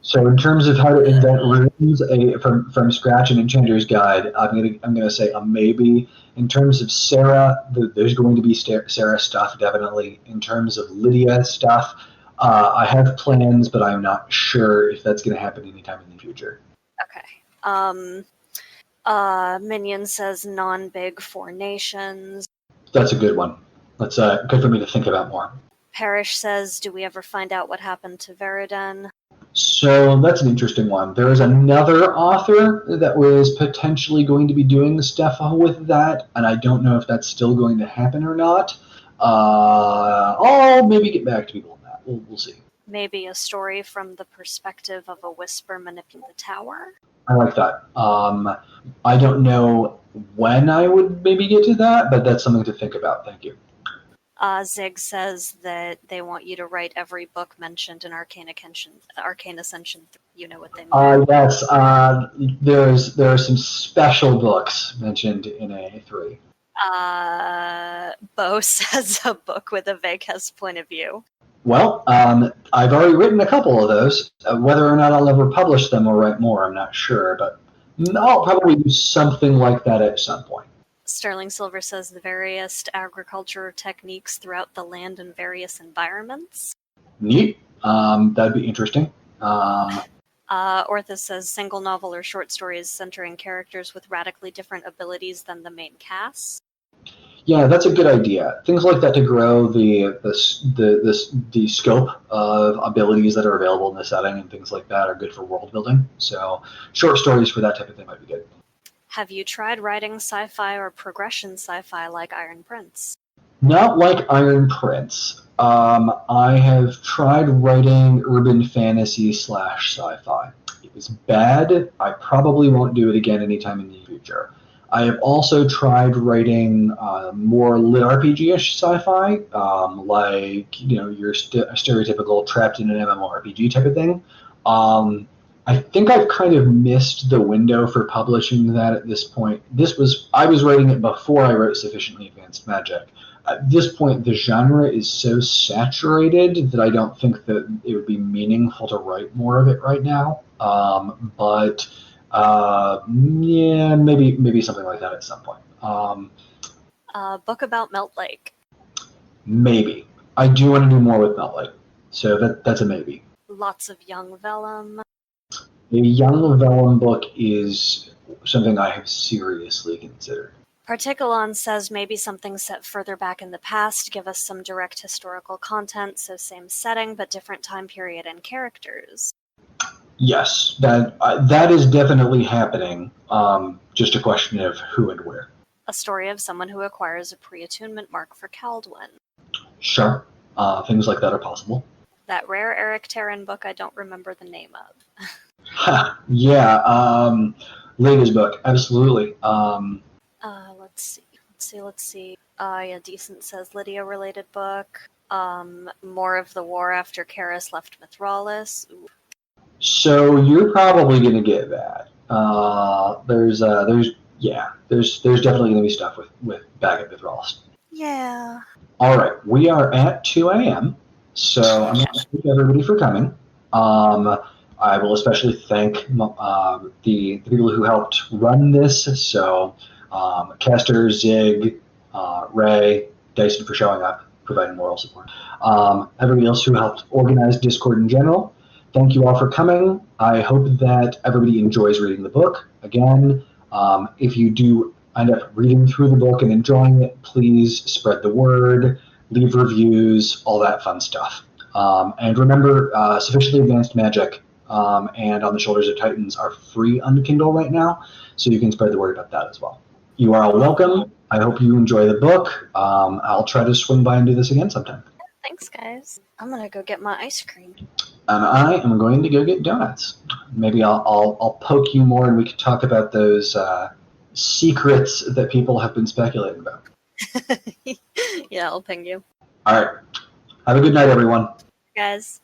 So in terms of how to invent runes from scratch, an enchanter's guide, I'm gonna say a maybe. In terms of Sarah, there's going to be Sarah stuff definitely. In terms of Lydia stuff, I have plans, but I'm not sure if that's going to happen anytime in the future. Okay. Minion says non-big 4 nations. That's a good one. That's good for me to think about more. Parrish says, do we ever find out what happened to Veridon? So that's an interesting one. There is another author that was potentially going to be doing stuff with that, and I don't know if that's still going to happen or not. I'll maybe get back to people on that. We'll see. Maybe a story from the perspective of a whisper manipulating the tower? I like that. I don't know when I would maybe get to that, but that's something to think about. Thank you. Zig says that they want you to write every book mentioned in Arcane Ascension. You know what they mean. Yes. There are some special books mentioned in A3. Bo says a book with a Vegas point of view. Well, I've already written a couple of those. Whether or not I'll ever publish them or write more, I'm not sure, but I'll probably do something like that at some point. Sterling Silver says the various agriculture techniques throughout the land and various environments. Neat. That'd be interesting. Orthus says single novel or short stories centering characters with radically different abilities than the main cast. Yeah, that's a good idea. Things like that to grow the scope of abilities that are available in the setting and things like that are good for world building. So short stories for that type of thing might be good. Have you tried writing sci-fi or progression sci-fi like Iron Prince? Not like Iron Prince. I have tried writing urban fantasy / sci-fi. It was bad. I probably won't do it again anytime in the future. I have also tried writing more lit RPG-ish sci-fi, like your stereotypical trapped in an MMORPG type of thing. I think I've kind of missed the window for publishing that at this point. I was writing it before I wrote Sufficiently Advanced Magic. At this point, the genre is so saturated that I don't think that it would be meaningful to write more of it right now. But yeah, maybe something like that at some point. Book about Melt Lake. Maybe. I do want to do more with Melt Lake, so that's a maybe. Lots of young vellum. A young vellum book is something I have seriously considered. Particulon says maybe something set further back in the past, give us some direct historical content, so same setting but different time period and characters. Yes, that is definitely happening. Just a question of who and where. A story of someone who acquires a pre-attunement mark for Kaldwin. Sure, things like that are possible. That rare Eric Terran book I don't remember the name of. Yeah, Lega's book, absolutely. Let's see. Yeah, Decent says Lydia-related book. More of the war after Karis left Mithralis. Ooh. So you're probably going to get that. There's definitely going to be stuff with back at Mithralis. Yeah. All right, we are at 2 a.m., so I'm going to thank everybody for coming. I will especially thank the people who helped run this. So Castor, Zig, Ray, Dyson for showing up, providing moral support. Everybody else who helped organize Discord in general. Thank you all for coming. I hope that everybody enjoys reading the book. Again, if you do end up reading through the book and enjoying it, please spread the word, leave reviews, all that fun stuff. And remember, Sufficiently Advanced Magic and On the Shoulders of Titans are free on Kindle right now, so you can spread the word about that as well. You are all welcome. I hope you enjoy the book. I'll try to swing by and do this again sometime. Thanks, guys. I'm gonna go get my ice cream. And I am going to go get donuts. Maybe I'll poke you more and we can talk about those secrets that people have been speculating about. Yeah, I'll ping you. All right. Have a good night, everyone. Guys.